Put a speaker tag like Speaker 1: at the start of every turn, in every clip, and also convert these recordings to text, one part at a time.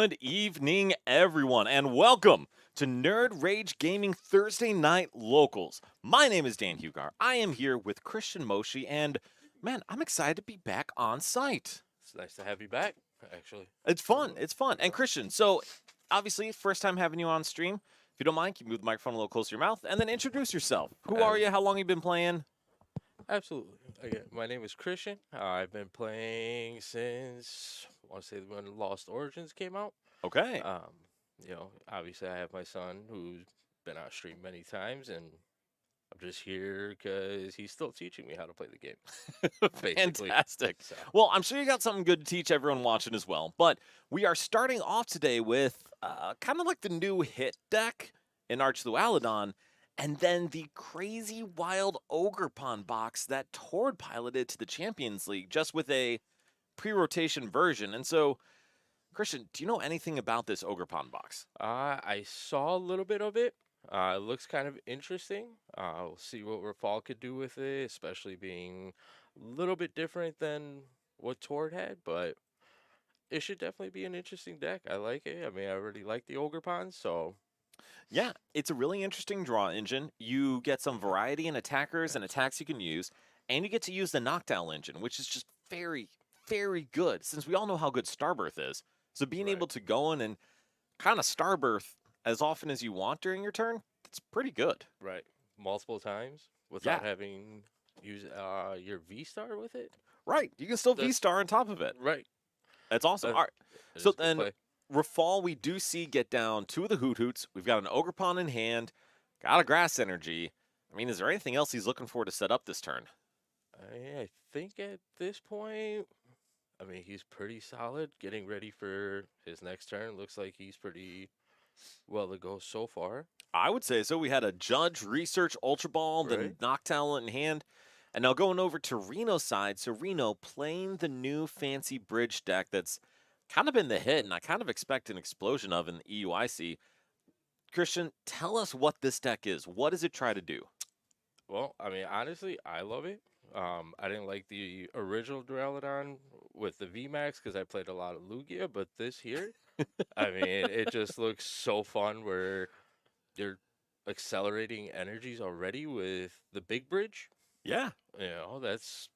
Speaker 1: Good evening, everyone, and welcome to Nerd Rage Gaming Thursday Night Locals. My name is Dan Hugar. I am here with Christian Moshi, and man, I'm excited to be back on site.
Speaker 2: It's nice to have you back, actually.
Speaker 1: It's fun. It's fun. And Christian, so obviously, first time having you on stream. If you don't mind, can you move the microphone a little closer to your mouth and then introduce yourself. Who are
Speaker 2: Uh,
Speaker 1: you? How long you been playing?
Speaker 2: Absolutely. Again, my name is Christian. I've been playing since I want to say when Lost Origins came out.
Speaker 1: Okay.
Speaker 2: Um, Obviously I have my son who's been on stream many times, and I'm just here because he's still teaching me how to play the game, basically.
Speaker 1: Fantastic.
Speaker 2: So,
Speaker 1: Well, I'm sure you got something good to teach everyone watching as well. But we are starting off today with kind of like the new hit deck in Arch Lualladon, and then the crazy wild Ogrepon box that Tord piloted to the Champions League just with a pre-rotation version. And so, Christian, do you know anything about this Ogrepon box?
Speaker 2: I saw a little bit of it. It looks kind of interesting. We'll see what Rafal could do with it, especially being a little bit different than what Tord had, but it should definitely be an interesting deck. I like it. I mean, I already like the Ogrepon, so
Speaker 1: Yeah, it's a really interesting draw engine. You get some variety in attackers and attacks you can use, and you get to use the knockdown engine, which is just very, very good, since we all know how good Starbirth is. So being
Speaker 2: right,
Speaker 1: able to go in and kind of Starbirth as often as you want during your turn, that's pretty good.
Speaker 2: right, multiple times
Speaker 1: Yeah,
Speaker 2: without having use your V star with it.
Speaker 1: right. You can still
Speaker 2: That's
Speaker 1: V-Star on top of it.
Speaker 2: right.
Speaker 1: That's awesome.
Speaker 2: That,
Speaker 1: All right.
Speaker 2: that
Speaker 1: So
Speaker 2: is a good
Speaker 1: then,
Speaker 2: play.
Speaker 1: Rafal, we do see get down two of the Hoot Hoots. We've got an Ogrepon in hand, got a Grass Energy. I mean, is there anything else he's looking for to set up this turn?
Speaker 2: I think at this point, I mean, he's pretty solid. Getting ready for his next turn. Looks like he's pretty well to go so far.
Speaker 1: I would say so. We had a Judge, Research, Ultra Ball,
Speaker 2: Right.
Speaker 1: then Noctowl in hand. And now going over to Reno's side. So Reno playing the new fancy bridge deck that's kind of been the hit, and I kind of expect an explosion of in the EUIC. Christian, tell us what this deck is. What does it try to do?
Speaker 2: Well, I mean, honestly, I love it. I didn't like the original Duraludon with the VMAX because I played a lot of Lugia, but this here, I mean, it just looks so fun where you're accelerating energies already with the big bridge.
Speaker 1: Yeah,
Speaker 2: That's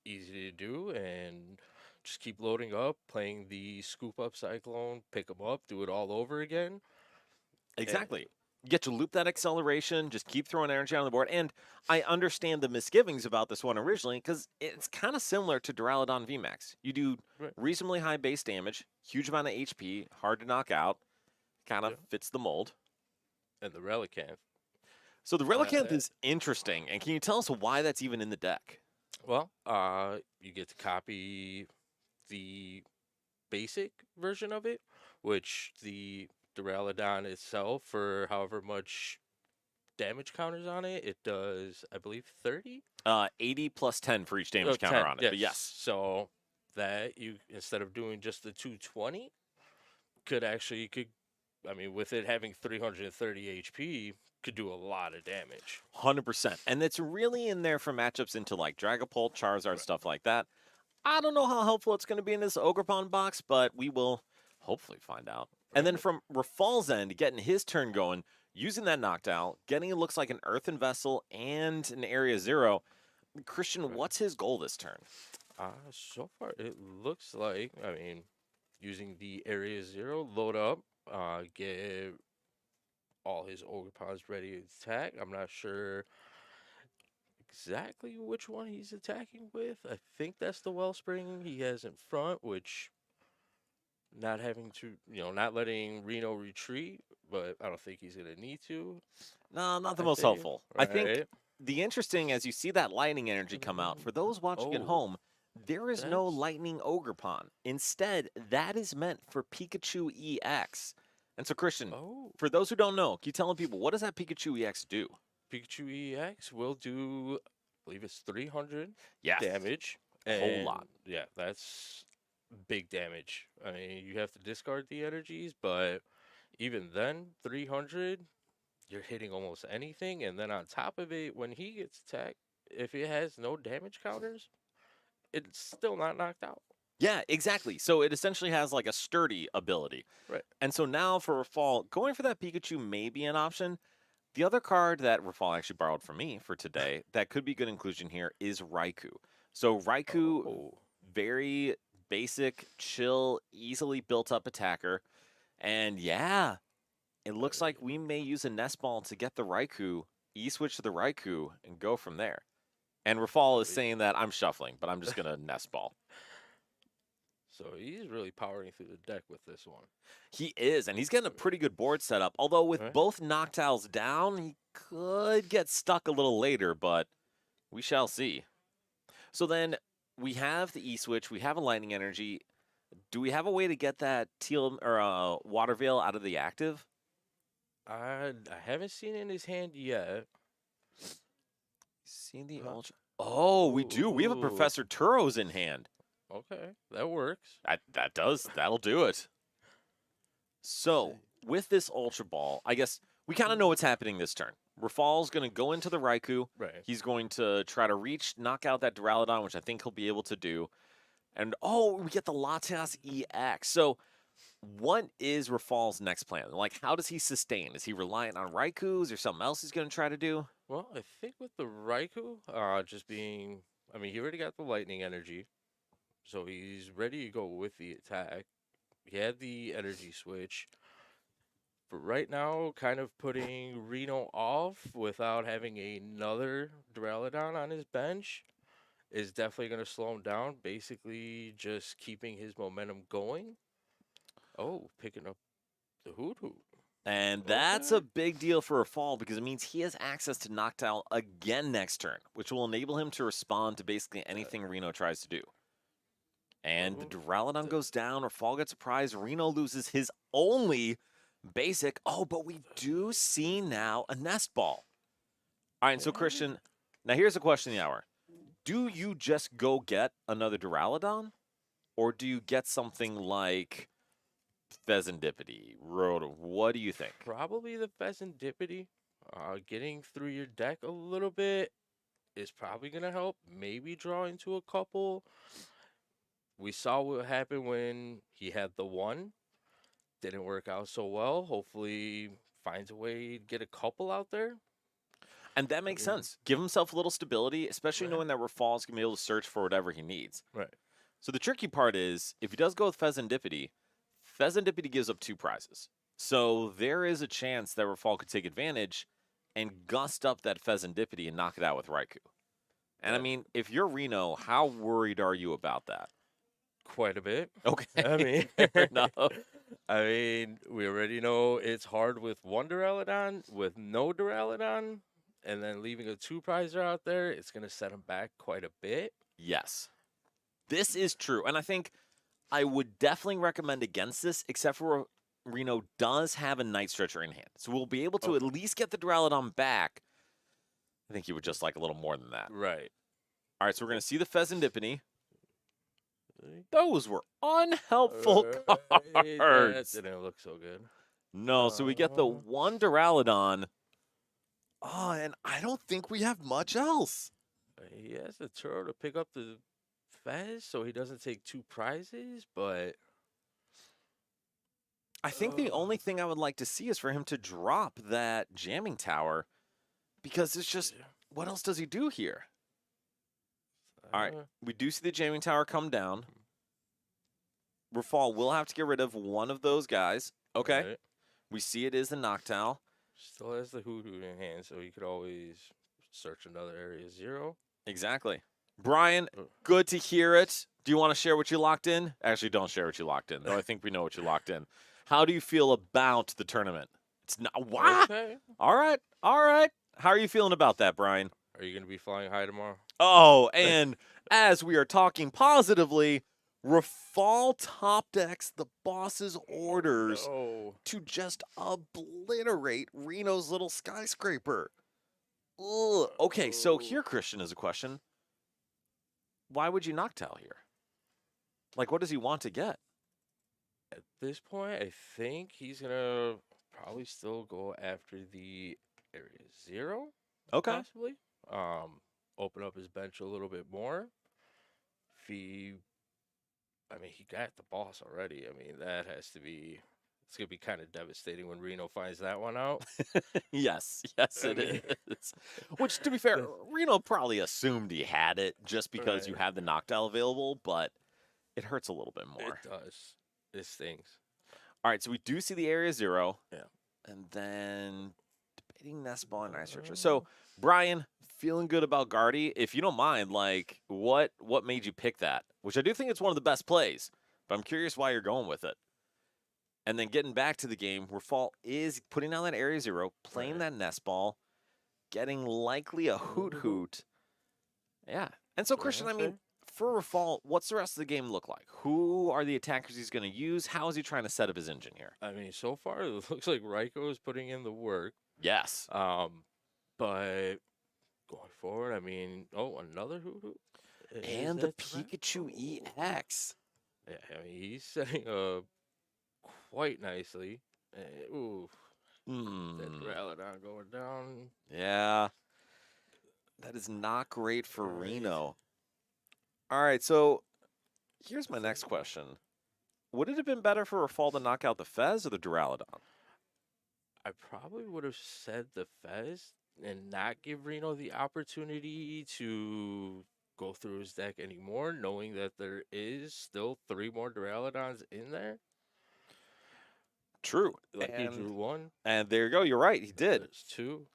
Speaker 2: easy to do, and just keep loading up, playing the scoop up cyclone, pick them up, do it all over again. And
Speaker 1: exactly. You get to loop that acceleration, just keep throwing energy on the board. And I understand the misgivings about this one originally because it's kind of similar to Duraludon VMAX. You do
Speaker 2: right,
Speaker 1: reasonably high base damage, huge amount of HP, hard to knock out, kind of
Speaker 2: yeah,
Speaker 1: fits the mold.
Speaker 2: and the Relicanth.
Speaker 1: So the
Speaker 2: Uh,
Speaker 1: Relicanth
Speaker 2: uh,
Speaker 1: is interesting. And can you tell us why that's even in the deck?
Speaker 2: you get to copy the basic version of it, which the Duraludon itself, for however much damage counters on it, it does, I believe, 30?
Speaker 1: 80 plus 10 for each
Speaker 2: Oh,
Speaker 1: damage counter
Speaker 2: 10,
Speaker 1: on it.
Speaker 2: yes.
Speaker 1: But yes,
Speaker 2: So that you, instead of doing just the 220, I mean, with it having 330 HP, could do a lot of damage.
Speaker 1: 100%. And it's really in there for matchups into like Dragapult, Charizard,
Speaker 2: Right.
Speaker 1: stuff like that. I don't know how helpful it's going to be in this Ogrepon box, but we will hopefully find out. And then
Speaker 2: Right.
Speaker 1: from Rafal's end, getting his turn going, using that knockdown, getting it looks like an Earthen Vessel and an Area Zero. Christian,
Speaker 2: Right.
Speaker 1: what's his goal this turn?
Speaker 2: So far it looks like, I mean, using the Area Zero, load up, get all his Ogrepons ready to attack. I'm not sure exactly which one he's attacking with. I think that's the Wellspring he has in front, which not having to, not letting Reno retreat, but I don't think he's gonna need to.
Speaker 1: No, not the
Speaker 2: I
Speaker 1: most
Speaker 2: think,
Speaker 1: helpful. I think
Speaker 2: right?
Speaker 1: the interesting, as you see that lightning energy come out, for those watching at
Speaker 2: Oh,
Speaker 1: home, there is no
Speaker 2: that's
Speaker 1: lightning Ogrepon. Instead, that is meant for Pikachu EX. And so, Christian,
Speaker 2: oh.
Speaker 1: for those who don't know, can you tell people what does that Pikachu EX do?
Speaker 2: Pikachu EX will do, I believe it's 300
Speaker 1: Yes,
Speaker 2: damage,
Speaker 1: whole
Speaker 2: and
Speaker 1: lot.
Speaker 2: yeah, that's big damage. I mean, you have to discard the energies, but even then, 300, you're hitting almost anything, and then on top of it, when he gets attacked, if it has no damage counters, it's still not knocked out.
Speaker 1: Yeah, exactly. So it essentially has like a sturdy ability.
Speaker 2: Right.
Speaker 1: And so now for Rafal, going for that Pikachu may be an option. The other card that Rafal actually borrowed from me for today that could be good inclusion here is Raikou. So Raikou,
Speaker 2: Oh,
Speaker 1: very basic, chill, easily built up attacker. And yeah, it looks like we may use a Nest Ball to get the Raikou, E-switch to the Raikou, and go from there. And Rafal is saying that I'm shuffling, but I'm just going to Nest Ball.
Speaker 2: so he's really powering through the deck with this one.
Speaker 1: He is, and he's getting a pretty good board setup. Although with
Speaker 2: Right.
Speaker 1: both Noctiles down, he could get stuck a little later, but we shall see. So then we have the E-switch, we have a Lightning Energy. Do we have a way to get that Teal or Water Veil out of the active?
Speaker 2: I haven't seen it in his hand yet.
Speaker 1: See the
Speaker 2: Huh.
Speaker 1: Ultra. Oh, we do. We have a
Speaker 2: Ooh,
Speaker 1: Professor Turos in hand.
Speaker 2: okay, that works.
Speaker 1: That'll do it. So with this Ultra Ball, I guess we kind of know what's happening this turn. Rafal's going to go into the Raikou.
Speaker 2: Right.
Speaker 1: He's going to try to knock out that Duraludon, which I think he'll be able to do. And oh, we get the Latias EX. So what is Rafal's next plan? Like, how does he sustain? Is he reliant on Raikou? Is there something else he's going to try to do?
Speaker 2: Well, I think with the Raikou, just being, I mean, he already got the lightning energy, so he's ready to go with the attack. He had the energy switch. For right now, kind of putting Reno off without having another Duraludon on his bench is definitely going to slow him down. Basically, just keeping his momentum going. Oh, picking up the Hoot Hoot.
Speaker 1: And that's
Speaker 2: Okay.
Speaker 1: a big deal for Rafal because it means he has access to Noctowl again next turn, which will enable him to respond to basically anything Reno tries to do. And the
Speaker 2: Oh,
Speaker 1: Duraludon
Speaker 2: the-
Speaker 1: goes down, Rafal gets a prize, Reno loses his only basic. Oh, but we do see now a Nest Ball. All right, and so
Speaker 2: yeah.
Speaker 1: Christian, now here's a question of the hour. Do you just go get another Duraludon? Or do you get something like Pheasantipity, Rotom? What do you think?
Speaker 2: Probably the Pheasantipity. Getting through your deck a little bit is probably going to help. Maybe draw into a couple. We saw what happened when he had the one. Didn't work out so well. Hopefully finds a way to get a couple out there.
Speaker 1: And that
Speaker 2: I
Speaker 1: makes
Speaker 2: mean,
Speaker 1: sense. Give himself a little stability, especially
Speaker 2: right,
Speaker 1: knowing that Rafal's going to be able to search for whatever he needs.
Speaker 2: right.
Speaker 1: So the tricky part is, if he does go with Pheasantipity, Pheasantipity gives up 2 prizes. So there is a chance that Rafal could take advantage and gust up that Pheasantipity and knock it out with Raikou. And I
Speaker 2: That
Speaker 1: mean, if you're Reno, how worried are you about that?
Speaker 2: quite a bit. I
Speaker 1: Okay,
Speaker 2: mean,
Speaker 1: fair enough.
Speaker 2: I mean, we already know it's hard with one Duraludon, with no Duraludon, and then leaving a two prizer out there, it's gonna set him back quite a bit.
Speaker 1: Yes, this is true. And I think I would definitely recommend against this, except for Reno does have a Night Stretcher in hand. So we'll be able to at
Speaker 2: Okay.
Speaker 1: least get the Duraludon back. I think you would just like a little more than that.
Speaker 2: Right.
Speaker 1: All right, so we're going to see the Pheasantipity. Those were unhelpful
Speaker 2: That
Speaker 1: cards.
Speaker 2: didn't look so good.
Speaker 1: No, so we get the
Speaker 2: Uh,
Speaker 1: one Duraludon. Oh, and I don't think we have much else.
Speaker 2: he has the turtle to pick up the Fez, so he doesn't take two prizes, but
Speaker 1: I think the only thing I would like to see is for him to drop that jamming tower because it's just, what else does he do here? All right, we do see the jamming tower come down. Rafal will have to get rid of one of those guys. Okay,
Speaker 2: right.
Speaker 1: we see it is the Noctowl.
Speaker 2: Still has the Hoodoo in hand, so he could always search another area 0.
Speaker 1: Exactly. Brian,
Speaker 2: Uh,
Speaker 1: good to hear it. Do you want to share what you locked in? Actually, don't share what you locked in, though I think we know what you locked in. How do you feel about the tournament? It's not. What?
Speaker 2: Okay.
Speaker 1: All right. All right. How are you feeling about that, Brian?
Speaker 2: Are you gonna be flying high tomorrow?
Speaker 1: Oh, and as we are talking positively, Rafal top decks the boss's orders
Speaker 2: Oh,
Speaker 1: to just obliterate Reno's little skyscraper. Ugh. Okay, so here, Christian, is a question. Why would you Noctowl here? Like, what does he want to get?
Speaker 2: at this point, I think he's gonna probably still go after the area 0,
Speaker 1: Okay.
Speaker 2: possibly. Open up his bench a little bit more. If he I mean, he got the boss already. I mean, that has to be. It's gonna be kind of devastating when Reno finds that one out.
Speaker 1: Yes, yes,
Speaker 2: I
Speaker 1: it
Speaker 2: mean,
Speaker 1: is. Which, to be fair, Reno probably assumed he had it just because you
Speaker 2: right?
Speaker 1: have the Noctowl available, but it hurts a little bit
Speaker 2: It
Speaker 1: more.
Speaker 2: does. It stings.
Speaker 1: All right, so we do see the Area Zero,
Speaker 2: Yeah.
Speaker 1: and then debating Nest Ball and Ice Searcher.
Speaker 2: Uh,
Speaker 1: So, Brian, feeling good about Guardy. If you don't mind, like, what made you pick that? Which I do think it's one of the best plays, but I'm curious why you're going with it. And then getting back to the game, where Fall is putting down that Area Zero, playing
Speaker 2: right.
Speaker 1: that Nest Ball, getting likely a Hoot
Speaker 2: Who?
Speaker 1: Hoot. Yeah. And so,
Speaker 2: Yeah,
Speaker 1: Christian, I
Speaker 2: that's
Speaker 1: mean,
Speaker 2: fair.
Speaker 1: for Rafal, what's the rest of the game look like? Who are the attackers he's going to use? How is he trying to set up his engine here?
Speaker 2: I mean, so far it looks like Raiko is putting in the work.
Speaker 1: Yes.
Speaker 2: But going forward, I mean, oh, another Hoodoo. Is
Speaker 1: And the
Speaker 2: that threat?
Speaker 1: Pikachu
Speaker 2: Oh.
Speaker 1: EX.
Speaker 2: Yeah, I mean, he's setting up quite nicely. Ooh, that
Speaker 1: Hmm.
Speaker 2: Duraludon going down.
Speaker 1: Yeah. That is not great for
Speaker 2: Right.
Speaker 1: Reno. All right. So here's my next question. Would it have been better for Rafal to knock out the Fez or the Duraludon?
Speaker 2: I probably would have said the Fez and not give Reno the opportunity to go through his deck anymore, knowing that there is still three more Duraludons in there.
Speaker 1: True.
Speaker 2: Like he drew one,
Speaker 1: And there you go. You're right. He did.
Speaker 2: there's two.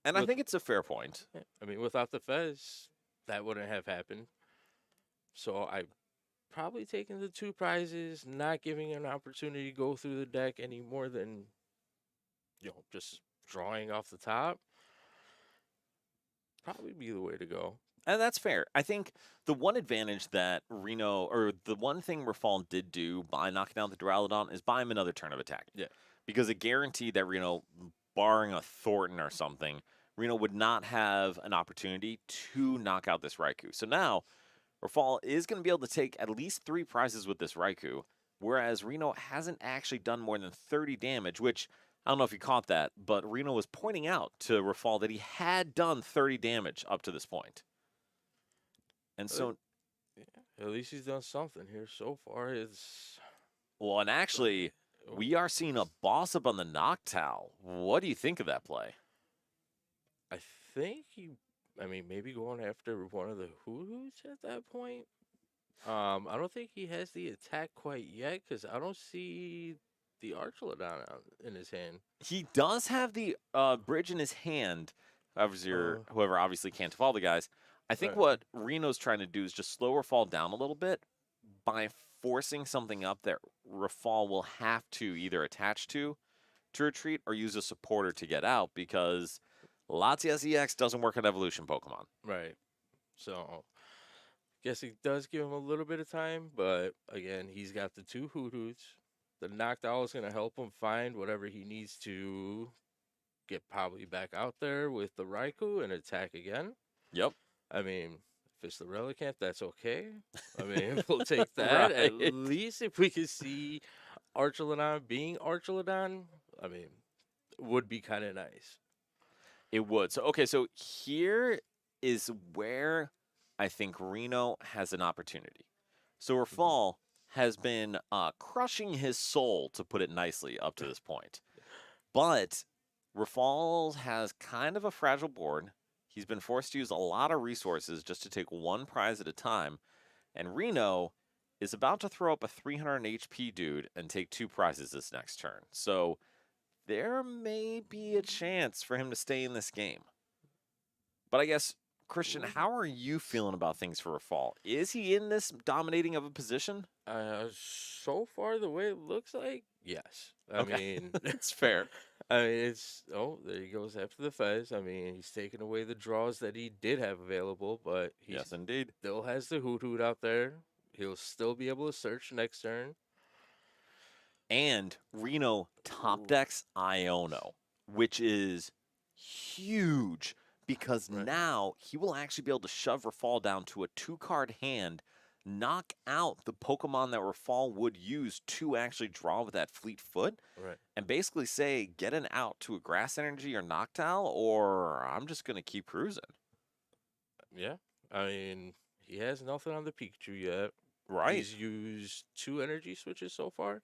Speaker 1: And I
Speaker 2: With
Speaker 1: think it's a fair point.
Speaker 2: yeah, I mean, without the Fez, that wouldn't have happened. So I probably taking the two prizes, not giving an opportunity to go through the deck any more than just drawing off the top. Probably be the way to go.
Speaker 1: And that's fair. I think the one advantage that Reno, or the one thing Rafal did do by knocking down the Duraludon is buy him another turn of attack.
Speaker 2: Yeah.
Speaker 1: Because it guaranteed that Reno, barring a Thornton or something, Reno would not have an opportunity to knock out this Raikou. So now, Rafal is going to be able to take at least 3 prizes with this Raikou, whereas Reno hasn't actually done more than 30 damage, which I don't know if you caught that, but Reno was pointing out to Rafal that he had done 30 damage up to this point. And
Speaker 2: Uh,
Speaker 1: so,
Speaker 2: yeah, at least he's done something here so far. It's
Speaker 1: well, and actually,
Speaker 2: oh,
Speaker 1: we are seeing a boss up on the Noctowl. What do you think of that play?
Speaker 2: I think he. I mean, maybe going after one of the Hoodoos at that point. I don't think he has the attack quite yet because I don't see the Archelodon in his hand.
Speaker 1: He does have the bridge in his hand. Whoever obviously can't follow the guys. I think
Speaker 2: Right,
Speaker 1: what Reno's trying to do is just slow Rafal down a little bit by forcing something up that Rafal will have to either attach to retreat or use a supporter to get out because Latias EX doesn't work on evolution Pokemon.
Speaker 2: right. So guess he does give him a little bit of time, but again, he's got the two Hoodoos. The Noctowl is gonna help him find whatever he needs to get probably back out there with the Raikou and attack again.
Speaker 1: Yep.
Speaker 2: I mean, if it's the Relicanth, that's okay. I mean, we'll take that. At
Speaker 1: Right.
Speaker 2: least if we could see Archelodon being Archelodon, I mean, would be kind of nice.
Speaker 1: It would. So okay, so here is where I think Reno has an opportunity. So
Speaker 2: Mhm.
Speaker 1: Rafal has been crushing his soul, to put it nicely, up to this point. But Rafal has kind of a fragile board. He's been forced to use a lot of resources just to take one prize at a time. And Reno is about to throw up a 300 HP dude and take 2 prizes this next turn. So there may be a chance for him to stay in this game. But I guess, Christian, how are you feeling about things for Rafal? Is he in this dominating of a position?
Speaker 2: So far, the way it looks like, yes. I
Speaker 1: Okay,
Speaker 2: mean,
Speaker 1: it's fair.
Speaker 2: I mean, it's there he goes after the Fez. I mean, he's taking away the draws that he did have available, but he
Speaker 1: Yes, indeed.
Speaker 2: still has the Hoot Hoot out there. He'll still be able to search next turn.
Speaker 1: And Reno top
Speaker 2: Ooh,
Speaker 1: decks Iono, which is huge because
Speaker 2: right.
Speaker 1: now he will actually be able to shove Rafal down to a 2-card hand, knock out the Pokemon that Rafal would use to actually draw with that Fleet Foot,
Speaker 2: Right.
Speaker 1: and basically say, get an out to a Grass Energy or Noctowl, or I'm just going to keep cruising.
Speaker 2: Yeah. I mean, he has nothing on the Pikachu yet.
Speaker 1: Right.
Speaker 2: He's used 2 energy switches so far.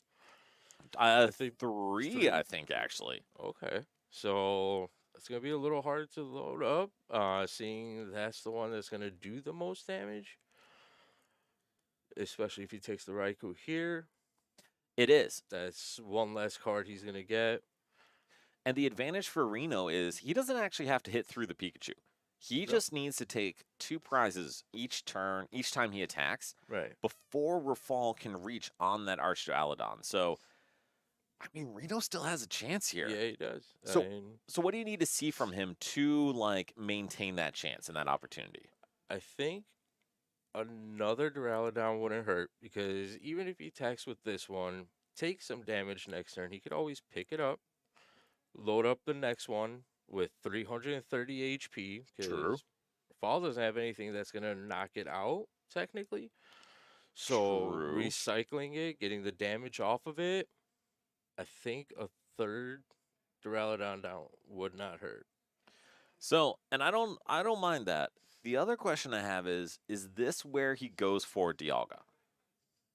Speaker 1: Uh,
Speaker 2: I think
Speaker 1: 3, I
Speaker 2: 3.
Speaker 1: think, actually.
Speaker 2: Okay, so it's gonna be a little hard to load up. Seeing that's the one that's gonna do the most damage, especially if he takes the Raikou here.
Speaker 1: It is.
Speaker 2: That's one less card he's gonna get.
Speaker 1: And the advantage for Reno is he doesn't actually have to hit through the Pikachu. He
Speaker 2: No,
Speaker 1: just needs to take 2 prizes each turn, each time he attacks,
Speaker 2: right.
Speaker 1: before Rafal can reach on that Archdualodon. So, I mean, Reno still has a chance here.
Speaker 2: Yeah, he does. I
Speaker 1: So,
Speaker 2: mean,
Speaker 1: so what do you need to see from him to like maintain that chance and that opportunity?
Speaker 2: I think another Duraludon wouldn't hurt because even if he attacks with this one, takes some damage next turn, he could always pick it up, load up the next one with 330 HP
Speaker 1: True.
Speaker 2: because Fall doesn't have anything that's gonna knock it out technically. So
Speaker 1: True.
Speaker 2: recycling it, getting the damage off of it, I think a third Duraludon down would not hurt.
Speaker 1: So, and I don't mind that. The other question I have is this where he goes for Dialga?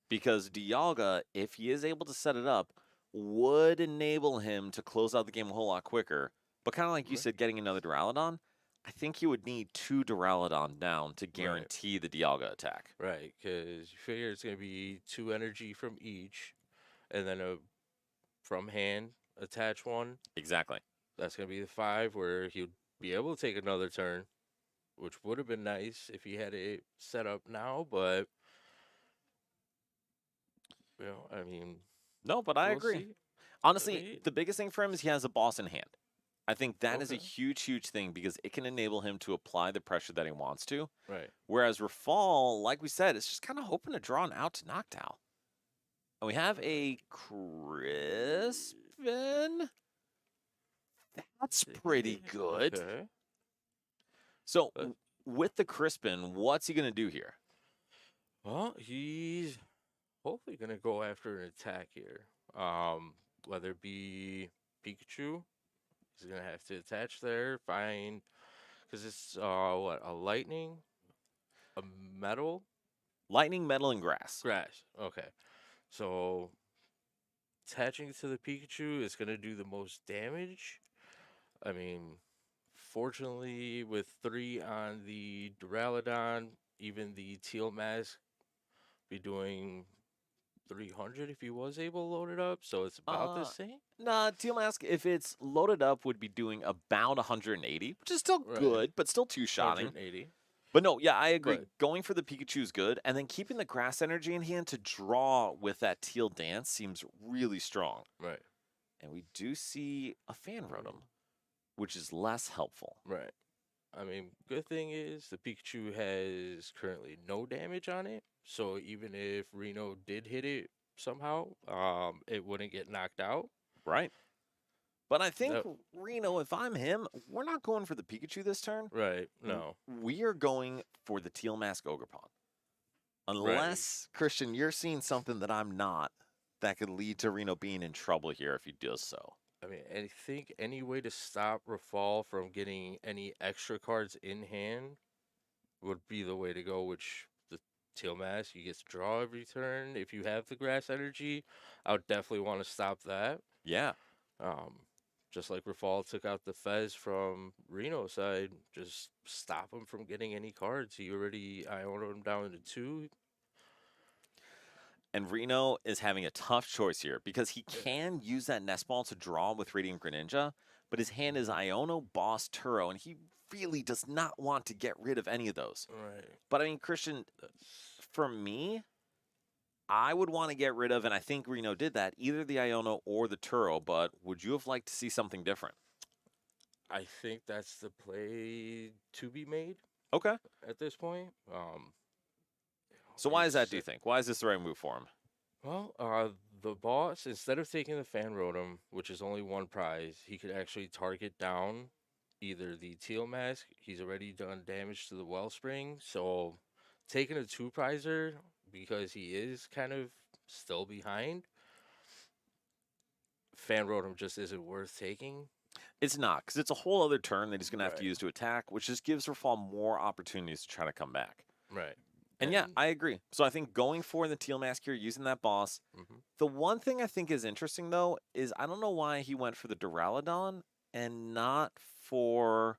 Speaker 1: Because Dialga, if he is able to set it up, would enable him to close out the game a whole lot quicker. But kind of like you
Speaker 2: Right.
Speaker 1: said, getting another Duraludon, I think he would need 2 Duraludon down to
Speaker 2: Right.
Speaker 1: guarantee the Dialga attack.
Speaker 2: Right, because you figure it's gonna be 2 energy from each, and then a from hand attach one.
Speaker 1: Exactly.
Speaker 2: That's gonna be the 5 where he'd be able to take another turn, which would have been nice if he had it set up now. But I mean,
Speaker 1: No, but I
Speaker 2: we'll
Speaker 1: agree.
Speaker 2: see. I
Speaker 1: Honestly,
Speaker 2: mean,
Speaker 1: the biggest thing for him is he has a boss in hand. I think that is a
Speaker 2: okay,
Speaker 1: huge, huge thing because it can enable him to apply the pressure that he wants to.
Speaker 2: right.
Speaker 1: Whereas Rafal, like we said, is just kind of hoping to draw an out to Noctowl. And we have a Crispin. That's pretty good.
Speaker 2: Okay.
Speaker 1: So
Speaker 2: Uh,
Speaker 1: with the Crispin, what's he going to do here?
Speaker 2: well, he's hopefully gonna go after an attack here. Whether it be Pikachu, he's gonna have to attach there. Find because it's what, a lightning, a metal,
Speaker 1: Lightning, metal, and grass.
Speaker 2: grass. Okay, so attaching to the Pikachu is gonna do the most damage. I mean, fortunately, with 3 on the Duraludon, even the Teal Mask be doing 300 if he was able to load it up. So it's about the
Speaker 1: Uh,
Speaker 2: same.
Speaker 1: nah, Teal Mask, if it's loaded up, would be doing about 180, which is still
Speaker 2: Right.
Speaker 1: good, but still two-shotting.
Speaker 2: 180.
Speaker 1: But no, yeah, I agree.
Speaker 2: But
Speaker 1: Going for the Pikachu is good, and then keeping the grass energy in hand to draw with that teal dance seems really strong.
Speaker 2: right,
Speaker 1: And we do see a fan rotom, which is less helpful.
Speaker 2: right. I mean, good thing is the Pikachu has currently no damage on it. So even if Reno did hit it somehow, it wouldn't get knocked out.
Speaker 1: Right. But I think,
Speaker 2: That,
Speaker 1: Reno, if I'm him, we're not going for the Pikachu this turn.
Speaker 2: right. No.
Speaker 1: We are going for the Teal Mask Ogrepon.
Speaker 2: Right.
Speaker 1: Unless, Christian, you're seeing something that I'm not that could lead to Reno being in trouble here if he does so.
Speaker 2: I mean, I think any way to stop Rafal from getting any extra cards in hand would be the way to go, which the Teal Mask, you get to draw every turn. If you have the grass energy, I would definitely want to stop that.
Speaker 1: Yeah.
Speaker 2: Um, just like Rafal took out the Fez from Reno's side, just stop him from getting any cards. He already Ionoed him down to 2.
Speaker 1: And Reno is having a tough choice here because he
Speaker 2: Yeah.
Speaker 1: can use that Nest Ball to draw with Radiant Greninja, but his hand is Iono, Boss, Turo, and he really does not want to get rid of any of those.
Speaker 2: Right.
Speaker 1: But I mean, Christian,
Speaker 2: That's
Speaker 1: for me, I would want to get rid of, and I think Reno did that, either the Iono or the Turo, but would you have liked to see something different?
Speaker 2: I think that's the play to be made
Speaker 1: Okay.
Speaker 2: at this point.
Speaker 1: So why is that,
Speaker 2: It's
Speaker 1: do you think? Why is this the right move for him?
Speaker 2: well, the boss, instead of taking the fan rotom, which is only 1 prize, he could actually target down either the Teal Mask. He's already done damage to the Wellspring, so taking a 2 prizer because he is kind of still behind. Fan rotom just isn't worth taking.
Speaker 1: It's not, because it's a whole other turn that he's going to have to
Speaker 2: Right.
Speaker 1: use to attack, which just gives Rafal more opportunities to try to come back.
Speaker 2: Right.
Speaker 1: And yeah,
Speaker 2: And
Speaker 1: I agree. So I think going for the teal mask here, using that boss.
Speaker 2: mhm.
Speaker 1: The one thing I think is interesting though is I don't know why he went for the Duraludon and not for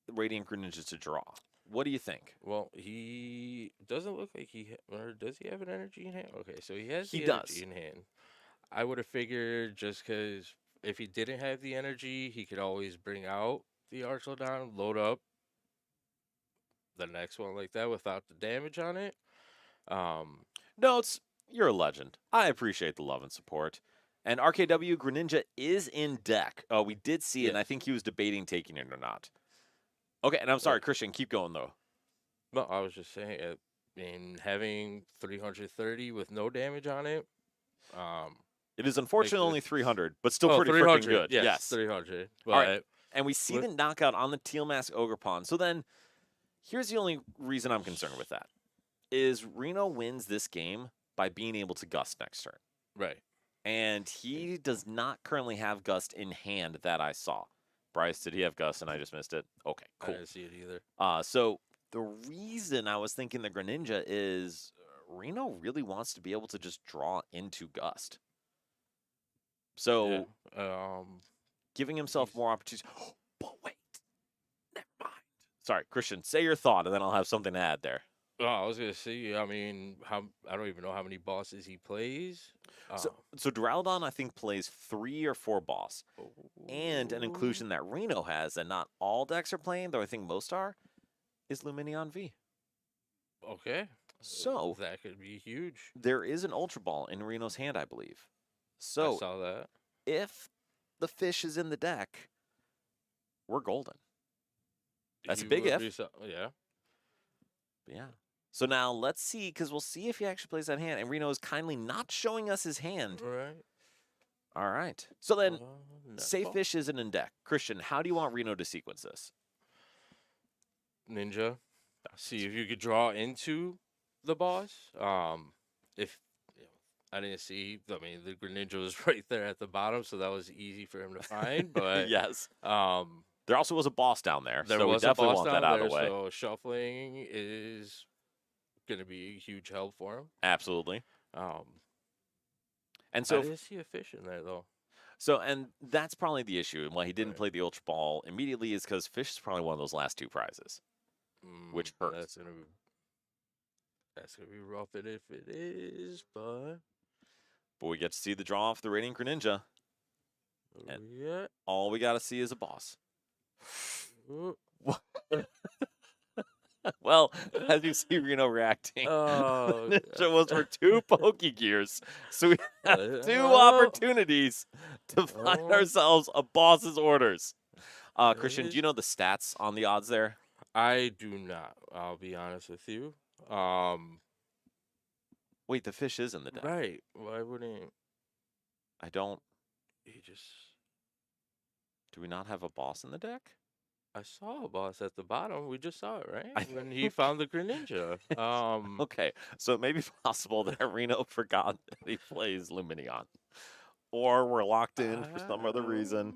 Speaker 1: the Radiant Greninja to draw. What do you think?
Speaker 2: Well, he doesn't look like or does he have an energy in hand? Okay, so he has
Speaker 1: He
Speaker 2: the energy
Speaker 1: does.
Speaker 2: in hand. I would have figured just because if he didn't have the energy, he could always bring out the Archlodon, load up the next one like that without the damage on it. Um,
Speaker 1: No, you're a legend. I appreciate the love and support. And RKW Greninja is in deck. Oh, we did see it, and I
Speaker 2: yes.
Speaker 1: think he was debating taking it or not. Okay, and I'm sorry, Christian, keep going though.
Speaker 2: No, I was just saying, in having 330 with no damage on it, um,
Speaker 1: It is
Speaker 2: makes
Speaker 1: unfortunately
Speaker 2: it
Speaker 1: only 300, but still
Speaker 2: oh
Speaker 1: pretty freaking
Speaker 2: 300.
Speaker 1: good.
Speaker 2: Yes,
Speaker 1: Yes.
Speaker 2: 300.
Speaker 1: All right,
Speaker 2: But
Speaker 1: and we see
Speaker 2: with
Speaker 1: the knockout on the Teal Mask Ogrepon. So then, here's the only reason I'm concerned with that. Is Reno wins this game by being able to Gust next turn.
Speaker 2: right,
Speaker 1: And he does not currently have Gust in hand that I saw. Bryce, did he have Gust and I just missed it? Okay,
Speaker 2: I
Speaker 1: cool.
Speaker 2: didn't see it either.
Speaker 1: So the reason I was thinking the Greninja is Reno really wants to be able to just draw into Gust. So
Speaker 2: Yeah.
Speaker 1: giving himself
Speaker 2: He's
Speaker 1: more opportunities. But wait, never mind. Sorry, Christian, say your thought and then I'll have something to add there.
Speaker 2: oh, I was gonna see. I mean, how I don't even know how many bosses he plays.
Speaker 1: So,
Speaker 2: Um,
Speaker 1: so Duraludon, I think, plays 3 or 4 boss. And an inclusion that Reno has, and not all decks are playing, though I think most are, is Luminion V.
Speaker 2: okay,
Speaker 1: So
Speaker 2: that could be huge.
Speaker 1: there is an Ultra Ball in Reno's hand, I believe.
Speaker 2: I
Speaker 1: So
Speaker 2: saw that.
Speaker 1: if the fish is in the deck, we're golden. That's a
Speaker 2: He
Speaker 1: big
Speaker 2: would
Speaker 1: if.
Speaker 2: be yeah.
Speaker 1: But yeah. So now let's see, because we'll see if he actually plays that hand. And Reno is kindly not showing us his hand.
Speaker 2: Right.
Speaker 1: All right. So then, say
Speaker 2: Netball?
Speaker 1: fish isn't in deck. Christian, how do you want Reno to sequence this?
Speaker 2: Ninja. See if you could draw into the boss. If you know, I didn't see, I mean, the Greninja was right there at the bottom, so that was easy for him to find. But
Speaker 1: Yes.
Speaker 2: um,
Speaker 1: There also was a boss down there,
Speaker 2: there
Speaker 1: so we
Speaker 2: was a
Speaker 1: definitely
Speaker 2: boss
Speaker 1: want that
Speaker 2: down
Speaker 1: out
Speaker 2: there,
Speaker 1: of the way.
Speaker 2: so shuffling is gonna be a huge help for him.
Speaker 1: Absolutely.
Speaker 2: Um,
Speaker 1: And
Speaker 2: I
Speaker 1: so,
Speaker 2: didn't see a fish in there though.
Speaker 1: and that's probably the issue. And why he didn't
Speaker 2: Right.
Speaker 1: play the Ultra Ball immediately is because fish is probably one of those last 2 prizes, which hurts.
Speaker 2: That's gonna be rough if it is, but
Speaker 1: But we get to see the draw off the Radiant Greninja, and
Speaker 2: yeah.
Speaker 1: all we got to see is a boss.
Speaker 2: Ooh.
Speaker 1: Well, as you see Reno reacting,
Speaker 2: Oh,
Speaker 1: Ninja was for 2 Pokegears. So we have 2
Speaker 2: oh,
Speaker 1: opportunities to find
Speaker 2: oh,
Speaker 1: ourselves a boss's orders. Christian, do you
Speaker 2: is-
Speaker 1: know the stats on the odds there?
Speaker 2: I do not. I'll be honest with you.
Speaker 1: Wait, the fish is in the deck.
Speaker 2: Right. Why wouldn't
Speaker 1: I don't.
Speaker 2: he just?
Speaker 1: Do we not have a boss in the deck?
Speaker 2: I saw a boss at the bottom. We just saw it, right?
Speaker 1: I
Speaker 2: When he found the Greninja.
Speaker 1: Okay, so it may be possible that Reno forgot that he plays Luminion. Or we're locked in for some other reason.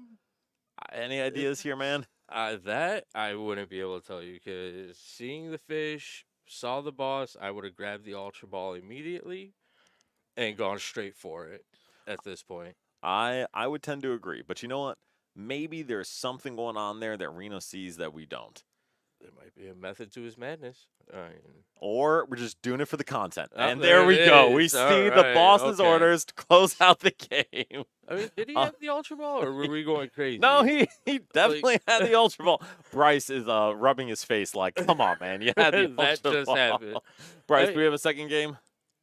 Speaker 1: Any ideas here, man?
Speaker 2: That I wouldn't be able to tell you because seeing the fish, saw the boss, I would have grabbed the Ultra Ball immediately and gone straight for it at this point.
Speaker 1: I would tend to agree, but you know what? Maybe there's something going on there that Reno sees that we don't.
Speaker 2: There might be a method to his madness.
Speaker 1: Or we're just doing it for the content.
Speaker 2: Oh,
Speaker 1: And
Speaker 2: there
Speaker 1: there we
Speaker 2: it
Speaker 1: go. We
Speaker 2: is.
Speaker 1: see
Speaker 2: All
Speaker 1: the
Speaker 2: right,
Speaker 1: boss's
Speaker 2: okay.
Speaker 1: orders to close out the game.
Speaker 2: I mean, did he
Speaker 1: Uh,
Speaker 2: have the Ultra Ball or were we going crazy?
Speaker 1: No, he definitely had the Ultra Ball. Bryce is rubbing his face like, come on, man. You had the
Speaker 2: That
Speaker 1: Ultra
Speaker 2: just
Speaker 1: Ball.
Speaker 2: happened.
Speaker 1: Bryce,
Speaker 2: I-
Speaker 1: do we have a second game?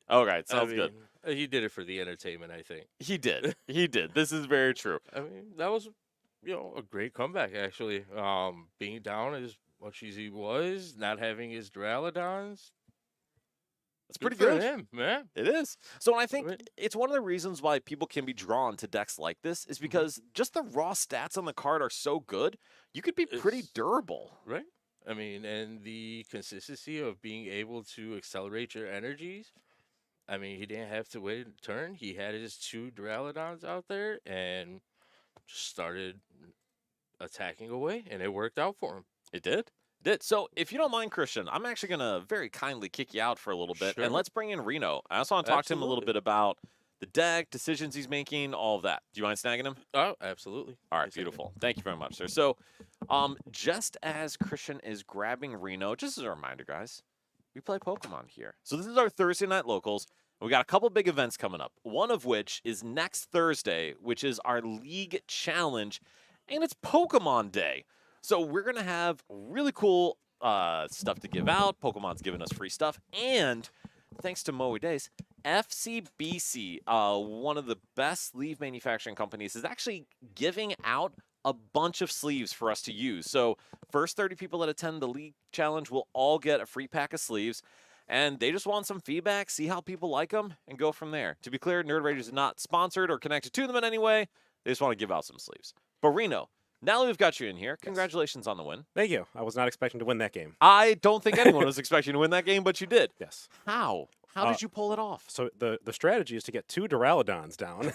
Speaker 1: All right, sounds good.
Speaker 2: He did it for the entertainment, I think.
Speaker 1: He did. He did. This is very true.
Speaker 2: I mean, that was, a great comeback actually. Being down as much as he was, not having his Duraludons,
Speaker 1: It's pretty
Speaker 2: for
Speaker 1: good.
Speaker 2: him, man.
Speaker 1: It is. So I think
Speaker 2: mean-
Speaker 1: it's one of the reasons why people can be drawn to decks like this is because just the raw stats on the card are so good, you could be pretty
Speaker 2: It's-
Speaker 1: durable.
Speaker 2: Right? I mean, and the consistency of being able to accelerate your energies. I mean, he didn't have to wait a turn. He had his 2 Duraludons out there and just started attacking away, and it worked out for him.
Speaker 1: It did. Did. So, if you don't mind, Christian, I'm actually going to very kindly kick you out for a little bit, and
Speaker 2: Sure.
Speaker 1: let's bring in Reno. I also want to talk to him a little
Speaker 2: Absolutely.
Speaker 1: bit about the deck, decisions he's making, all of that. Do you mind snagging him?
Speaker 2: Oh, absolutely.
Speaker 1: All right,
Speaker 2: Yes, I do.
Speaker 1: beautiful. Thank you very much, sir. So, just as Christian is grabbing Reno, just as a reminder, guys, we play Pokemon here. So this is our Thursday night locals. And we got a couple big events coming up. One of which is next Thursday, which is our league challenge, and it's Pokemon Day. So we're gonna have really cool stuff to give out. Pokemon's giving us free stuff, and thanks to Moe Days, FCBC, one of the best sleeve manufacturing companies, is actually giving out a bunch of sleeves for us to use. So first 30 people that attend the league challenge will all get a free pack of sleeves. And they just want some feedback, see how people like them, and go from there. To be clear, Nerd Raiders is not sponsored or connected to them in any way. They just want to give out some sleeves. But Reno, now that we've got you in here, congratulations on the win.
Speaker 3: Thank you. I was not expecting to win that game.
Speaker 1: I don't think anyone was expecting to win that game, but you did.
Speaker 3: Yes.
Speaker 1: How? How did you pull it off?
Speaker 3: So the strategy is to get 2 Duraludons down.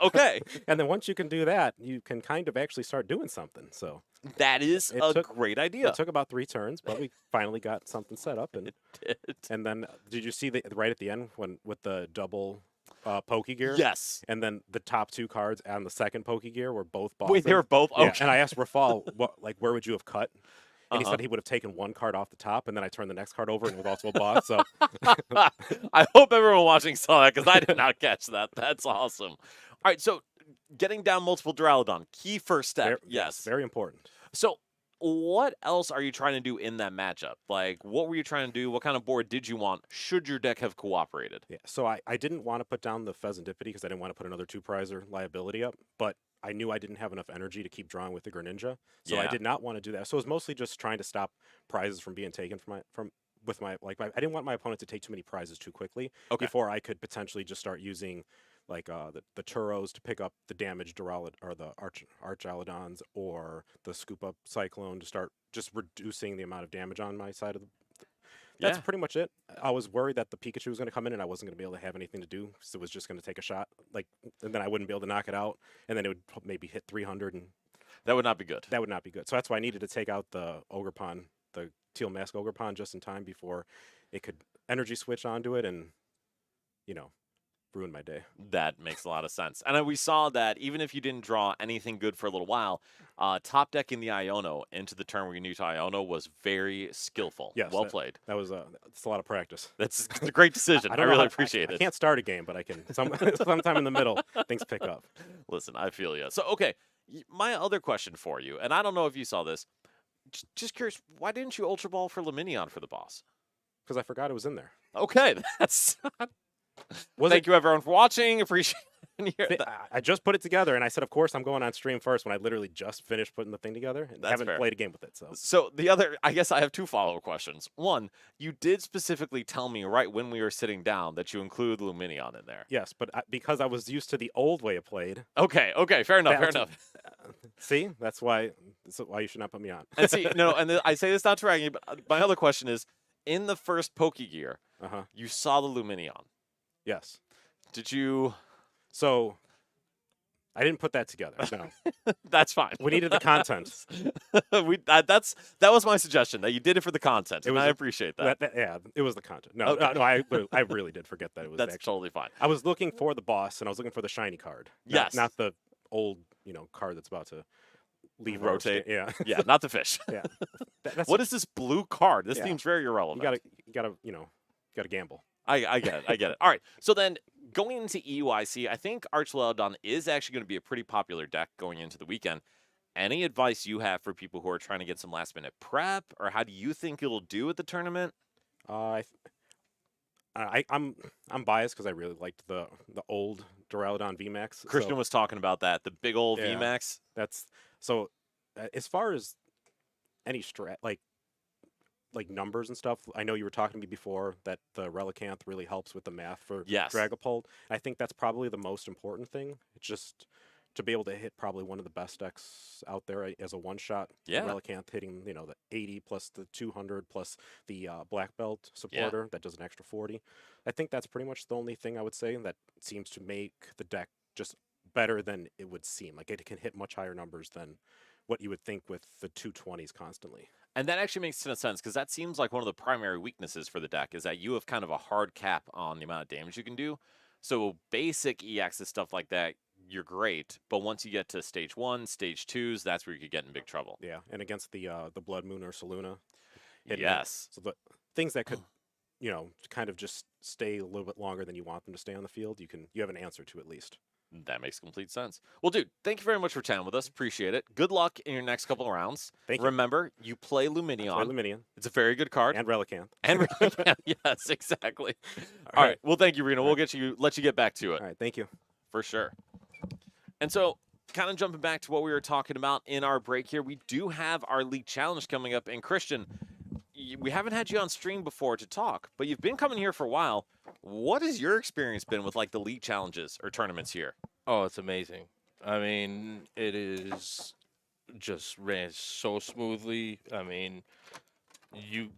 Speaker 1: Okay.
Speaker 3: And then once you can do that, you can kind of actually start doing something. So
Speaker 1: That is
Speaker 3: It
Speaker 1: a
Speaker 3: took-
Speaker 1: great idea.
Speaker 3: it took about 3 turns, but we finally got something set up. And then did you see the right at the end when with the double Pokegear?
Speaker 1: Yes.
Speaker 3: And then the top 2 cards on the second Pokegear were both bosses.
Speaker 1: Wait, they were both?
Speaker 3: Yeah,
Speaker 1: Okay.
Speaker 3: and I asked Rafal, where would you have cut? And he
Speaker 1: Uh-huh.
Speaker 3: said he would have taken 1 card off the top, and then I turned the next card over, and it was also a boss. So
Speaker 1: I hope everyone watching saw that because I did not catch that. That's awesome. All right, so getting down multiple Duraludon, key first step. Yes.
Speaker 3: very important.
Speaker 1: So what else are you trying to do in that matchup? Like, what were you trying to do? What kind of board did you want? Should your deck have cooperated?
Speaker 3: Yeah, so I didn't want to put down the Pheasantipity because I didn't want to put another 2-prizer liability up, but I knew I didn't have enough energy to keep drawing with the Greninja, so I
Speaker 1: Yeah.
Speaker 3: did not want to do that. So it was mostly just trying to stop prizes from being taken I didn't want my opponent to take too many prizes too quickly
Speaker 1: Okay.
Speaker 3: before I could potentially just start using the Turos to pick up the damaged Duralud or the Archaludons or the Scoop Up Cyclone to start just reducing the amount of damage on my side of the. That's
Speaker 1: Yeah.
Speaker 3: pretty much it. I was worried that the Pikachu was going to come in and I wasn't going to be able to have anything to do, so it was just going to take a shot, and then I wouldn't be able to knock it out, and then it would maybe hit 300, and
Speaker 1: That would not be good.
Speaker 3: that would not be good. So that's why I needed to take out the Ogrepon, the Teal Mask Ogrepon, just in time before it could energy switch onto it and, ruin my day.
Speaker 1: That makes a lot of sense. And we saw that even if you didn't draw anything good for a little while, top decking the Iono into the turn where you knew to Iono was very skillful.
Speaker 3: Yes,
Speaker 1: Well played.
Speaker 3: That was it's a lot of practice.
Speaker 1: That's it's a great decision. I,
Speaker 3: don't know
Speaker 1: really
Speaker 3: how-
Speaker 1: appreciate
Speaker 3: I
Speaker 1: it.
Speaker 3: can't start a game, but I can. Sometime in the middle, things pick up.
Speaker 1: Listen, I feel you. So, okay, my other question for you, and I don't know if you saw this, just curious, why didn't you Ultra Ball for Luminion for the boss?
Speaker 3: Because I forgot it was in there.
Speaker 1: Okay, that's.
Speaker 3: Was
Speaker 1: Thank you, everyone, for watching. Appreciate it.
Speaker 3: I just put it together, and I said, of course, I'm going on stream first when I literally just finished putting the thing together and
Speaker 1: That's
Speaker 3: haven't
Speaker 1: fair.
Speaker 3: played a game with it. So
Speaker 1: So the other, I guess I have 2 follow-up questions. One, you did specifically tell me right when we were sitting down that you include Luminion in there.
Speaker 3: yes, but because I was used to the old way of played.
Speaker 1: Okay, fair enough, fair
Speaker 3: That's-
Speaker 1: enough.
Speaker 3: See, that's why you should not put me on.
Speaker 1: And see, no, and I say this not to rag you, but my other question is, in the first Pokegear,
Speaker 3: Uh-huh.
Speaker 1: you saw the Luminion.
Speaker 3: Yes.
Speaker 1: Did you?
Speaker 3: So I didn't put that together. No,
Speaker 1: That's fine.
Speaker 3: we needed the content.
Speaker 1: That was my suggestion that you did it for the content, and
Speaker 3: was
Speaker 1: I
Speaker 3: a-
Speaker 1: appreciate that.
Speaker 3: Yeah, it was the content. No,
Speaker 1: Okay.
Speaker 3: no, I really did forget that it was.
Speaker 1: That's
Speaker 3: actually,
Speaker 1: totally fine.
Speaker 3: I was looking for the boss, and I was looking for the shiny card.
Speaker 1: Yes.
Speaker 3: Not the old, card that's about to leave.
Speaker 1: Rotate.
Speaker 3: Yeah.
Speaker 1: Yeah, not the fish.
Speaker 3: Yeah. That's
Speaker 1: What is this blue card? This
Speaker 3: Yeah.
Speaker 1: seems very irrelevant.
Speaker 3: you gotta gamble.
Speaker 1: I get it. I get it. All right. So then going into EUIC, I think Archaludon is actually going to be a pretty popular deck going into the weekend. Any advice you have for people who are trying to get some last minute prep, or how do you think it'll do at the tournament?
Speaker 3: I'm biased because I really liked the old Duraludon VMAX.
Speaker 1: Christian
Speaker 3: So
Speaker 1: was talking about that, the big old
Speaker 3: Yeah.
Speaker 1: VMAX.
Speaker 3: that's so. As far as any strat like numbers and stuff, I know you were talking to me before that the Relicanth really helps with the math for
Speaker 1: Yes.
Speaker 3: Dragapult. I think that's probably the most important thing. It's just to be able to hit probably one of the best decks out there as a one shot.
Speaker 1: Yeah.
Speaker 3: Relicanth hitting, the 80 plus the 200 plus the black belt supporter that does an extra 40. I think that's pretty much the only thing I would say that seems to make the deck just better than it would seem. Like it can hit much higher numbers than what you would think with the 220s constantly.
Speaker 1: And that actually makes a ton of sense because that seems like one of the primary weaknesses for the deck is that you have kind of a hard cap on the amount of damage you can do. So basic EX and stuff like that, you're great. But once you get to stage 1, stage 2s, that's where you could get in big trouble.
Speaker 3: Yeah, and against the Blood Moon or Saluna.
Speaker 1: Yes.
Speaker 3: So the things that could, kind of just stay a little bit longer than you want them to stay on the field, you have an answer to at least.
Speaker 1: That makes complete sense. Well, dude, thank you very much for chatting with us. Appreciate it. Good luck in your next couple of rounds.
Speaker 3: Thank you.
Speaker 1: Remember, you play Luminion.
Speaker 3: Play Luminion.
Speaker 1: It's a very good card.
Speaker 3: And Relicanth.
Speaker 1: And yes, exactly.
Speaker 3: All
Speaker 1: All right. Well, thank you, Reno. We'll let you get back to it.
Speaker 3: All right, thank you.
Speaker 1: For sure. And so, kind of jumping back to what we were talking about in our break here, we do have our League Challenge coming up. And Christian, we haven't had you on stream before to talk, but you've been coming here for a while. What has your experience been with like the League Challenges or tournaments here?
Speaker 2: Oh, it's amazing. I mean, it is just ran so smoothly. I mean, you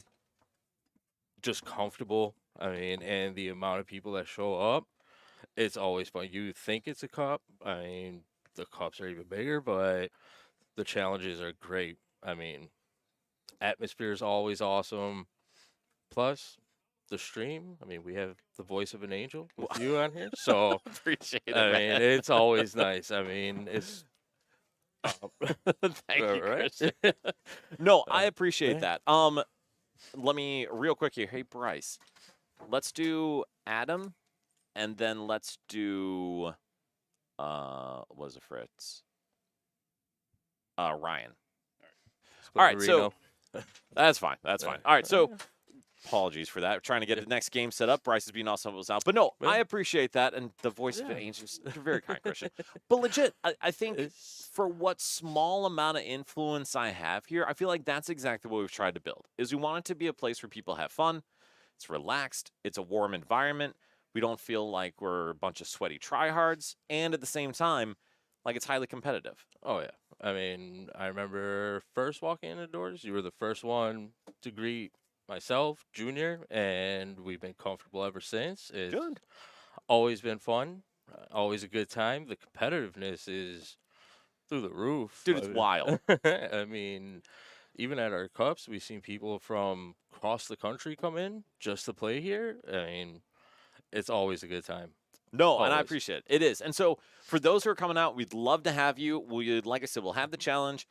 Speaker 2: just comfortable. I mean, and the amount of people that show up, it's always fun. You think it's a cup. I mean, the cups are even bigger, but the challenges are great. I mean, atmosphere is always awesome. Plus, the stream. I mean, we have the voice of an angel with you on here, so
Speaker 1: Appreciate it.
Speaker 2: I
Speaker 1: man.
Speaker 2: mean, it's always nice. I mean, it's
Speaker 1: Thank you,
Speaker 2: right?
Speaker 1: Christian. No, I
Speaker 2: yeah.
Speaker 1: appreciate that. Let me real quick here. Hey, Bryce, let's do Adam, and then let's do what was it, Fritz? Ryan. All right, so that's fine. That's fine. All right, so apologies for that. We're trying to get the next game set up. Bryce is being awesome was out, but no, I appreciate that. And the voice of an angel, you're very kind, Christian. But legit, I think for what small amount of influence I have here, I feel like that's exactly what we've tried to build. Is we want it to be a place where people have fun. It's relaxed. It's a warm environment. We don't feel like we're a bunch of sweaty tryhards, and at the same time, like it's highly competitive.
Speaker 2: Oh yeah. I mean, I remember first walking in the doors. You were the first one to greet myself, Junior, and we've been comfortable ever since. It's
Speaker 1: Good.
Speaker 2: always been fun, always a good time. The competitiveness is through the roof.
Speaker 1: Dude, it's wild.
Speaker 2: I mean, even at our cups, we've seen people from across the country come in just to play here. I mean, it's always a good time.
Speaker 1: No, and I
Speaker 2: Always.
Speaker 1: appreciate it. It is. And so for those who are coming out, we'd love to have you. Like I said, we'll have the challenge.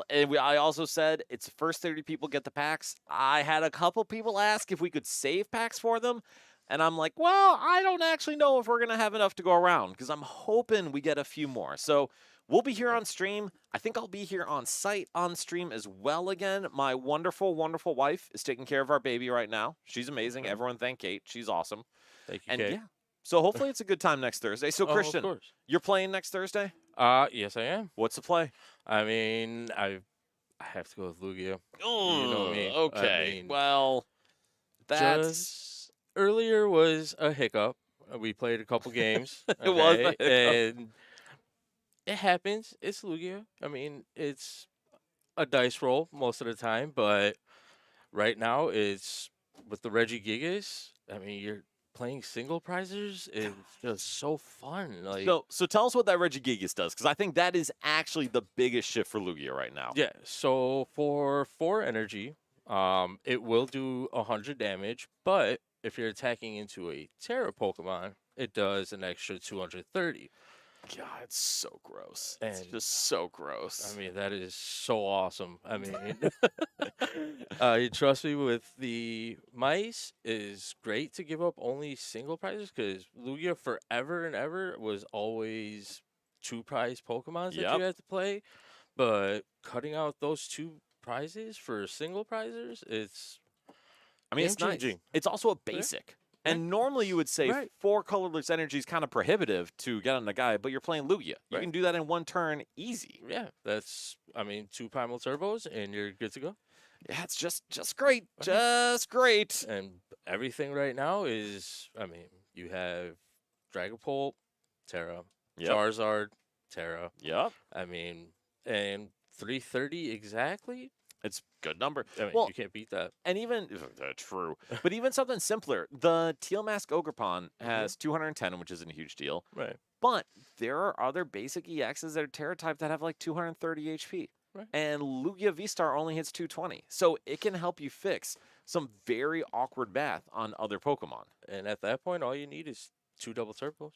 Speaker 1: And I also said it's the first 30 people get the packs. I had a couple people ask if we could save packs for them. And I'm like, well, I don't actually know if we're going to have enough to go around because I'm hoping we get a few more. So we'll be here on stream. I think I'll be here on site on stream as well again. My wonderful, wonderful wife is taking care of our baby right now. She's amazing. Everyone thank Kate. She's awesome.
Speaker 2: Thank you,
Speaker 1: And
Speaker 2: Kate.
Speaker 1: yeah. So hopefully it's a good time next Thursday. So
Speaker 2: Oh,
Speaker 1: Christian,
Speaker 2: of course.
Speaker 1: you're playing next Thursday?
Speaker 2: Yes, I am.
Speaker 1: What's the play?
Speaker 2: I mean, I have to go with Lugia. know me. I
Speaker 1: Okay.
Speaker 2: mean,
Speaker 1: Well, that's
Speaker 2: Just earlier was a hiccup. We played a couple games.
Speaker 1: It was a
Speaker 2: okay,
Speaker 1: hiccup.
Speaker 2: and it happens. It's Lugia. I mean, it's a dice roll most of the time, but right now it's with the Reggie Gigas. I mean, you're playing single prizers is just so fun. Like,
Speaker 1: so tell us what that Regigigas does, because I think that is actually the biggest shift for Lugia right now.
Speaker 2: yeah. So for 4 energy, it will do 100 damage, but if you're attacking into a Terra Pokemon, it does an extra 230.
Speaker 1: God, it's so gross. It's
Speaker 2: And-
Speaker 1: just so gross.
Speaker 2: I mean, that is so awesome. I mean, you trust me with the mice is great to give up only single prizes because Lugia forever and ever was always 2 prize Pokemons that
Speaker 1: Yep.
Speaker 2: you had to play. But cutting out those 2 prizes for single prizers, it's
Speaker 1: I mean, it's nice.
Speaker 2: game-changing.
Speaker 1: It's also a basic. And normally you would say
Speaker 2: Right.
Speaker 1: 4 colorless energy is kind of prohibitive to get on the guy, but you're playing Lugia. You
Speaker 2: Right.
Speaker 1: can do that in one turn easy.
Speaker 2: yeah, that's I mean 2 primal turbos and you're good to go.
Speaker 1: Yeah, it's just great. Just great.
Speaker 2: And everything right now is, I mean, you have Dragapult, Terra,
Speaker 1: Yep.
Speaker 2: Charizard, Terra.
Speaker 1: Yep.
Speaker 2: I mean, and 330 exactly.
Speaker 1: It's a good number.
Speaker 2: I mean,
Speaker 1: Well,
Speaker 2: you can't beat that.
Speaker 1: and even true, but even something simpler. The Teal Mask Ogrepon has 210, which isn't a huge deal.
Speaker 2: Right.
Speaker 1: But there are other basic EXs that are Terra type that have like 230 HP.
Speaker 2: right.
Speaker 1: and Lugia V-Star only hits 220. So it can help you fix some very awkward math on other Pokemon.
Speaker 2: And at that point, all you need is 2 double turbos.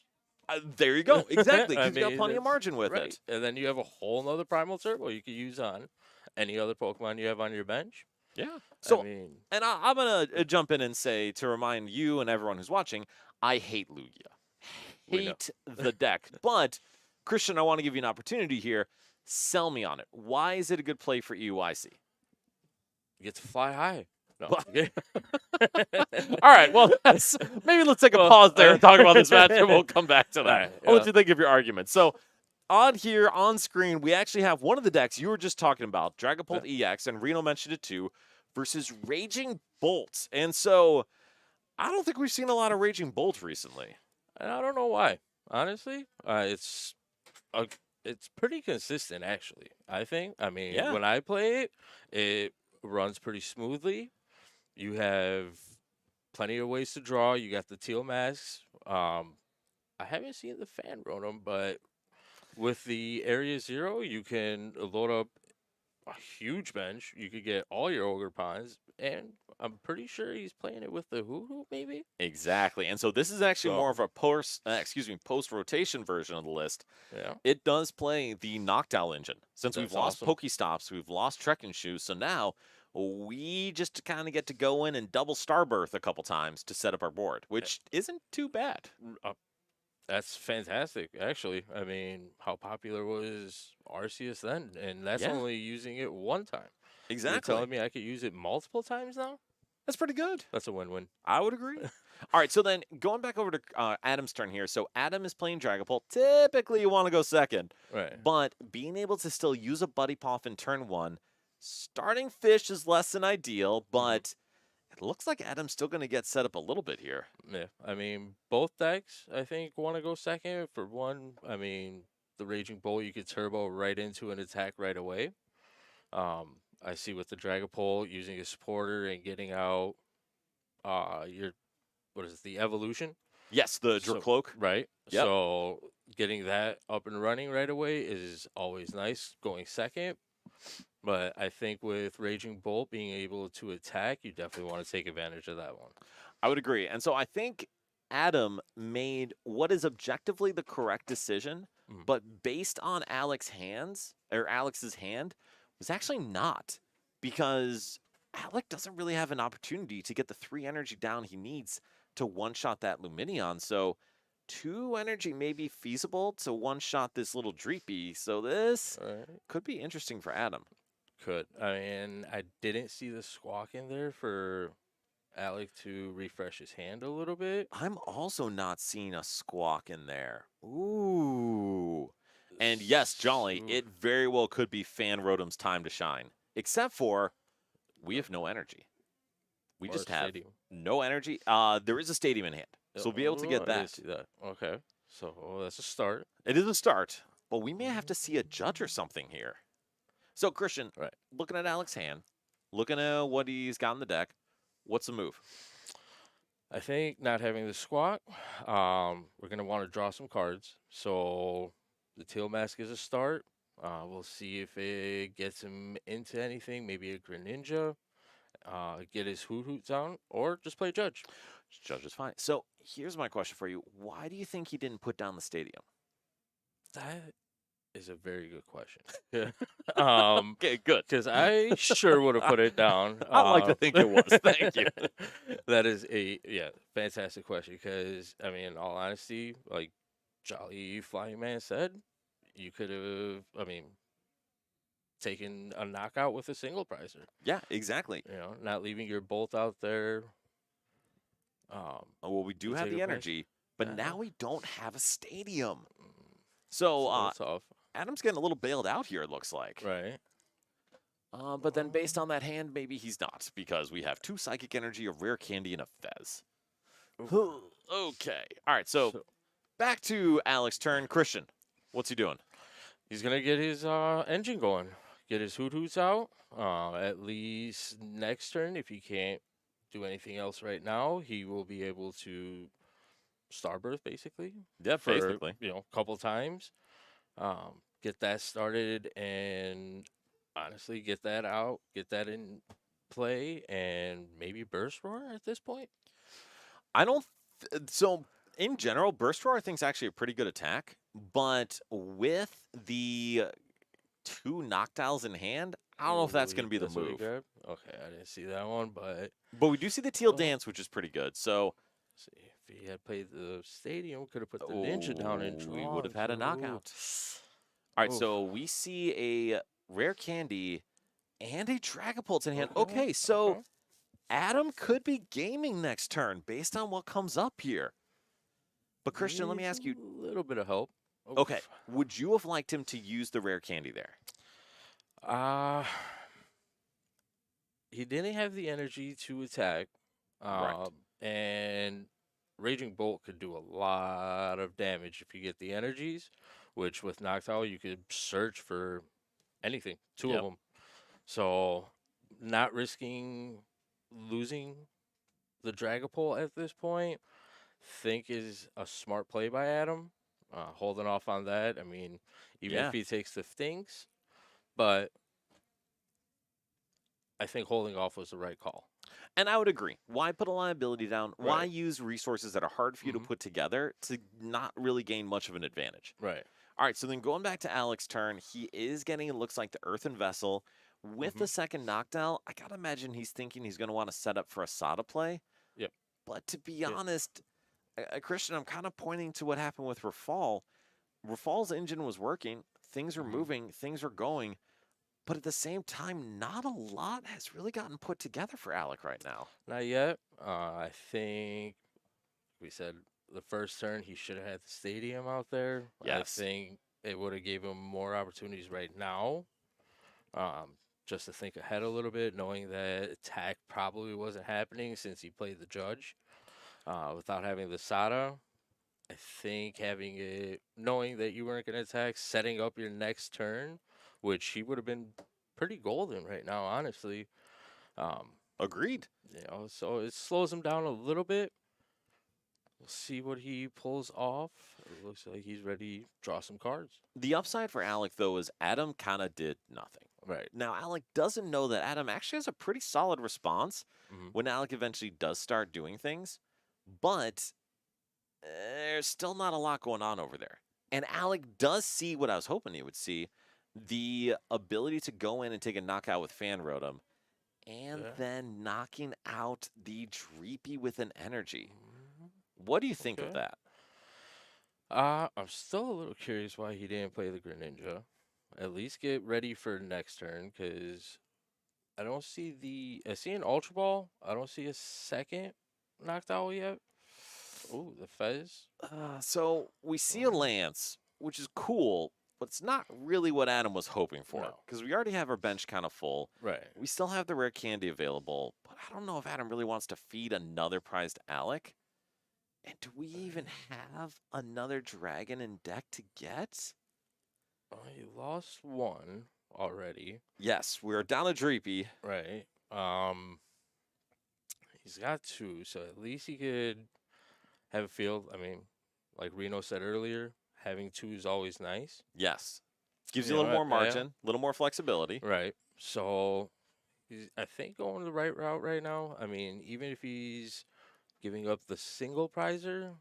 Speaker 1: There you go. Exactly,
Speaker 2: I
Speaker 1: because you got
Speaker 2: mean,
Speaker 1: plenty of
Speaker 2: that's
Speaker 1: margin with
Speaker 2: right.
Speaker 1: it.
Speaker 2: And then you have a whole nother primal turbo you could use on any other Pokemon you have on your bench.
Speaker 1: Yeah.
Speaker 2: I
Speaker 1: So,
Speaker 2: mean,
Speaker 1: and I'm going to jump in and say, to remind you and everyone who's watching, I hate Lugia.
Speaker 2: we know.
Speaker 1: Hate the deck. But, Christian, I want to give you an opportunity here. Sell me on it. Why is it a good play for EUIC?
Speaker 2: You get to fly high. No.
Speaker 1: All right, well, maybe let's take a pause there and talk about this match, and we'll come back to that.
Speaker 2: Right,
Speaker 1: I'll let
Speaker 2: yeah.
Speaker 1: you think of your argument. So, on here, on screen, we actually have one of the decks you were just talking about, Dragapult EX, and Reno mentioned it too, versus Raging Bolt. And so, I don't think we've seen a lot of Raging Bolt recently.
Speaker 2: And I don't know why. Honestly, it's pretty consistent, actually. I think. I mean,
Speaker 1: Yeah.
Speaker 2: when I play it, it runs pretty smoothly. You have plenty of ways to draw. You got the teal masks. I haven't seen the fan Rotom, but with the Area Zero, you can load up a huge bench. You could get all your Ogrepons, and I'm pretty sure he's playing it with the Hoo-Hoo, maybe.
Speaker 1: Exactly. And so, this is actually
Speaker 2: So-
Speaker 1: more of a post-rotation version of the list.
Speaker 2: Yeah.
Speaker 1: It does play the Noctowl engine. Since we've
Speaker 2: That's
Speaker 1: lost
Speaker 2: awesome.
Speaker 1: Pokestops, we've lost Trekking Shoes, so now we just kind of get to go in and double Starbirth a couple times to set up our board, which isn't too bad.
Speaker 2: That's fantastic, actually. I mean, how popular was Arceus then? And that's
Speaker 1: Yeah.
Speaker 2: only using it one time. You're
Speaker 1: Exactly.
Speaker 2: telling me I could use it multiple times now?
Speaker 1: That's pretty good.
Speaker 2: That's a win-win.
Speaker 1: I would agree. All right, so then going back over to Adam's turn here. So Adam is playing Dragapult. Typically, you want to go second,
Speaker 2: Right.
Speaker 1: but being able to still use a Buddy Puff in turn one, starting Fish is less than ideal, but it looks like Adam's still going to get set up a little bit here.
Speaker 2: Yeah. I mean, both decks, I think, want to go second. For one, I mean, the Raging Bull, you could turbo right into an attack right away. I see with the Dragapult using a supporter and getting out your, what is it, the evolution?
Speaker 1: Yes, the
Speaker 2: So-
Speaker 1: Dracloak.
Speaker 2: Right.
Speaker 1: Yep.
Speaker 2: So getting that up and running right away is always nice going second. But I think with Raging Bolt being able to attack, you definitely want to take advantage of that one.
Speaker 1: I would agree. And so I think Adam made what is objectively the correct decision,
Speaker 2: Mhm.
Speaker 1: but based on Alex's hand, was actually not, because Alec doesn't really have an opportunity to get the 3 energy down he needs to one-shot that Luminion. So 2 energy may be feasible to one-shot this little Dreepy. So this
Speaker 2: All right.
Speaker 1: could be interesting for Adam.
Speaker 2: Could. I mean, I didn't see the squawk in there for Alec to refresh his hand a little bit.
Speaker 1: I'm also not seeing a squawk in there. Ooh. And yes, Jolly,
Speaker 2: So-
Speaker 1: it very well could be Fan Rotom's time to shine. Except for, we have no energy. We
Speaker 2: or
Speaker 1: just have
Speaker 2: Stadium.
Speaker 1: no energy. There is a stadium in hand, so we'll be able to
Speaker 2: Oh,
Speaker 1: get
Speaker 2: I didn't
Speaker 1: that.
Speaker 2: see that. Okay. So that's a start.
Speaker 1: It is a start, but we may have to see a judge or something here. So, Christian,
Speaker 2: Right.
Speaker 1: looking at Alex's hand, looking at what he's got in the deck, what's the move?
Speaker 2: I think not having the squawk, we're gonna want to draw some cards. So the tail mask is a start. We'll see if it gets him into anything. Maybe a Greninja. Get his hoot hoots down, or just play judge.
Speaker 1: Judge is fine. So, here's my question for you. Why do you think he didn't put down the stadium?
Speaker 2: That is a very good question.
Speaker 1: Okay, good.
Speaker 2: Because I sure would have put it down.
Speaker 1: I like to think it was. Thank you.
Speaker 2: That is a fantastic question. Because I mean, in all honesty, like Jolly Flying Man said, you could have. I mean, taken a knockout with a single prizer.
Speaker 1: Yeah, exactly.
Speaker 2: You know, not leaving your bolt out there.
Speaker 1: Well, we do
Speaker 2: You
Speaker 1: have
Speaker 2: take
Speaker 1: the
Speaker 2: a price.
Speaker 1: energy, but
Speaker 2: Yeah.
Speaker 1: now we don't have a stadium.
Speaker 2: It's
Speaker 1: So,
Speaker 2: a little tough,
Speaker 1: Adam's getting a little bailed out here, it looks like.
Speaker 2: right?
Speaker 1: But then based on that hand, maybe he's not, because we have 2 Psychic Energy, a Rare Candy, and a Fez. Okay. All right, so back to Alex's turn. Christian, what's he doing?
Speaker 2: He's gonna get his engine going, get his hoot hoots out. At least next turn, if he can't do anything else right now, he will be able to Starbirth basically.
Speaker 1: Yeah,
Speaker 2: For,
Speaker 1: basically.
Speaker 2: a couple times. Get that started, and honestly, get that out, get that in play, and maybe Burst Roar at this point.
Speaker 1: I don't. So in general, Burst Roar I think is actually a pretty good attack, but with the two Noctiles in hand, I don't know if that's
Speaker 2: Ooh,
Speaker 1: going to be the
Speaker 2: that's what he
Speaker 1: move.
Speaker 2: grabbed. Okay, I didn't see that one, but
Speaker 1: But we do see the Teal
Speaker 2: well,
Speaker 1: Dance, which is pretty good. So,
Speaker 2: see if he had played the stadium, could have put the ninja down and
Speaker 1: we would have
Speaker 2: drawn.
Speaker 1: had a
Speaker 2: Ooh,
Speaker 1: knockout. All right,
Speaker 2: oof.
Speaker 1: so we see a rare candy and a Dragapult in hand.
Speaker 2: Okay,
Speaker 1: Okay, so
Speaker 2: okay.
Speaker 1: Adam could be gaming next turn based on what comes up here. But Christian, let me
Speaker 2: Needs
Speaker 1: ask you,
Speaker 2: a little bit of help.
Speaker 1: okay,
Speaker 2: Oof.
Speaker 1: would you have liked him to use the rare candy there?
Speaker 2: Uh he didn't have the energy to attack.
Speaker 1: Right.
Speaker 2: And Raging Bolt could do a lot of damage if you get the energies, which with Noctowl you could search for anything, two of
Speaker 1: Yep.
Speaker 2: them. So not risking losing the Dragapult at this point, think is a smart play by Adam. Holding off on that. I mean, even
Speaker 1: Yeah.
Speaker 2: if he takes the things, but I think holding off was the right call.
Speaker 1: And I would agree. Why put a liability down? Why
Speaker 2: Right.
Speaker 1: use resources that are hard for you to
Speaker 2: Mhm.
Speaker 1: put together to not really gain much of an advantage?
Speaker 2: Right.
Speaker 1: All right, so then going back to Alex's turn, he is getting, it looks like, the Earthen Vessel. With
Speaker 2: hmm
Speaker 1: the second Noctowl, I gotta imagine he's thinking he's going to want to set up for a Sada play.
Speaker 2: Yep.
Speaker 1: But to be
Speaker 2: Yeah.
Speaker 1: honest, Christian, I'm kind of pointing to what happened with Rafal. Rafal's engine was working, things are
Speaker 2: hmm
Speaker 1: moving, things are going. But at the same time, not a lot has really gotten put together for Alec right now.
Speaker 2: Not yet. I think we said the first turn he should have had the stadium out there. I
Speaker 1: Yes.
Speaker 2: think it would have gave him more opportunities right now. Just to think ahead a little bit, knowing that attack probably wasn't happening since he played the judge. Without having the Sada, I think having it, knowing that you weren't going to attack, setting up your next turn, which he would have been pretty golden right now, honestly. Um,
Speaker 1: Agreed.
Speaker 2: so it slows him down a little bit. We'll see what he pulls off. It looks like he's ready to draw some cards.
Speaker 1: The upside for Alec, though, is Adam kind of did nothing.
Speaker 2: Right.
Speaker 1: Now, Alec doesn't know that Adam actually has a pretty solid response
Speaker 2: hmm
Speaker 1: when Alec eventually does start doing things, but there's still not a lot going on over there. And Alec does see what I was hoping he would see, the ability to go in and take a knockout with Fan Rotom, and
Speaker 2: Yeah.
Speaker 1: then knocking out the Dreepy with an energy.
Speaker 2: Mhm.
Speaker 1: What do you think of
Speaker 2: Okay.
Speaker 1: that?
Speaker 2: I'm still a little curious why he didn't play the Greninja. At least get ready for next turn, because I don't see I see an Ultra Ball. I don't see a second knocked out yet. Ooh, the Fez.
Speaker 1: So we see a
Speaker 2: Alright.
Speaker 1: Lance, which is cool, but it's not really what Adam was hoping for.
Speaker 2: No.
Speaker 1: Because we already have our bench kind of full.
Speaker 2: Right.
Speaker 1: We still have the rare candy available, but I don't know if Adam really wants to feed another prized Alec. And do we even have another dragon in deck to get?
Speaker 2: He lost one already.
Speaker 1: Yes, we're down a Dreepy.
Speaker 2: Right. He's got two, so at least he could have a field. I mean, like Reno said earlier, having two is always nice.
Speaker 1: Yes. Gives you
Speaker 2: You
Speaker 1: a
Speaker 2: know
Speaker 1: little more
Speaker 2: what? Yeah.
Speaker 1: margin, a little more flexibility.
Speaker 2: Right. So he's, I think, going the right route right now. I mean, even if he's giving up the single prizer,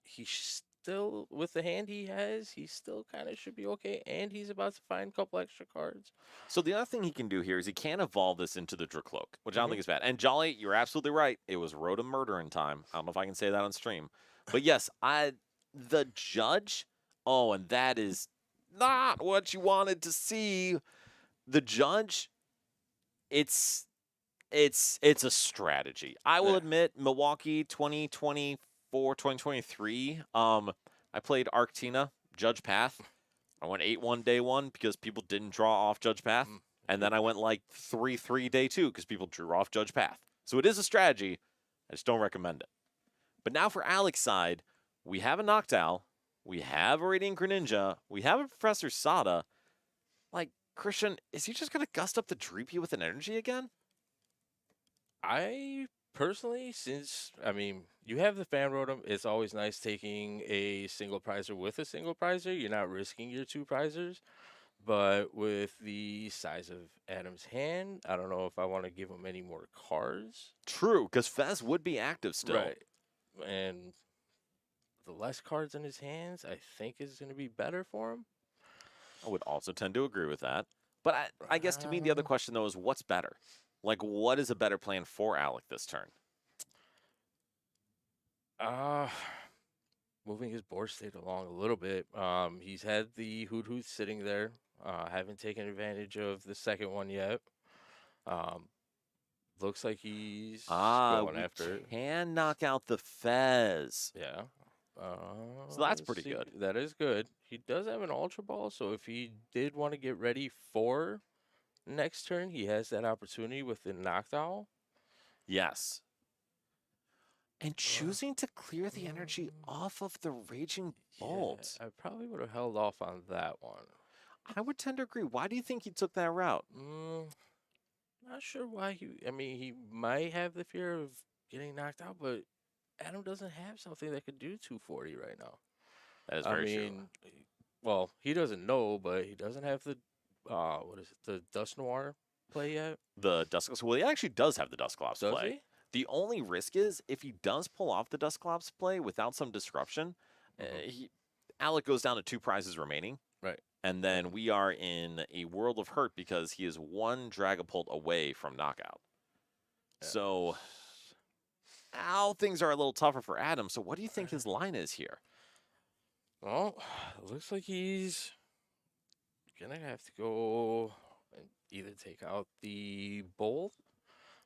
Speaker 2: he still, with the hand he has, he still kind of should be okay. And he's about to find a couple extra cards.
Speaker 1: So the other thing he can do here is he can evolve this into the Dracloak, which I don't
Speaker 2: Mhm.
Speaker 1: think is bad. And Jolly, you're absolutely right. It was Rotom murder in time. I don't know if I can say that on stream. But yes, the judge, oh, and that is not what you wanted to see. The judge, it's a strategy. I will
Speaker 2: Yeah.
Speaker 1: admit, Milwaukee 2024, 2023, I played Arctina, Judge Path. I went 8-1 day one because people didn't draw off Judge Path.
Speaker 2: Mm.
Speaker 1: And then I went like 3-3 day two because people drew off Judge Path. So it is a strategy. I just don't recommend it. But now for Alex's side, we have a Noctowl. We have a Radiant Greninja. We have a Professor Sada. Like, Christian, is he just going to gust up the Dreepy with an energy again?
Speaker 2: I personally, I mean, you have the fan rotom, it's always nice taking a single prizer with a single prizer. You're not risking your two prizers. But with the size of Adam's hand, I don't know if I want to give him any more cards.
Speaker 1: True, because Fez would be active still.
Speaker 2: Right. And the less cards in his hands, I think is going to be better for him.
Speaker 1: I would also tend to agree with that. But I guess to me, the other question, though, is what's better? Like, what is a better plan for Alec this turn?
Speaker 2: Uh, moving his board state along a little bit. He's had the Hoot Hoot sitting there. Haven't taken advantage of the second one yet. Looks like he's going after it.
Speaker 1: Can knock out the Fez.
Speaker 2: Yeah.
Speaker 1: So that's
Speaker 2: let's
Speaker 1: pretty
Speaker 2: see.
Speaker 1: good.
Speaker 2: That is good. He does have an Ultra Ball, so if he did want to get ready for next turn, he has that opportunity with the Knockdown.
Speaker 1: Yes. And choosing to clear the energy off of the Raging Bolt.
Speaker 2: Yeah, I probably would have held off on that one.
Speaker 1: I would tend to agree. Why do you think he took that route?
Speaker 2: Not sure why I mean, he might have the fear of getting knocked out, but Adam doesn't have something that could do 240 right now.
Speaker 1: That is very true.
Speaker 2: Well, he doesn't know, but he doesn't have the what is it, the Dust Noir play yet?
Speaker 1: The Dusclops. Well, he actually does have the Dusclops
Speaker 2: Does
Speaker 1: play.
Speaker 2: he?
Speaker 1: The only risk is if he does pull off the Dusclops play without some disruption, Alec goes down to 2 prizes remaining.
Speaker 2: Right.
Speaker 1: And then we are in a world of hurt because he is 1 Dragapult away from knockout.
Speaker 2: Yeah.
Speaker 1: So now things are a little tougher for Adam. So what do you think his line is here?
Speaker 2: Well, it looks like he's gonna have to go and either take out the Bolt,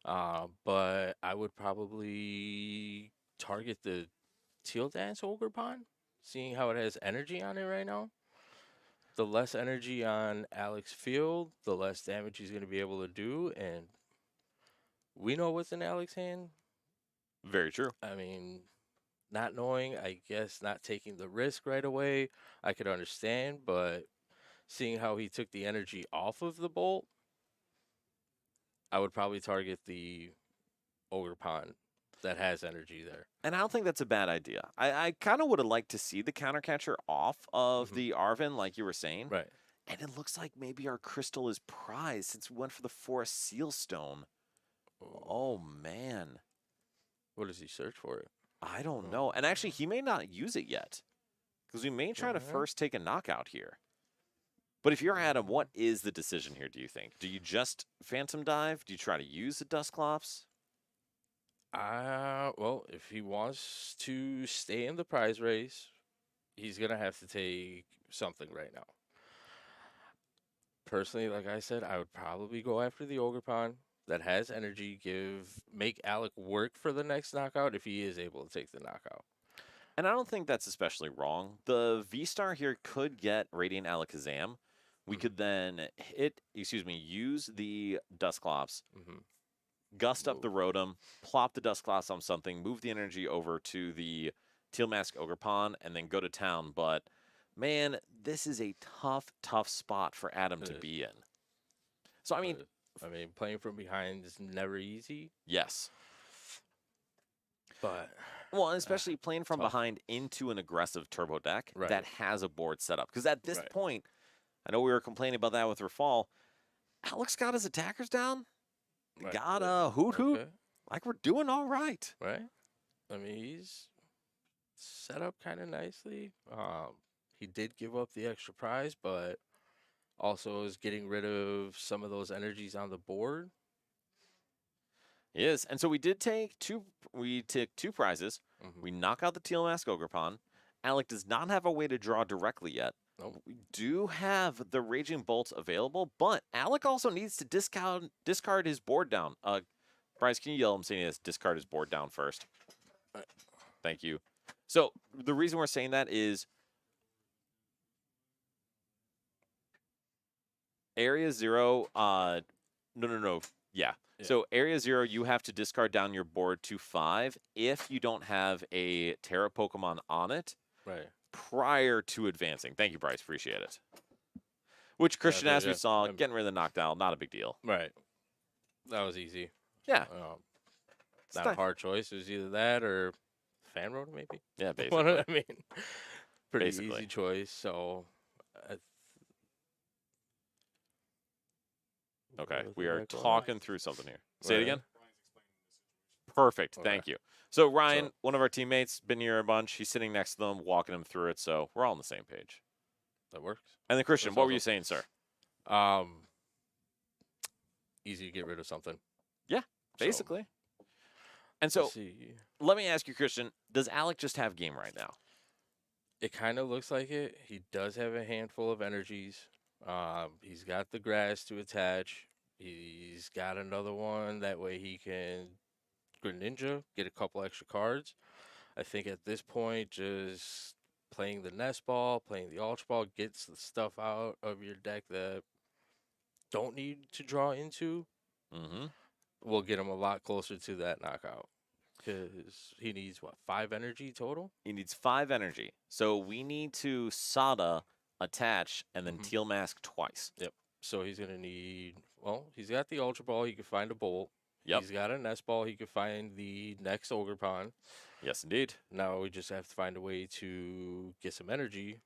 Speaker 2: but I would probably target the Teal Dance Ogrepon, seeing how it has energy on it right now. The less energy on Alec's field, the less damage he's going to be able to do, and we know what's in Alec's hand.
Speaker 1: Very true.
Speaker 2: I mean, not knowing, I guess not taking the risk right away, I could understand, but seeing how he took the energy off of the Bolt, I would probably target the Ogrepon that has energy there.
Speaker 1: And I don't think that's a bad idea. I kind of would have liked to see the counter catcher off of the Arven, like you were saying.
Speaker 2: Right.
Speaker 1: And it looks like maybe our crystal is prized since we went for the Forest Seal Stone. Oh, man.
Speaker 2: What does he search for it?
Speaker 1: I don't know. And actually, he may not use it yet. Because we may try to first take a knockout here. But if you're Adam, what is the decision here, do you think? Do you just Phantom Dive? Do you try to use the Dusclops?
Speaker 2: Well, if he wants to stay in the prize race, he's going to have to take something right now. Personally, like I said, I would probably go after the Ogrepon that has energy, make Alec work for the next knockout if he is able to take the knockout.
Speaker 1: And I don't think that's especially wrong. The V-Star here could get Radiant Alakazam. We could then use the Dusclops, gust up the Rotom, plop the Dusclops on something, move the energy over to the Teal Mask Ogrepon, and then go to town. But, man, this is a tough spot for Adam to be in. So, I mean,
Speaker 2: playing from behind is never easy.
Speaker 1: Yes.
Speaker 2: But
Speaker 1: well, especially playing from behind into an aggressive turbo deck that has a board set up. Because at this point, I know we were complaining about that with Rafal. Alex got his attackers down. Got a Hoot Hoot.
Speaker 2: Okay.
Speaker 1: Like we're doing all right.
Speaker 2: Right. I mean, he's set up kind of nicely. He did give up the extra prize, but also is getting rid of some of those energies on the board.
Speaker 1: Yes, and so we did take two. We took 2 prizes. We knock out the Teal Mask Ogrepon. Alec does not have a way to draw directly yet.
Speaker 2: Nope.
Speaker 1: We do have the Raging Bolts available, but Alec also needs to discard his board down. Bryce, can you yell him saying he has to discard his board down first? Thank you. So the reason we're saying that is Area 0, no. Yeah. So Area 0, you have to discard down your board to 5 if you don't have a Terra Pokemon on it.
Speaker 2: Right.
Speaker 1: Prior to advancing. Thank you, Bryce. Appreciate it. Which Christian, as we saw, getting rid of the knockdown, not a big deal.
Speaker 2: Right. That was easy.
Speaker 1: Yeah.
Speaker 2: Not a hard choice. It was either that or Fan Road, maybe.
Speaker 1: Yeah, basically.
Speaker 2: I mean, pretty easy choice. So
Speaker 1: Okay,
Speaker 2: with
Speaker 1: we
Speaker 2: the
Speaker 1: are
Speaker 2: deck going.
Speaker 1: talking through something here. Say it
Speaker 2: Right.
Speaker 1: again. Perfect.
Speaker 2: Okay.
Speaker 1: Thank you. So Ryan,
Speaker 2: So-
Speaker 1: one of our teammates, been here a bunch. He's sitting next to them, walking them through it. So we're all on the same page.
Speaker 2: That works.
Speaker 1: And then Christian,
Speaker 2: That's
Speaker 1: what were you
Speaker 2: awesome.
Speaker 1: saying, sir?
Speaker 2: Easy to get rid of something.
Speaker 1: Yeah,
Speaker 2: So,
Speaker 1: basically. And so
Speaker 2: let's see.
Speaker 1: let me ask you, Christian, does Alec just have game right now?
Speaker 2: It kind of looks like it. He does have a handful of energies. He's got the grass to attach. He's got another one. That way he can Greninja, get a couple extra cards. I think at this point, just playing the nest ball, playing the ultra ball, gets the stuff out of your deck that don't need to draw into.
Speaker 1: Mm-hmm.
Speaker 2: Will get him a lot closer to that knockout. Because he needs, what, 5 energy total?
Speaker 1: He needs 5 energy. So we need to Sada, attach, and then
Speaker 2: Mhm.
Speaker 1: Teal Mask twice.
Speaker 2: Yep. So he's going to need, well, he's got the Ultra Ball. He can find a Bolt.
Speaker 1: Yep.
Speaker 2: He's got a Nest Ball. He can find the next Ogrepon.
Speaker 1: Yes, indeed.
Speaker 2: Now we just have to find a way to get some energy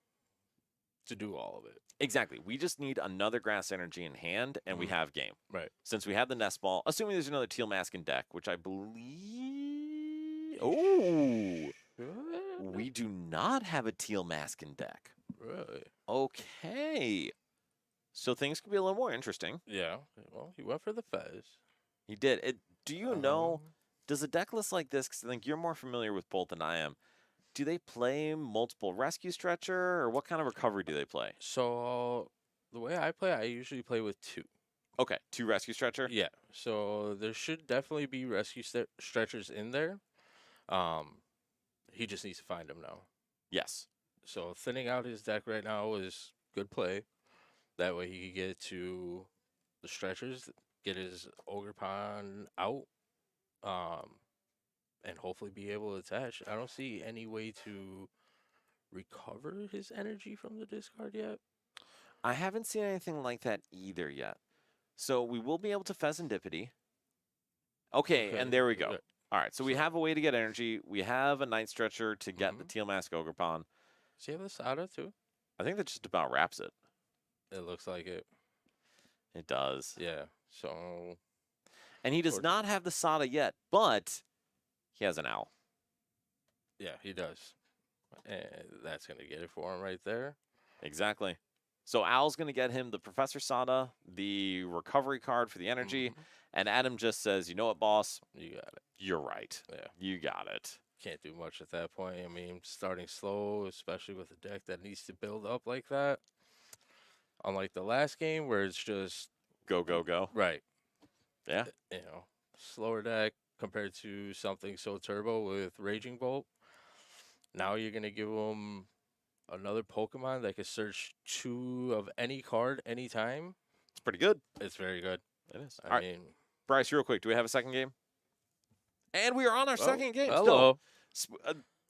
Speaker 2: to do all of it.
Speaker 1: Exactly. We just need another grass energy in hand, and we
Speaker 2: Mhm.
Speaker 1: have game.
Speaker 2: Right.
Speaker 1: Since we have the Nest Ball, assuming there's another Teal Mask in deck, which I believe... Oh! We do not have a Teal Mask in deck.
Speaker 2: Really?
Speaker 1: Okay. So things could be a little more interesting.
Speaker 2: Yeah. Well, he went for the Fez.
Speaker 1: He did. Do you know,
Speaker 2: Um,
Speaker 1: does a deck list like this, because I think you're more familiar with Bolt than I am, do they play multiple rescue stretcher, or what kind of recovery do they play?
Speaker 2: So the way I play, I usually play with 2.
Speaker 1: Okay, 2 rescue stretcher?
Speaker 2: Yeah. So there should definitely be rescue stretchers in there. He just needs to find them now.
Speaker 1: Yes.
Speaker 2: So thinning out his deck right now is good play. That way he can get to the stretchers, get his Ogrepon out, and hopefully be able to attach. I don't see any way to recover his energy from the discard yet.
Speaker 1: I haven't seen anything like that either yet. So we will be able to Pheasantipity. Okay, and there we go.
Speaker 2: good.
Speaker 1: All right, so we
Speaker 2: So-
Speaker 1: have a way to get energy. We have a Night Stretcher to get the
Speaker 2: Mhm.
Speaker 1: Teal Mask Ogrepon.
Speaker 2: Does he have the Sada too?
Speaker 1: I think that just about wraps it.
Speaker 2: It looks like it.
Speaker 1: It does.
Speaker 2: Yeah. So
Speaker 1: And he does
Speaker 2: Toward-
Speaker 1: not have the Sada yet, but he has an owl.
Speaker 2: yeah, he does. And that's gonna get it for him right there.
Speaker 1: Exactly. So Owl's going to get him the Professor Sada, the recovery card for the energy,
Speaker 2: Mhm.
Speaker 1: and Adam just says, you know what, boss?
Speaker 2: You got it.
Speaker 1: You're right.
Speaker 2: Yeah.
Speaker 1: You got it.
Speaker 2: Can't do much at that point. I mean, starting slow, especially with a deck that needs to build up like that. Unlike the last game where it's just
Speaker 1: Go, go, go.
Speaker 2: right,
Speaker 1: Yeah.
Speaker 2: slower deck compared to something so turbo with Raging Bolt. Now you're gonna give them another Pokemon that can search 2 of any card anytime.
Speaker 1: It's pretty good.
Speaker 2: It's very good.
Speaker 1: It is.
Speaker 2: I
Speaker 1: All right,
Speaker 2: mean,
Speaker 1: Bryce, real quick, do we have a second game? And we are on our
Speaker 2: oh,
Speaker 1: second game.
Speaker 2: hello.
Speaker 1: Still.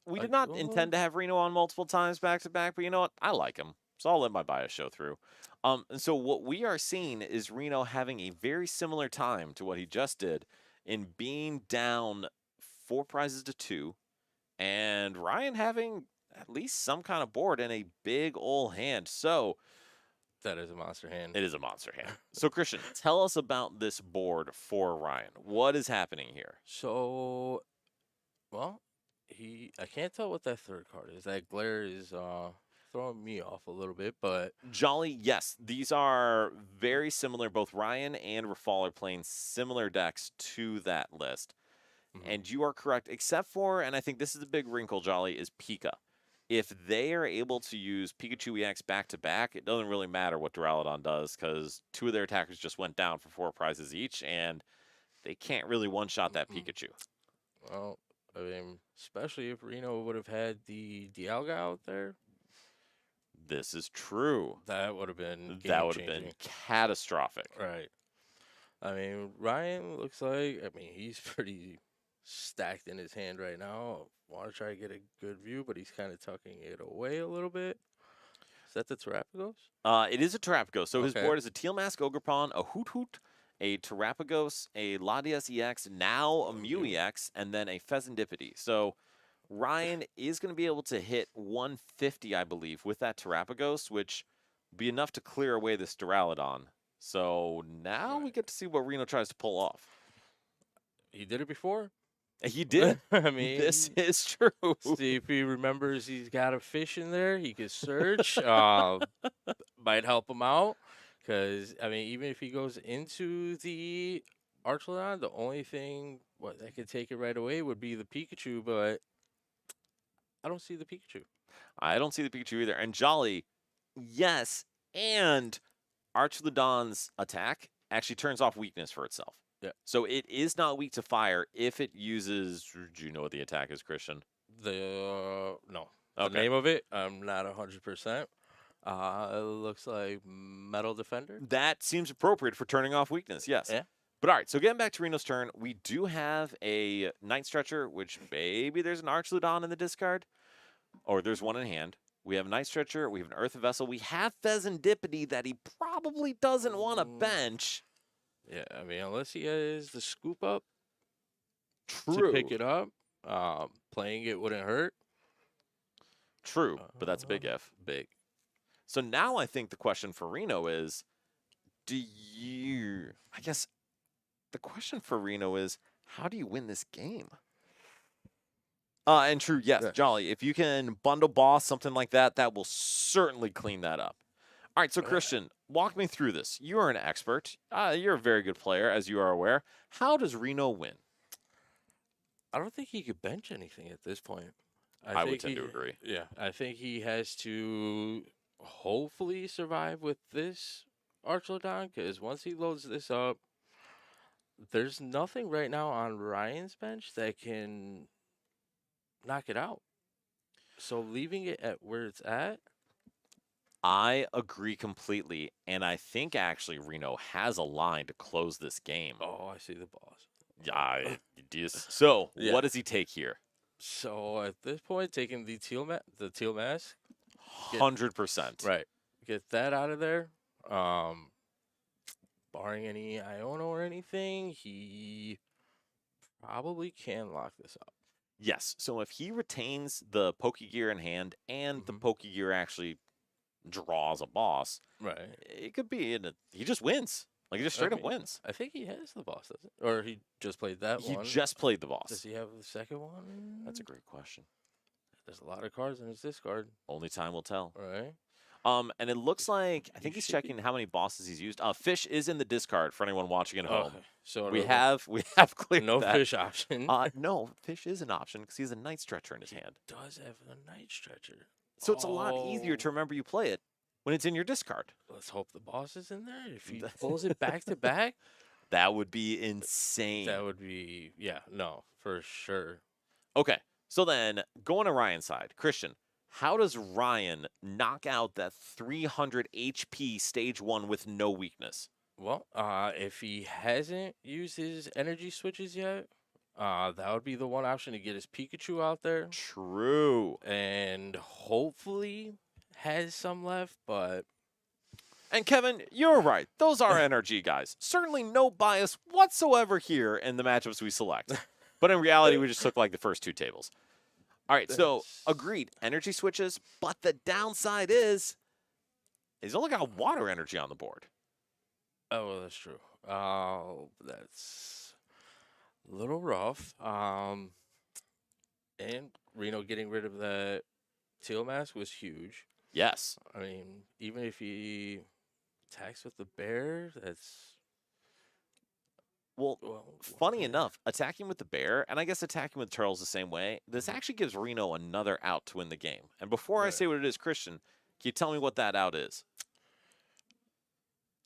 Speaker 1: We did not
Speaker 2: oh.
Speaker 1: intend to have Reno on multiple times back to back, but you know what? I like him. So I'll let my bias show through. And so what we are seeing is Reno having a very similar time to what he just did in being down 4 prizes to 2, and Ryan having at least some kind of board and a big ol' hand. So
Speaker 2: That is a monster hand.
Speaker 1: it is a monster hand. So Christian, tell us about this board for Ryan. What is happening here?
Speaker 2: So, well, I can't tell what that third card is. That glare is throwing me off a little bit, but
Speaker 1: Jolly, yes, these are very similar. Both Ryan and Rafal are playing similar decks to that list.
Speaker 2: Mhm.
Speaker 1: And you are correct, except for, and I think this is the big wrinkle, Jolly, is Pika. If they are able to use Pikachu EX back to back, it doesn't really matter what Duraludon does, because 2 of their attackers just went down for 4 prizes each, and they can't really one-shot that Pikachu.
Speaker 2: well, I mean, especially if Reno would have had the Dialga out there,
Speaker 1: This is true.
Speaker 2: that would have been
Speaker 1: That would have been
Speaker 2: game-changing.
Speaker 1: catastrophic.
Speaker 2: Right. I mean, Ryan looks like, I mean, he's pretty stacked in his hand right now. Want to try to get a good view, but he's kind of tucking it away a little bit. Is that the Terrapagos?
Speaker 1: It is a Terrapagos. So his
Speaker 2: Okay.
Speaker 1: board is a Teal Mask Ogrepon, a Hoot Hoot, a Terrapagos, a Latias EX, now a Mew
Speaker 2: Mew.
Speaker 1: EX, and then a Pheasantipity. So Ryan is going to be able to hit 150, I believe, with that Terrapagos, which would be enough to clear away this Duraludon. So now we
Speaker 2: Right.
Speaker 1: get to see what Reno tries to pull off.
Speaker 2: He did it before.
Speaker 1: He did.
Speaker 2: I
Speaker 1: This
Speaker 2: mean,
Speaker 1: is true.
Speaker 2: see if he remembers he's got a fish in there. He could search. Might help him out. Because, I mean, even if he goes into the Archelon, the only thing that could take it right away would be the Pikachu, but I don't see the Pikachu.
Speaker 1: I don't see the Pikachu either. And Jolly, yes, and Archelon's attack actually turns off weakness for itself.
Speaker 2: Yeah.
Speaker 1: So it is not weak to fire if it uses. Do you know what the attack is, Christian?
Speaker 2: No. The
Speaker 1: Okay.
Speaker 2: name of it, I'm not 100%. It looks like Metal Defender.
Speaker 1: That seems appropriate for turning off weakness, yes.
Speaker 2: Yeah.
Speaker 1: But all right, so getting back to Reno's turn, we do have a Night Stretcher, which maybe there's an Archelon in the discard, or there's one in hand. We have a Night Stretcher, we have an Earth Vessel, we have Pheasantipity that he probably doesn't want to bench.
Speaker 2: Yeah, I mean, unless he has the scoop up
Speaker 1: True.
Speaker 2: to pick it up, playing it wouldn't hurt.
Speaker 1: True, but that's a big if.
Speaker 2: Big.
Speaker 1: So now I think the question for Reno is, I guess the question for Reno is, how do you win this game? And true, yes,
Speaker 2: Yeah.
Speaker 1: Jolly, if you can bundle boss, something like that, that will certainly clean that up. All right, so Christian, walk me through this. You are an expert. You're a very good player, as you are aware. How does Reno win?
Speaker 2: I don't think he could bench anything at this point.
Speaker 1: I would
Speaker 2: think
Speaker 1: tend to
Speaker 2: he-
Speaker 1: agree.
Speaker 2: Yeah, I think he has to hopefully survive with this Archelon, because once he loads this up, there's nothing right now on Ryan's bench that can knock it out. So leaving it at where it's at,
Speaker 1: I agree completely, and I think actually Reno has a line to close this game.
Speaker 2: oh, I see the boss.
Speaker 1: Yeah, so
Speaker 2: Yeah.
Speaker 1: what does he take here?
Speaker 2: So at this point, taking the teal mask,
Speaker 1: 100%.
Speaker 2: right, get that out of there. Barring any Iono or anything, he probably can lock this up.
Speaker 1: Yes. So if he retains the Pokegear in hand and the Pokegear actually draws a boss,
Speaker 2: Right.
Speaker 1: it could be he just wins. Like he just straight up
Speaker 2: mean,
Speaker 1: wins.
Speaker 2: I think he has the boss, doesn't? Or he just played that
Speaker 1: He
Speaker 2: one.
Speaker 1: just played the
Speaker 2: Does
Speaker 1: boss.
Speaker 2: he have the second one?
Speaker 1: That's a great question.
Speaker 2: There's a lot of cards in his discard,
Speaker 1: Only time will tell.
Speaker 2: right?
Speaker 1: And it looks like I think
Speaker 2: You
Speaker 1: he's
Speaker 2: should be-
Speaker 1: checking how many bosses he's used. Fish is in the discard for anyone watching at home.
Speaker 2: Okay, so
Speaker 1: We
Speaker 2: no-
Speaker 1: have cleared
Speaker 2: no
Speaker 1: that.
Speaker 2: fish option.
Speaker 1: No, Fish is an option because he has a Night Stretcher in his hand.
Speaker 2: Does have a night stretcher.
Speaker 1: So it's a lot easier to
Speaker 2: Oh.
Speaker 1: remember you play it when it's in your discard.
Speaker 2: Let's hope the boss is in there. If he pulls it back to back,
Speaker 1: That would be insane.
Speaker 2: that would be no, for sure.
Speaker 1: Okay, so then going to Ryan's side, Christian, how does Ryan knock out that 300 HP stage 1 with no weakness?
Speaker 2: Well, if he hasn't used his energy switches yet, that would be the one option to get his Pikachu out there,
Speaker 1: True.
Speaker 2: and hopefully has some left. But
Speaker 1: And Kevin, you're right. Those are NRG guys. Certainly no bias whatsoever here in the matchups we select. But in reality, we just took like the first two tables. All right, so
Speaker 2: That's-
Speaker 1: agreed. Energy switches, but the downside is he's only got water energy on the board.
Speaker 2: oh, well, that's true. That's a little rough. And Reno getting rid of that teal mask was huge.
Speaker 1: Yes.
Speaker 2: I mean, even if he attacks with the bear, that's
Speaker 1: Well,
Speaker 2: well.
Speaker 1: funny
Speaker 2: yeah.
Speaker 1: enough, attacking with the bear, and I guess attacking with turtles the same way, this actually gives Reno another out to win the game. And before I
Speaker 2: Right.
Speaker 1: say what it is, Christian, can you tell me what that out is?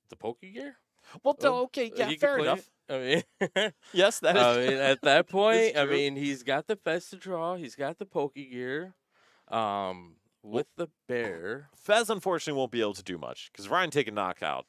Speaker 2: The Pokegear?
Speaker 1: Well,
Speaker 2: Oh,
Speaker 1: okay, yeah,
Speaker 2: he could
Speaker 1: fair
Speaker 2: play
Speaker 1: enough.
Speaker 2: it. I mean,
Speaker 1: Yes, that is.
Speaker 2: I mean, at that point, I
Speaker 1: true.
Speaker 2: mean, he's got the Fest to draw. He's got the Pokegear. With the bear,
Speaker 1: Fez unfortunately won't be able to do much because Ryan taking knockout,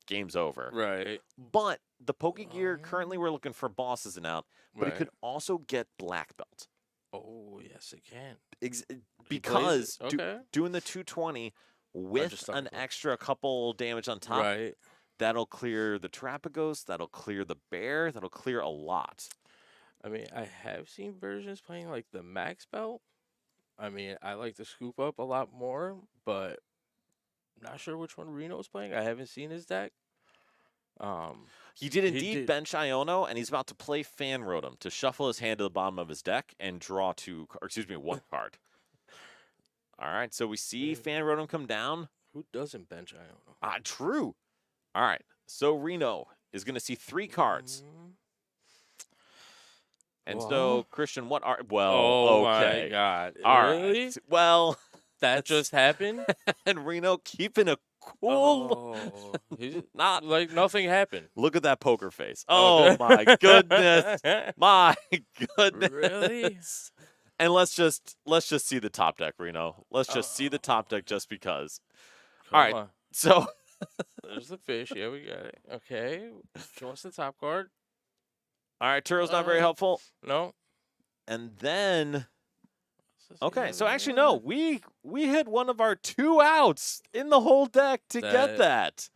Speaker 1: game's over.
Speaker 2: right?
Speaker 1: But the Pokegear, currently we're looking for boss isn't out, but it
Speaker 2: Right.
Speaker 1: could also get Black Belt.
Speaker 2: Oh, yes, it can.
Speaker 1: Ex-
Speaker 2: He plays it,
Speaker 1: because
Speaker 2: okay.
Speaker 1: doing the 220 with
Speaker 2: just
Speaker 1: an
Speaker 2: thought-
Speaker 1: extra couple damage on top,
Speaker 2: Right.
Speaker 1: that'll clear the Trapagos, that'll clear the bear, that'll clear a lot.
Speaker 2: I mean, I have seen versions playing like the max belt. I mean, I like to scoop up a lot more, but not sure which one Reno's playing. I haven't seen his deck.
Speaker 1: He did
Speaker 2: He
Speaker 1: indeed
Speaker 2: did.
Speaker 1: bench Iono, and he's about to play Fan Rotom to shuffle his hand to the bottom of his deck and draw one card. All right, so we see Fan Rotom come down.
Speaker 2: Who doesn't bench Iono?
Speaker 1: True. All right, so Reno is going to see 3 cards. And so,
Speaker 2: Well.
Speaker 1: Christian, what are... Well,
Speaker 2: Oh
Speaker 1: okay.
Speaker 2: my God!
Speaker 1: All
Speaker 2: Really?
Speaker 1: right. Well,
Speaker 2: That just happened?
Speaker 1: and Reno keeping a cool...
Speaker 2: He's
Speaker 1: Not...
Speaker 2: like nothing happened.
Speaker 1: Look at that poker face. Oh, my goodness. My goodness.
Speaker 2: Really?
Speaker 1: And let's just see the top deck, Reno. Let's just see the top deck just because.
Speaker 2: Come
Speaker 1: All right.
Speaker 2: on.
Speaker 1: So,
Speaker 2: There's the fish. Yeah, we got it. Okay. Show us the top card.
Speaker 1: all right, Turo's not very helpful.
Speaker 2: No.
Speaker 1: And then,
Speaker 2: Let's
Speaker 1: okay,
Speaker 2: see
Speaker 1: so
Speaker 2: what
Speaker 1: actually,
Speaker 2: we
Speaker 1: no,
Speaker 2: got.
Speaker 1: we hit one of our 2 outs in the whole deck to get
Speaker 2: That
Speaker 1: that.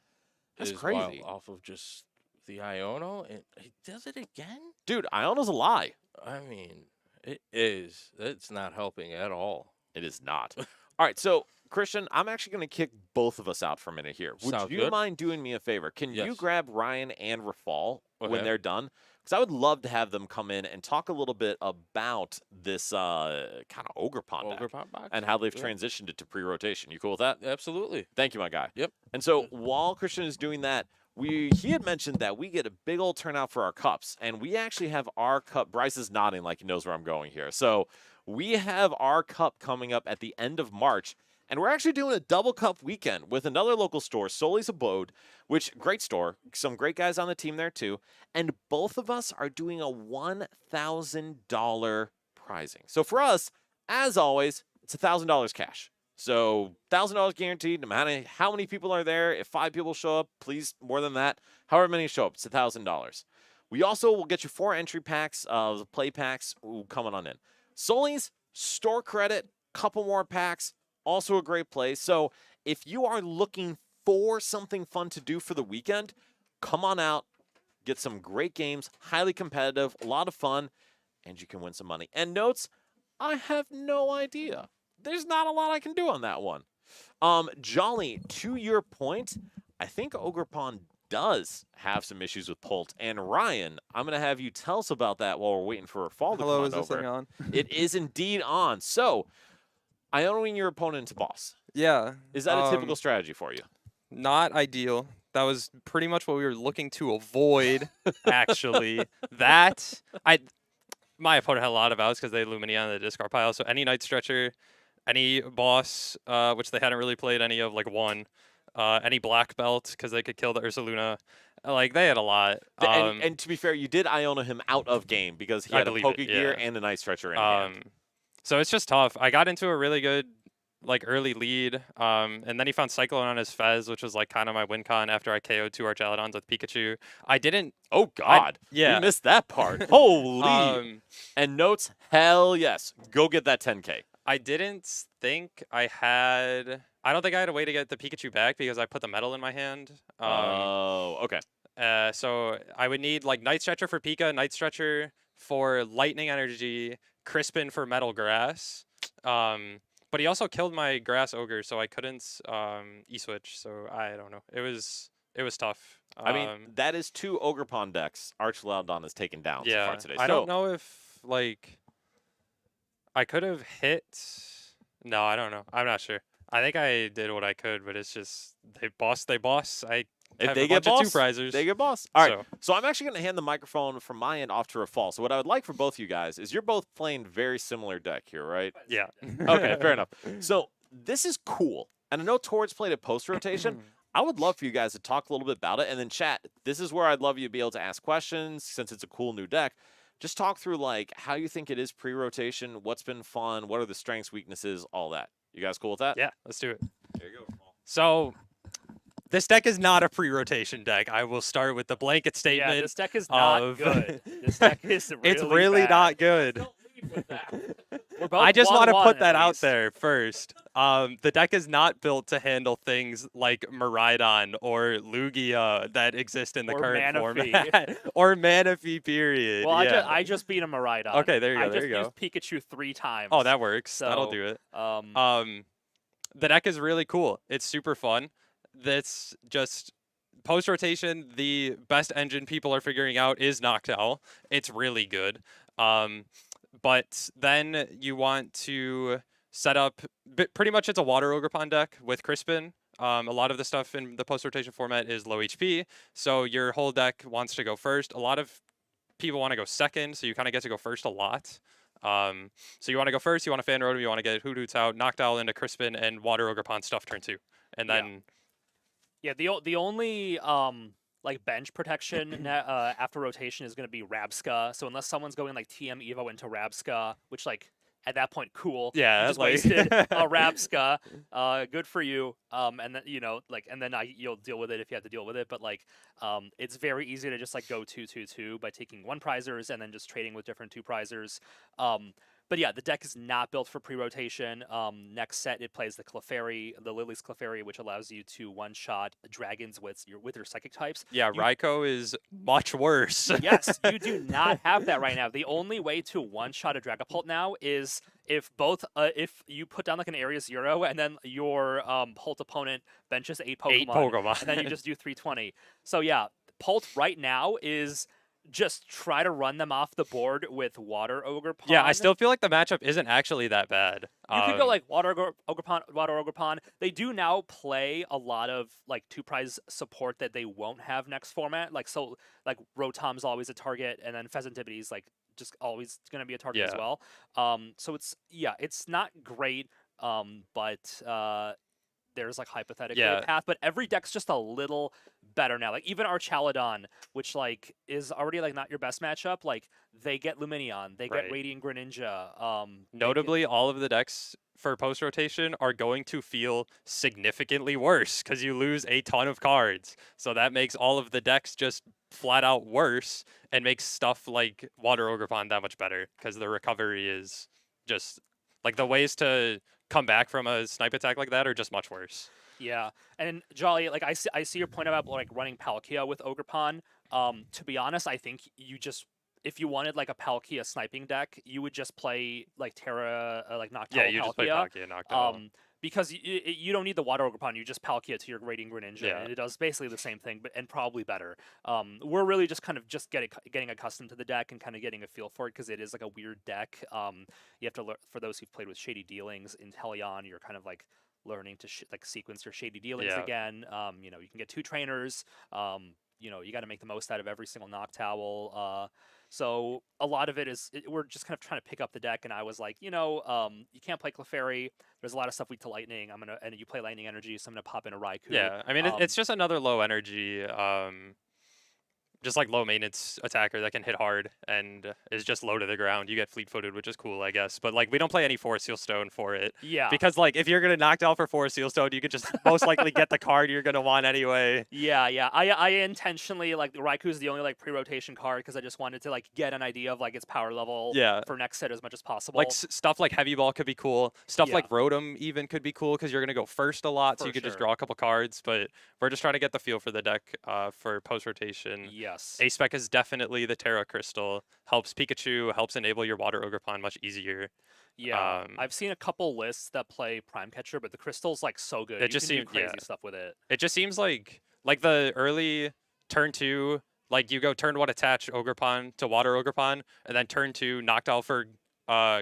Speaker 1: That's
Speaker 2: Is wild
Speaker 1: crazy.
Speaker 2: off of just the Iono, and he does it again.
Speaker 1: Dude, Iono's a lie.
Speaker 2: I mean, it is. It's not helping at all.
Speaker 1: It is not. All right, so, Christian, I'm actually going to kick both of us out for a minute here. Would
Speaker 2: Sounds
Speaker 1: you
Speaker 2: good.
Speaker 1: mind doing me a favor? Can you
Speaker 2: Yes.
Speaker 1: grab Ryan and Rafal when
Speaker 2: Okay.
Speaker 1: they're done? Because I would love to have them come in and talk a little bit about this kind of Ogrepon deck
Speaker 2: Ogrepon box.
Speaker 1: and how they've
Speaker 2: Yeah.
Speaker 1: transitioned it to pre-rotation. You cool with that?
Speaker 2: Absolutely.
Speaker 1: Thank you, my guy.
Speaker 2: Yep.
Speaker 1: And so while Christian is doing that, he had mentioned that we get a big old turnout for our cups, and we actually have our cup. Bryce is nodding like he knows where I'm going here. So we have our cup coming up at the end of March, and we're actually doing a double cup weekend with another local store, Soli's Abode, which great store, some great guys on the team there too, and both of us are doing a $1,000 prizing. So for us, as always, it's $1,000 cash. So $1,000 guaranteed, no matter how many people are there. If 5 people show up, please more than that. However many show up, it's $1,000. We also will get you 4 entry packs of play packs coming on in. Soli's store credit, couple more packs, also a great place. So if you are looking for something fun to do for the weekend, come on out, get some great games, highly competitive, a lot of fun, and you can win some money. And notes, I have no idea. There's not a lot I can do on that one. Jolly, to your point, I think Ogrepon does have some issues with Pult. And Ryan, I'm going to have you tell us about that while we're waiting for a fall to
Speaker 4: Hello,
Speaker 1: come
Speaker 4: is
Speaker 1: on
Speaker 4: this
Speaker 1: over.
Speaker 4: thing on?
Speaker 1: It is indeed on. So, Ionoing your opponent to boss.
Speaker 4: Yeah.
Speaker 1: Is that a typical strategy for you?
Speaker 4: Not ideal. That was pretty much what we were looking to avoid, actually. My opponent had a lot of outs because they had Luminia on the discard pile. So any Night Stretcher, any boss, which they hadn't really played any of, like one, any Black Belt because they could kill the Ursaluna. Like, they had a lot.
Speaker 1: And to be fair, you did Iono him out of game because he
Speaker 4: I
Speaker 1: had a
Speaker 4: believe
Speaker 1: Poke
Speaker 4: it,
Speaker 1: Gear
Speaker 4: yeah.
Speaker 1: and a Night Stretcher in hand.
Speaker 4: So it's just tough. I got into a really good, like, early lead, and then he found Cyclone on his Fez, which was, like, kind of my win con after I KO'd 2 Archaludons with Pikachu. I didn't...
Speaker 1: Oh, God.
Speaker 4: yeah.
Speaker 1: You missed that part. Holy. And notes, hell yes. Go get that 10K.
Speaker 4: I didn't think I had... I don't think I had a way to get the Pikachu back because I put the metal in my hand.
Speaker 1: Okay.
Speaker 4: So I would need, like, Night Stretcher for Pika, Night Stretcher for Lightning Energy, Crispin for Metal Grass. But he also killed my Grass Ogre, so I couldn't E-switch. So I don't know. It was tough.
Speaker 1: I mean, that is 2 Ogrepon decks Archaludon has taken down so
Speaker 4: yeah.
Speaker 1: far today.
Speaker 4: I don't know if, like, I could have hit... No, I don't know. I'm not sure. I think I did what I could, but it's just they boss. I
Speaker 1: If
Speaker 4: have
Speaker 1: they
Speaker 4: a
Speaker 1: get
Speaker 4: bunch of
Speaker 1: boss,
Speaker 4: two-prizers.
Speaker 1: they get boss. All right.
Speaker 4: So-
Speaker 1: So I'm actually going to hand the microphone from my end off to Rafal. So what I would like for both of you guys is you're both playing very similar deck here, right?
Speaker 4: Yeah.
Speaker 1: Okay, fair enough. So this is cool. And I know Tor's played it post-rotation. I would love for you guys to talk a little bit about it. And then chat, this is where I'd love you to be able to ask questions since it's a cool new deck. Just talk through, like, how you think it is pre-rotation, what's been fun, what are the strengths, weaknesses, all that. You guys cool with that?
Speaker 4: Yeah, let's do it.
Speaker 1: There you go, Rafal.
Speaker 4: So this deck is not a pre-rotation deck. I will start with the blanket statement.
Speaker 5: Yeah, this deck is not
Speaker 4: of-
Speaker 5: good. This deck is really
Speaker 4: It's really
Speaker 5: bad.
Speaker 4: not good.
Speaker 5: We're both
Speaker 4: I just want to
Speaker 5: 1-1
Speaker 4: put
Speaker 5: at
Speaker 4: that out
Speaker 5: least.
Speaker 4: there first. The deck is not built to handle things like Miraidon or Lugia that exist in the
Speaker 5: Or
Speaker 4: current
Speaker 5: Manaphy.
Speaker 4: format. Or Manaphy, period.
Speaker 5: Well,
Speaker 4: yeah.
Speaker 5: I just beat a Miraidon.
Speaker 4: Okay, there you go,
Speaker 5: I
Speaker 4: there
Speaker 5: just
Speaker 4: you
Speaker 5: used Pikachu 3 times.
Speaker 4: Oh, that works. That'll
Speaker 5: So,
Speaker 4: do it.
Speaker 5: Um,
Speaker 4: The deck is really cool. It's super fun. That's just post rotation, the best engine people are figuring out is Noctowl. It's really good. But then you want to set up pretty much it's a water Ogrepon deck with Crispin. A lot of the stuff in the post rotation format is low HP, so your whole deck wants to go first. A lot of people want to go second, so you kind of get to go first a lot. So you want to go first, you want to Fan Rotom, you want to get Hoothoots out, Noctowl into Crispin, and Water Ogrepon stuff turn 2. And then
Speaker 5: Yeah, the only like bench protection after rotation is going to be Rabsca. So unless someone's going like TM Evo into Rabsca, which like at that point, cool.
Speaker 4: yeah,
Speaker 5: You just
Speaker 4: like
Speaker 5: wasted a Rabsca. Good for you. And then and then you'll deal with it if you have to deal with it. But like, it's very easy to just like go 2-2-2 by taking one prizers and then just trading with different two prizers. But yeah, the deck is not built for pre-rotation. Next set, it plays the Clefairy, the Lily's Clefairy, which allows you to one-shot dragons with your psychic types.
Speaker 4: yeah, Raikou is much worse.
Speaker 5: Yes, you do not have that right now. The only way to one-shot a Dragapult now is if if you put down like an area 0 and then your Pult opponent benches 8 Pokemon,
Speaker 4: 8 Pokemon.
Speaker 5: and then you just do 320. So yeah, Pult right now is just try to run them off the board with Water Ogrepon.
Speaker 4: Yeah, I still feel like the matchup isn't actually that bad.
Speaker 5: You could go like Water Ogrepon. They do now play a lot of like two prize support that they won't have next format. Like Rotom's always a target, and then Pheasantipiti's like just always going to be a target as well. So it's not great, but there's like hypothetically a path, but every deck's just a little better now. Like even Archaladon, which like is already like not your best matchup, like they get Lumineon, they get Radiant Greninja.
Speaker 4: Notably, all of the decks for post rotation are going to feel significantly worse because you lose a ton of cards. So that makes all of the decks just flat out worse and makes stuff like Water Ogrepon that much better because the recovery is just like the ways to come back from a snipe attack like that are just much worse.
Speaker 5: Yeah, and Jolly, like I see your point about like running Palkia with Ogrepon. To be honest, I think you just if you wanted like a Palkia sniping deck, you would just play like Terra, like Noctowl.
Speaker 4: Yeah, you
Speaker 5: Palkia,
Speaker 4: just play Palkia and Noctowl.
Speaker 5: Because you don't need the Water Ogrepon, you just Palkia to your Radiant Greninja, and it does basically the same thing, and probably better. We're really just kind of just getting accustomed to the deck and kind of getting a feel for it because it is like a weird deck. You have to learn, for those who've played with Shady Dealings in Teleon, you're kind of like learning to like sequence your Shady Dealings again. You can get 2 trainers. You got to make the most out of every single Noctowl. So a lot of it is we're just kind of trying to pick up the deck, and I was like, you can't play Clefairy. There's a lot of stuff weak to Lightning. And you play Lightning Energy, so I'm gonna pop in a Raikou.
Speaker 4: Yeah, I mean it's just another low energy, just like low maintenance attacker that can hit hard and is just low to the ground. You get fleet-footed, which is cool, I guess. But like we don't play any Forest Seal Stone for it.
Speaker 5: Yeah.
Speaker 4: Because like if you're gonna knock down for Forest Seal Stone, you could just most likely get the card you're gonna want anyway.
Speaker 5: Yeah. I intentionally like Raikou's the only like pre-rotation card because I just wanted to like get an idea of like its power level for next set as much as possible.
Speaker 4: Like stuff like Heavy Ball could be cool. Stuff like Rotom even could be cool because you're gonna go first a lot, so you could just draw a couple cards. But we're just trying to get the feel for the deck for post rotation.
Speaker 5: Yes.
Speaker 4: A-Spec is definitely the Terra Crystal. Helps Pikachu, helps enable your Water Ogrepon much easier.
Speaker 5: Yeah, I've seen a couple lists that play Prime Catcher, but the Crystal's like so good.
Speaker 4: It just
Speaker 5: seems
Speaker 4: seems
Speaker 5: crazy stuff with it.
Speaker 4: It just seems like the early turn 2, like you go turn 1 attach Ogrepon to Water Ogrepon, and then turn 2 Noctowl for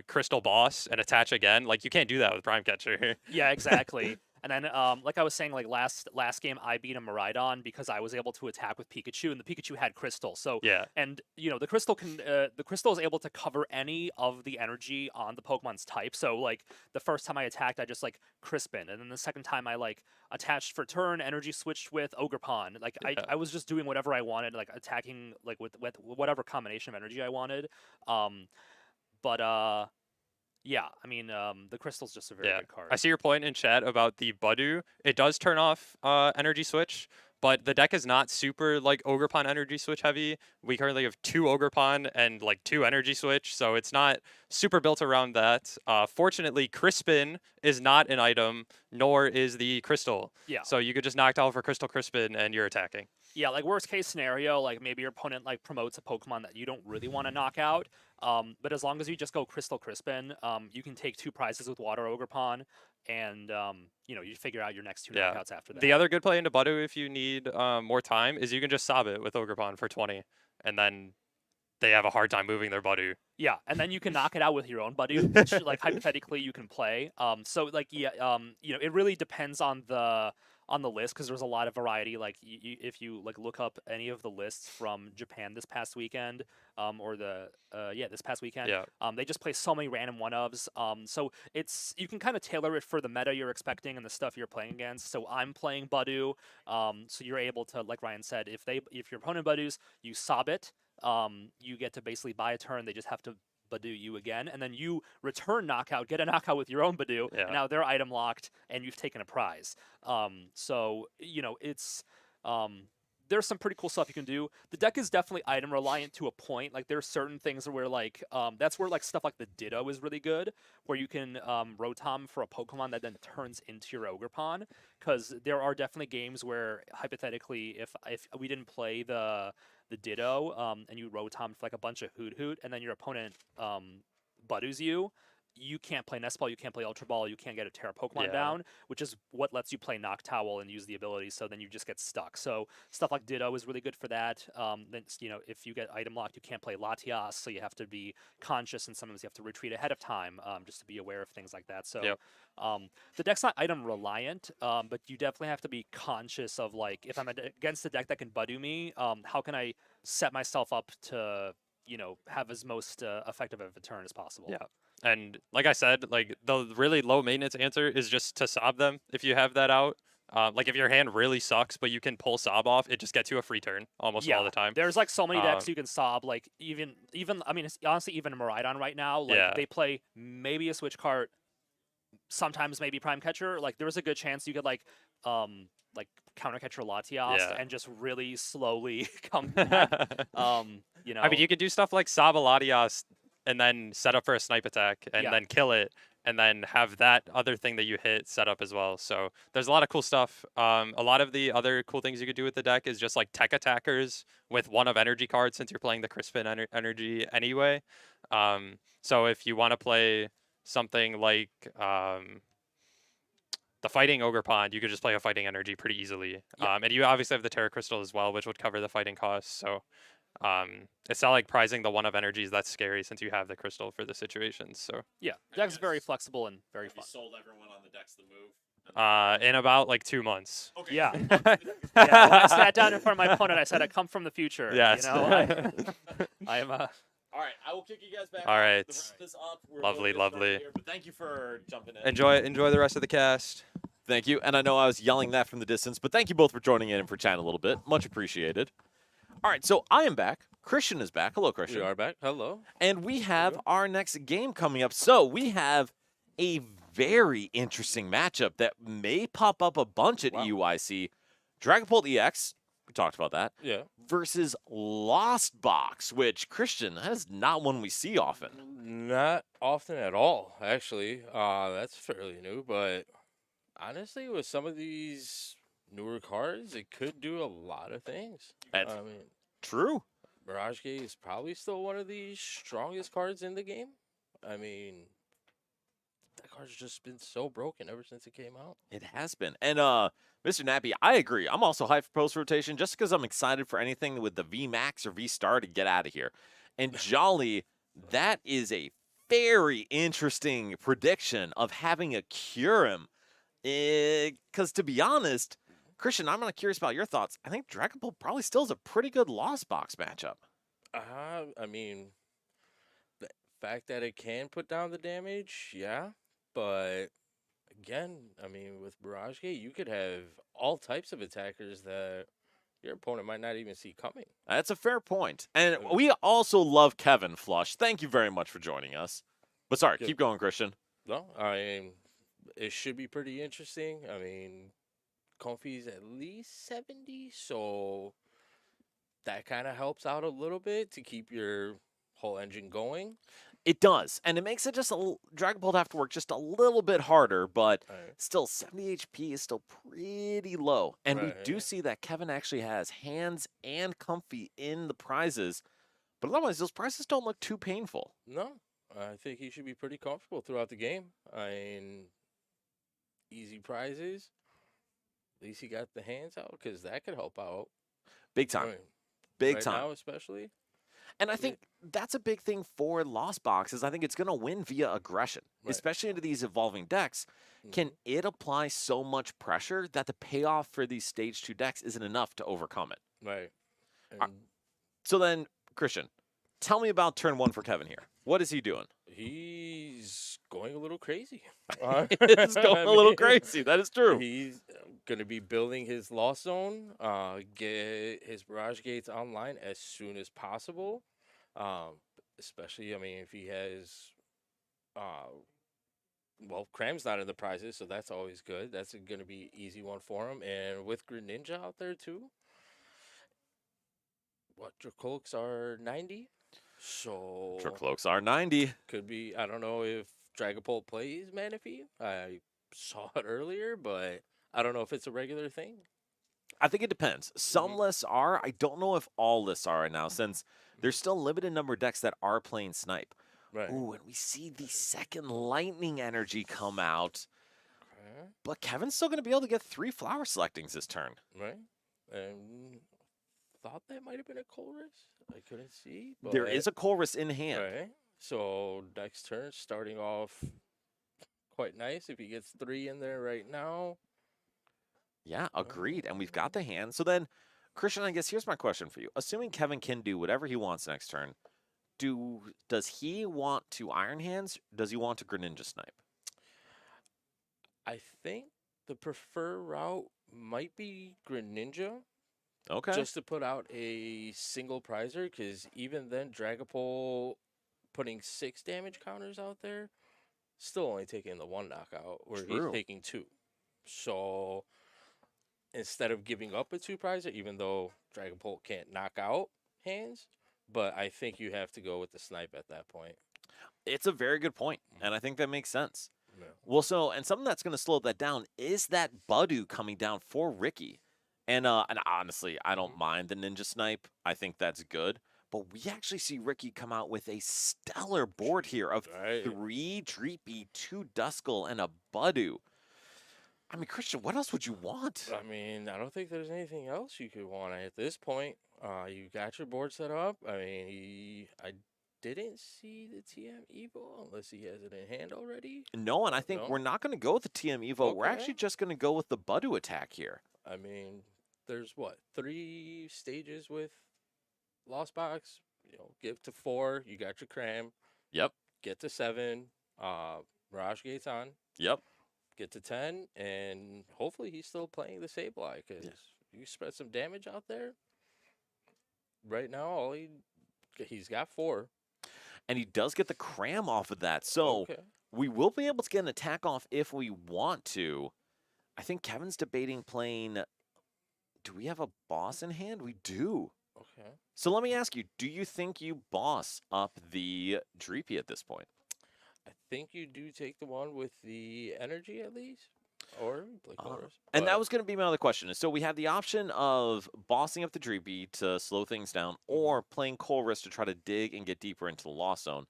Speaker 4: Crystal Boss and attach again. Like you can't do that with Prime Catcher.
Speaker 5: Yeah, exactly. And then, like I was saying, like last game, I beat a Miraidon because I was able to attack with Pikachu, and the Pikachu had Crystal. So and the Crystal is able to cover any of the energy on the Pokemon's type. So like the first time I attacked, I just like Crispin, and then the second time I like attached for turn, energy switched with Ogrepon. Like I was just doing whatever I wanted, like attacking like with whatever combination of energy I wanted. Yeah, I mean, the Crystal's just a very good card.
Speaker 4: I see your point in chat about the Budu. It does turn off energy switch, but the deck is not super like Ogrepon energy switch heavy. We currently have 2 Ogrepon and like 2 energy switch, so it's not super built around that. Fortunately, Crispin is not an item, nor is the Crystal.
Speaker 5: Yeah.
Speaker 4: So you could just knock down for Crystal Crispin and you're attacking.
Speaker 5: Yeah, like worst case scenario, like maybe your opponent like promotes a Pokemon that you don't really want to knock out. But as long as you just go Crystal Crispin, you can take 2 prizes with Water Ogrepon, and you figure out your next 2
Speaker 4: Yeah.
Speaker 5: knockouts after that.
Speaker 4: The other good play into Badu if you need more time is you can just sob it with Ogrepon for 20, and then they have a hard time moving their Badu.
Speaker 5: Yeah, and then you can knock it out with your own Badu, which like hypothetically you can play. So like it really depends on the list because there's a lot of variety. Like if you like look up any of the lists from Japan this past weekend, or this past weekend,
Speaker 4: Yeah.
Speaker 5: they just play so many random one-ofs. So you can kind of tailor it for the meta you're expecting and the stuff you're playing against. So I'm playing Badu, so you're able to, like Ryan said, if your opponent Badus, you sob it. You get to basically buy a turn. They just have to Badu you again, and then you return knockout, get a knockout with your own Badu,
Speaker 4: Yeah.
Speaker 5: and now they're item locked, and you've taken a prize. So it's there's some pretty cool stuff you can do. The deck is definitely item reliant to a point. Like there's certain things where like that's where like stuff like the Ditto is really good, where you can Rotom for a Pokemon that then turns into your Ogrepon. Because there are definitely games where hypothetically, if we didn't play the Ditto, and you Rotom for like a bunch of Hoot, and then your opponent Budoos you can't play Nest Ball, you can't play Ultra Ball, you can't get a Terra Pokemon
Speaker 4: Yeah.
Speaker 5: down, which is what lets you play Noctowl and use the ability, so then you just get stuck. So stuff like Ditto is really good for that. Then if you get item locked, you can't play Latias, so you have to be conscious, and sometimes you have to retreat ahead of time, just to be aware of things like that. So
Speaker 4: Yep.
Speaker 5: the deck's not item reliant, but you definitely have to be conscious of like if I'm against a deck that can Budu me, how can I set myself up to have as most effective of a turn as possible.
Speaker 4: Yeah. And like I said, like the really low maintenance answer is just to sob them if you have that out. Like if your hand really sucks, but you can pull sob off, it just gets you a free turn almost all the time.
Speaker 5: There's like so many decks you can sob. Like even I mean, it's honestly even Miraidon right now. Like they play maybe a switch cart, sometimes maybe Prime Catcher. Like there's a good chance you could like counter catcher Latias and just really slowly come back.
Speaker 4: I mean, you could do stuff like sob a Latias and then set up for a snipe attack and then kill it and then have that other thing that you hit set up as well. So there's a lot of cool stuff. A lot of the other cool things you could do with the deck is just like tech attackers with one of energy cards since you're playing the Crispin energy anyway. So if you want to play something like the fighting Ogrepon, you could just play a fighting energy pretty easily. And you obviously have the Terra Crystal as well, which would cover the fighting costs. So it's not like prizing the one of energies that's scary since you have the crystal for the situations. So
Speaker 5: yeah, the deck's very flexible and very fun.
Speaker 1: You sold everyone on the decks the move.
Speaker 4: In about like 2 months.
Speaker 1: Okay.
Speaker 5: Yeah. When I sat down in front of my opponent, I said, "I come from the future."
Speaker 4: Yes.
Speaker 5: I am a.
Speaker 1: All right, I will kick you guys back.
Speaker 4: All right.
Speaker 1: To wrap this up. We're
Speaker 4: Lovely,
Speaker 1: gonna get started
Speaker 4: lovely.
Speaker 1: here, but thank you for jumping in.
Speaker 4: Enjoy the rest of the cast.
Speaker 1: Thank you. And I know I was yelling that from the distance, but thank you both for joining in and for chatting a little bit. Much appreciated. All right, so I am back. Christian is back. Hello, Christian.
Speaker 2: We are back. Hello.
Speaker 1: And we have our next game coming up. So we have a very interesting matchup that may pop up a bunch at EUIC. Dragapult EX, we talked about that,
Speaker 2: Yeah.
Speaker 1: versus Lost Box, which, Christian, that is not one we see often.
Speaker 2: Not often at all, actually. That's fairly new, but honestly, with some of these newer cards, it could do a lot of things. I mean,
Speaker 1: True.
Speaker 2: Mirage Gate is probably still one of the strongest cards in the game. I mean, that card's just been so broken ever since it came out.
Speaker 1: It has been. And Mr. Nappy, I agree. I'm also hyped for post-rotation just because I'm excited for anything with the VMAX or V-Star to get out of here. And Jolly, that is a very interesting prediction of having a Kyurem. Because to be honest, Christian, I'm not curious about your thoughts. I think Dragapult probably still is a pretty good Lost Box matchup.
Speaker 2: I mean, the fact that it can put down the damage, yeah. But again, I mean, with Mirage Gate, you could have all types of attackers that your opponent might not even see coming.
Speaker 1: That's a fair point. And we also love Kevin Flush. Thank you very much for joining us. But sorry, keep going, Christian.
Speaker 2: No, I mean, it should be pretty interesting. I mean, Comfy's at least 70, so that kind of helps out a little bit to keep your whole engine going.
Speaker 1: It does, and it makes it just Dragapult have to work just a little bit harder, but still 70 HP is still pretty low. And we do see that Kevin actually has hands and Comfy in the prizes, but otherwise those prizes don't look too painful.
Speaker 2: No, I think he should be pretty comfortable throughout the game. I mean, easy prizes. At least he got the hands out because that could help out.
Speaker 1: Big
Speaker 2: I
Speaker 1: time.
Speaker 2: mean,
Speaker 1: Big
Speaker 2: right
Speaker 1: time.
Speaker 2: now, especially.
Speaker 1: And I think that's a big thing for Lost Box is I think it's going to win via aggression,
Speaker 2: Right.
Speaker 1: especially into these evolving decks. Can
Speaker 2: Mhm.
Speaker 1: it apply so much pressure that the payoff for these stage 2 decks isn't enough to overcome it?
Speaker 2: Right.
Speaker 1: Uh,
Speaker 2: And
Speaker 1: So then, Christian, tell me about turn 1 for Kevin here. What is he doing?
Speaker 2: he's going a little crazy.
Speaker 1: It's going
Speaker 2: I
Speaker 1: a little
Speaker 2: mean,
Speaker 1: crazy. That is true.
Speaker 2: He's going to be building his Lost Zone, get his Barrage Gates online as soon as possible. Especially, I mean, if he has, well, Cram's not in the prizes, so that's always good. That's going to be an easy one for him. And with Greninja out there, too, what, Dracolics are 90? So
Speaker 1: Cloaks are 90.
Speaker 2: could be, I don't know if Dragapult plays Manaphy. I saw it earlier, but I don't know if it's a regular thing.
Speaker 1: I think it depends. Some
Speaker 2: Mhm.
Speaker 1: lists are. I don't know if all lists are right now, since there's still a limited number of decks that are playing Snipe.
Speaker 2: Right.
Speaker 1: Ooh, and we see the second Lightning Energy come out.
Speaker 2: Okay.
Speaker 1: But Kevin's still going to be able to get 3 flower selectings this turn.
Speaker 2: Right. And thought that might have been a Colress. I couldn't see. But,
Speaker 1: There is a Chorus in hand.
Speaker 2: Right. So next turn, starting off quite nice. If he gets 3 in there right now.
Speaker 1: Yeah, agreed. And we've got the hand. So then, Christian, I guess here's my question for you. Assuming Kevin can do whatever he wants next turn, does he want to Iron Hands? Does he want to Greninja Snipe?
Speaker 2: I think the preferred route might be Greninja.
Speaker 1: Okay.
Speaker 2: Just to put out a single prizer, because even then, Dragapult putting 6 damage counters out there, still only taking the 1 knockout, where
Speaker 1: True.
Speaker 2: he's taking 2. So instead of giving up a 2 prizer, even though Dragapult can't knock out hands, but I think you have to go with the Snipe at that point.
Speaker 1: It's a very good point, and I think that makes sense.
Speaker 2: Yeah.
Speaker 1: Well, so, and something that's going to slow that down is that Budu coming down for Ricky. And honestly, I don't mind the Ninja Snipe. I think that's good. But we actually see Ricky come out with a stellar board here of
Speaker 2: Right.
Speaker 1: 3 Dreepy, 2 Duskull, and a Budu. I mean, Christian, what else would you want?
Speaker 2: I mean, I don't think there's anything else you could want at this point. You got your board set up. I mean, I didn't see the TM Evo unless he has it in hand already.
Speaker 1: No, and I think
Speaker 2: No?
Speaker 1: we're not going to go with the TM Evo. We're
Speaker 2: Okay.
Speaker 1: actually just going to go with the Budu attack here.
Speaker 2: I mean, there's what, 3 stages with Lost Box? You know, get to 4, you got your Cram.
Speaker 1: Yep.
Speaker 2: Get to 7, Mirage Gates on.
Speaker 1: Yep.
Speaker 2: Get to 10, and hopefully he's still playing the Sableye, because you spread some damage out there. Right now, he's got 4.
Speaker 1: And he does get the Cram off of that. So
Speaker 2: Okay.
Speaker 1: we will be able to get an attack off if we want to. I think Kevin's debating playing. Do we have a boss in hand? We do.
Speaker 2: Okay.
Speaker 1: So let me ask you, do you think you boss up the Dreepy at this point?
Speaker 2: I think you do take the one with the energy at least, or play Colors.
Speaker 1: And that was going to be my other question. So we have the option of bossing up the Dreepy to slow things down, or playing Chorus to try to dig and get deeper into the Lost Zone.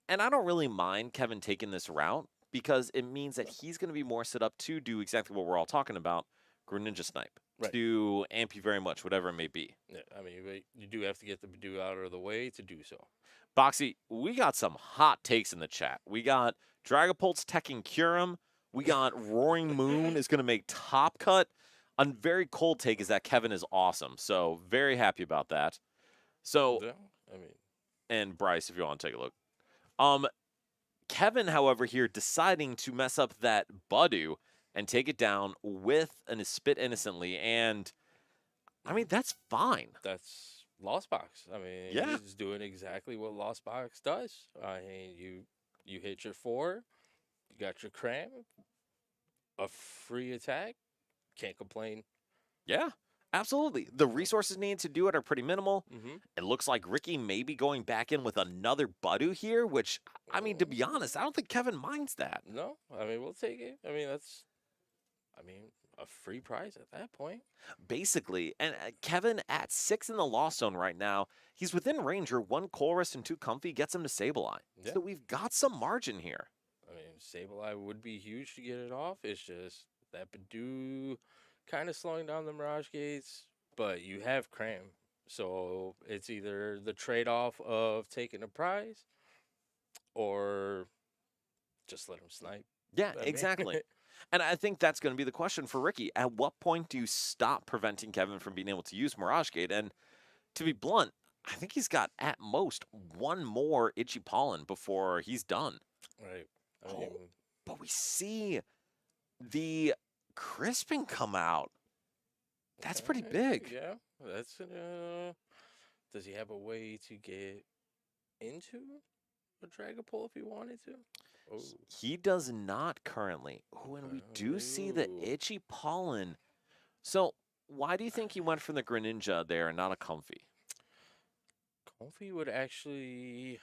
Speaker 1: And I don't really mind Kevin taking this route, because it means that he's going to be more set up to do exactly what we're all talking about, Greninja Snipe,
Speaker 2: Right.
Speaker 1: to amp you very much, whatever it may be.
Speaker 2: Yeah, I mean, you do have to get the Badoo out of the way to do so.
Speaker 1: Boxy, we got some hot takes in the chat. We got Dragapult's teching Kyurem. We got Roaring Moon is going to make Top Cut. A very cold take is that Kevin is awesome. So very happy about that. So,
Speaker 2: Yeah, I mean,
Speaker 1: and Bryce, if you want to take a look. Kevin, however, here deciding to mess up that Budu and take it down with a Spit Innocently. And, I mean, that's fine.
Speaker 2: that's Lost Box. I mean,
Speaker 1: Yeah.
Speaker 2: he's doing exactly what Lost Box does. I mean, you hit your 4, you got your Cram, a free attack, can't complain.
Speaker 1: Yeah, absolutely. The resources needed to do it are pretty minimal.
Speaker 2: Mm-hmm.
Speaker 1: It looks like Ricky may be going back in with another Budu here, which, I mean, to be honest, I don't think Kevin minds that.
Speaker 2: No, I mean, we'll take it. I mean, a free prize at that point.
Speaker 1: Basically. And Kevin at 6 in the Lost Zone right now. He's within range, or 1 Chorus and 2 Comfy gets him to Sableye.
Speaker 2: Yeah.
Speaker 1: So we've got some margin here.
Speaker 2: I mean, Sableye would be huge to get it off. It's just that Badoo kind of slowing down the Mirage Gates, but you have Cram. So it's either the trade-off of taking a prize or just let him snipe.
Speaker 1: Yeah,
Speaker 2: I mean,
Speaker 1: exactly. And I think that's going to be the question for Ricky. At what point do you stop preventing Kevin from being able to use Mirage Gate? And to be blunt, I think he's got at most one more Itchy Pollen before he's done.
Speaker 2: right. I
Speaker 1: Oh,
Speaker 2: mean,
Speaker 1: but we see the Crispin come out. That's pretty
Speaker 2: alright,
Speaker 1: big.
Speaker 2: Yeah, that's does he have a way to get into a Dragapult if he wanted to? Oh,
Speaker 1: He does not currently. Oh, and we do see the
Speaker 2: Ooh.
Speaker 1: Itchy Pollen. So why do you think he went for the Greninja there and not a Comfy?
Speaker 2: Comfy would actually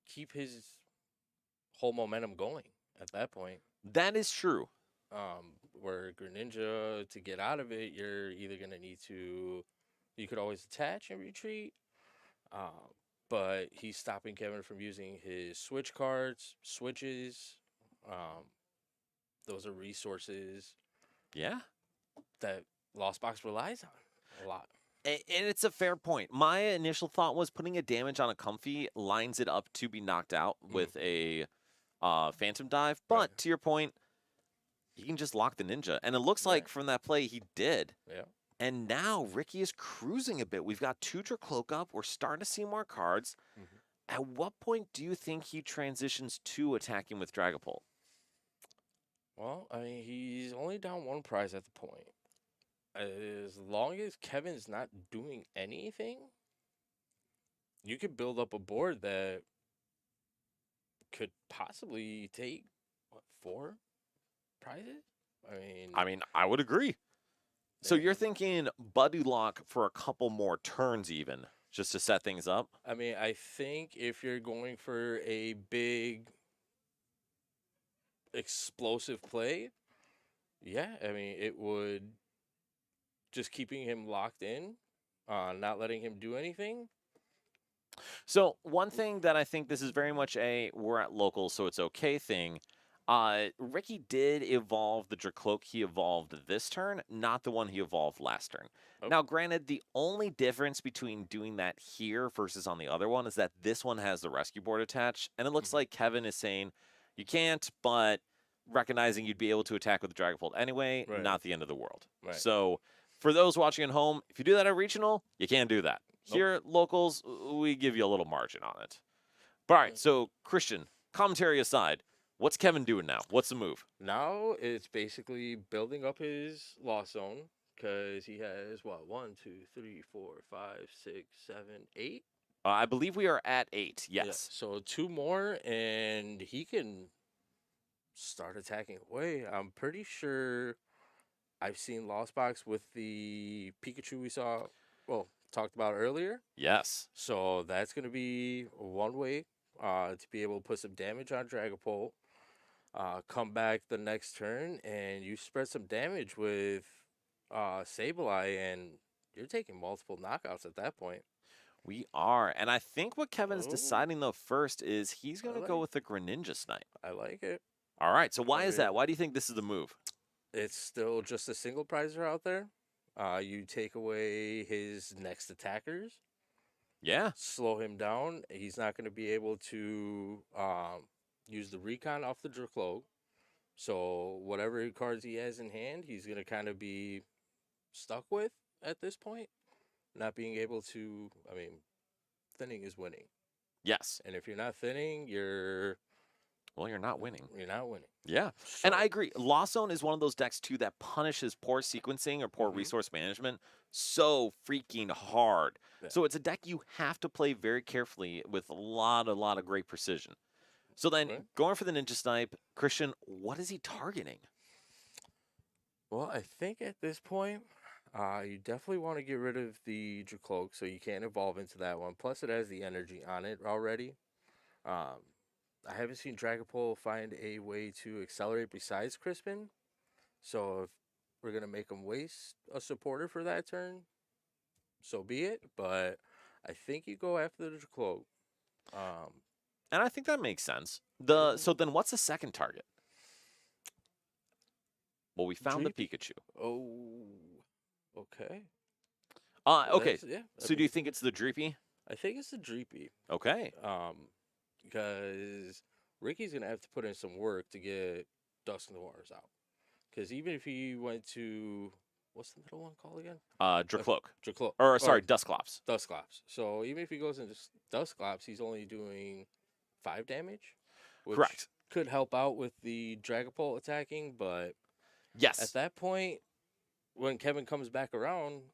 Speaker 2: keep his whole momentum going at that point.
Speaker 1: That is true.
Speaker 2: Where Greninja, to get out of it, you're either gonna need to, you could always attach and retreat. But he's stopping Kevin from using his switch cards, switches. Those are resources
Speaker 1: Yeah.
Speaker 2: that Lost Box relies on a lot.
Speaker 1: And it's a fair point. My initial thought was putting a damage on a Comfy lines it up to be knocked out with a Phantom Dive. But
Speaker 2: Right.
Speaker 1: to your point, he can just lock the Ninja. And it looks like
Speaker 2: Right.
Speaker 1: from that play he did.
Speaker 2: Yeah.
Speaker 1: And now Ricky is cruising a bit. We've got Tutor Cloak up. We're starting to see more cards.
Speaker 2: Mhm.
Speaker 1: At what point do you think he transitions to attacking with Dragapult?
Speaker 2: Well, I mean, he's only down one prize at the point. As long as Kevin's not doing anything, you could build up a board that could possibly take what, 4 prizes?
Speaker 1: I mean, I would agree. So
Speaker 2: Yeah.
Speaker 1: you're thinking Buddy Lock for a couple more turns even, just to set things up?
Speaker 2: I mean, I think if you're going for a big explosive play, yeah, I mean, it would just keeping him locked in, not letting him do anything.
Speaker 1: So one thing that I think this is very much a we're at local, so it's okay thing. Ricky did evolve the Dracloak he evolved this turn, not the one he evolved last turn.
Speaker 2: Oh.
Speaker 1: Now, granted, the only difference between doing that here versus on the other one is that this one has the rescue board attached, and it looks
Speaker 2: Mhm.
Speaker 1: like Kevin is saying you can't, but recognizing you'd be able to attack with the Dragapult anyway,
Speaker 2: Right.
Speaker 1: not the end of the world.
Speaker 2: Right.
Speaker 1: So for those watching at home, if you do that at regional, you can't do that.
Speaker 2: Nope.
Speaker 1: Here, locals, we give you a little margin on it. But all right, so Christian, commentary aside, what's Kevin doing now? What's the move?
Speaker 2: Now it's basically building up his loss zone because he has what 1, 2, 3, 4, 5, 6, 7, 8.
Speaker 1: I believe we are at 8.
Speaker 2: Yeah,
Speaker 1: Yes.
Speaker 2: so 2 more and he can start attacking away. I'm pretty sure I've seen Lost Box with the Pikachu we saw, well, talked about earlier.
Speaker 1: Yes.
Speaker 2: So that's going to be one way to be able to put some damage on Dragapult. Come back the next turn and you spread some damage with Sableye, and you're taking multiple knockouts at that point.
Speaker 1: We are. And I think what Kevin's
Speaker 2: Oh.
Speaker 1: deciding, though, first is he's going to
Speaker 2: I
Speaker 1: go
Speaker 2: like-
Speaker 1: with the Greninja Snipe.
Speaker 2: I like it.
Speaker 1: All right. So why is
Speaker 2: Okay.
Speaker 1: that? Why do you think this is the move?
Speaker 2: It's still just a single prizer out there. You take away his next attackers,
Speaker 1: Yeah.
Speaker 2: slow him down. He's not going to be able to use the recon off the Dracloak. So whatever cards he has in hand, he's going to kind of be stuck with at this point. Not being able to, I mean, thinning is winning.
Speaker 1: Yes.
Speaker 2: And if you're not thinning, you're
Speaker 1: Well, you're not winning.
Speaker 2: not winning.
Speaker 1: Yeah.
Speaker 2: So,
Speaker 1: And I agree. Lost Zone is one of those decks, too, that punishes poor sequencing or poor
Speaker 2: Mhm.
Speaker 1: resource management so freaking hard.
Speaker 2: Yeah.
Speaker 1: So it's a deck you have to play very carefully with a lot of great precision. So then,
Speaker 2: Right.
Speaker 1: going for the Ninja Snipe, Christian, what is he targeting?
Speaker 2: well, I think at this point, you definitely want to get rid of the Dracloak so you can't evolve into that one. Plus, it has the energy on it already. I haven't seen Dragapult find a way to accelerate besides Crispin. So if we're going to make him waste a supporter for that turn, so be it. But I think you go after the Dracloak.
Speaker 1: And I think that makes sense.
Speaker 2: Yeah.
Speaker 1: So then what's the second target? Well, we found the
Speaker 3: Dreepy.
Speaker 1: Pikachu.
Speaker 2: Oh, okay.
Speaker 1: Okay.
Speaker 2: That's- yeah.
Speaker 1: So do you think it's the Dreepy?
Speaker 2: I think it's the Dreepy.
Speaker 1: Okay.
Speaker 2: Because Ricky's gonna have to put in some work to get Dusk in the Waters out. Because even if he went to what's the middle one called again?
Speaker 1: Dracloak.
Speaker 2: Dracloak.
Speaker 1: Or sorry, Dusclops.
Speaker 2: Dusclops. So even if he goes into Dusclops, he's only doing 5 damage, which
Speaker 1: Correct.
Speaker 2: could help out with the Dragapult attacking. But
Speaker 1: Yes.
Speaker 2: at that point, when Kevin comes back around,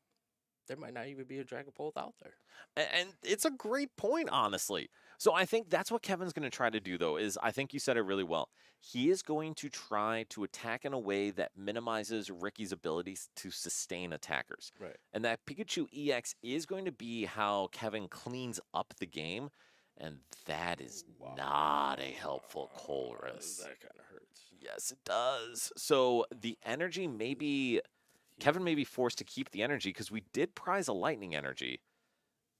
Speaker 2: there might not even be a Dragapult out there.
Speaker 1: And it's a great point, honestly. So I think that's what Kevin's going to try to do, though, is I think you said it really well. He is going to try to attack in a way that minimizes Ricky's abilities to sustain attackers.
Speaker 2: Right.
Speaker 1: And that Pikachu EX is going to be how Kevin cleans up the game. And that is not a helpful Colress.
Speaker 2: That kind of hurts.
Speaker 1: Yes, it does. So the energy maybe Kevin may be forced to keep the energy because we did prize a lightning energy.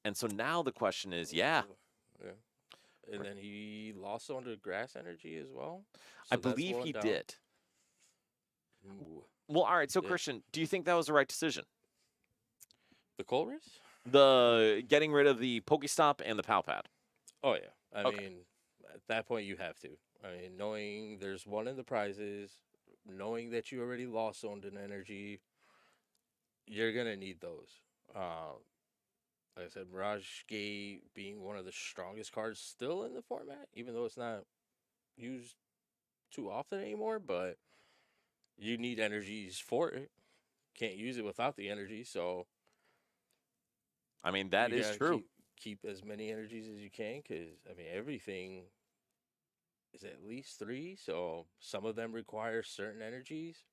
Speaker 1: And so now the question is, yeah.
Speaker 2: And then he lost on the grass energy as well.
Speaker 1: I
Speaker 2: So that's
Speaker 1: believe
Speaker 2: one
Speaker 1: he
Speaker 2: down.
Speaker 1: did.
Speaker 2: Ooh.
Speaker 1: Well, all right. So,
Speaker 2: Yeah.
Speaker 1: Christian, do you think that was the right decision?
Speaker 2: The Colress?
Speaker 1: The getting rid of the Pokestop and the Palpad.
Speaker 2: Oh yeah. I
Speaker 1: Okay.
Speaker 2: mean, at that point you have to. I mean, knowing there's one in the prizes, knowing that you already lost on an energy, you're gonna need those. Like I said, Mirage Gate being one of the strongest cards still in the format, even though it's not used too often anymore, but you need energies for it. Can't use it without the energy, so
Speaker 1: I mean, that
Speaker 2: you
Speaker 1: is
Speaker 2: gotta
Speaker 1: true.
Speaker 2: Keep as many energies as you can, because I mean everything is at least 3, so some of them require certain energies.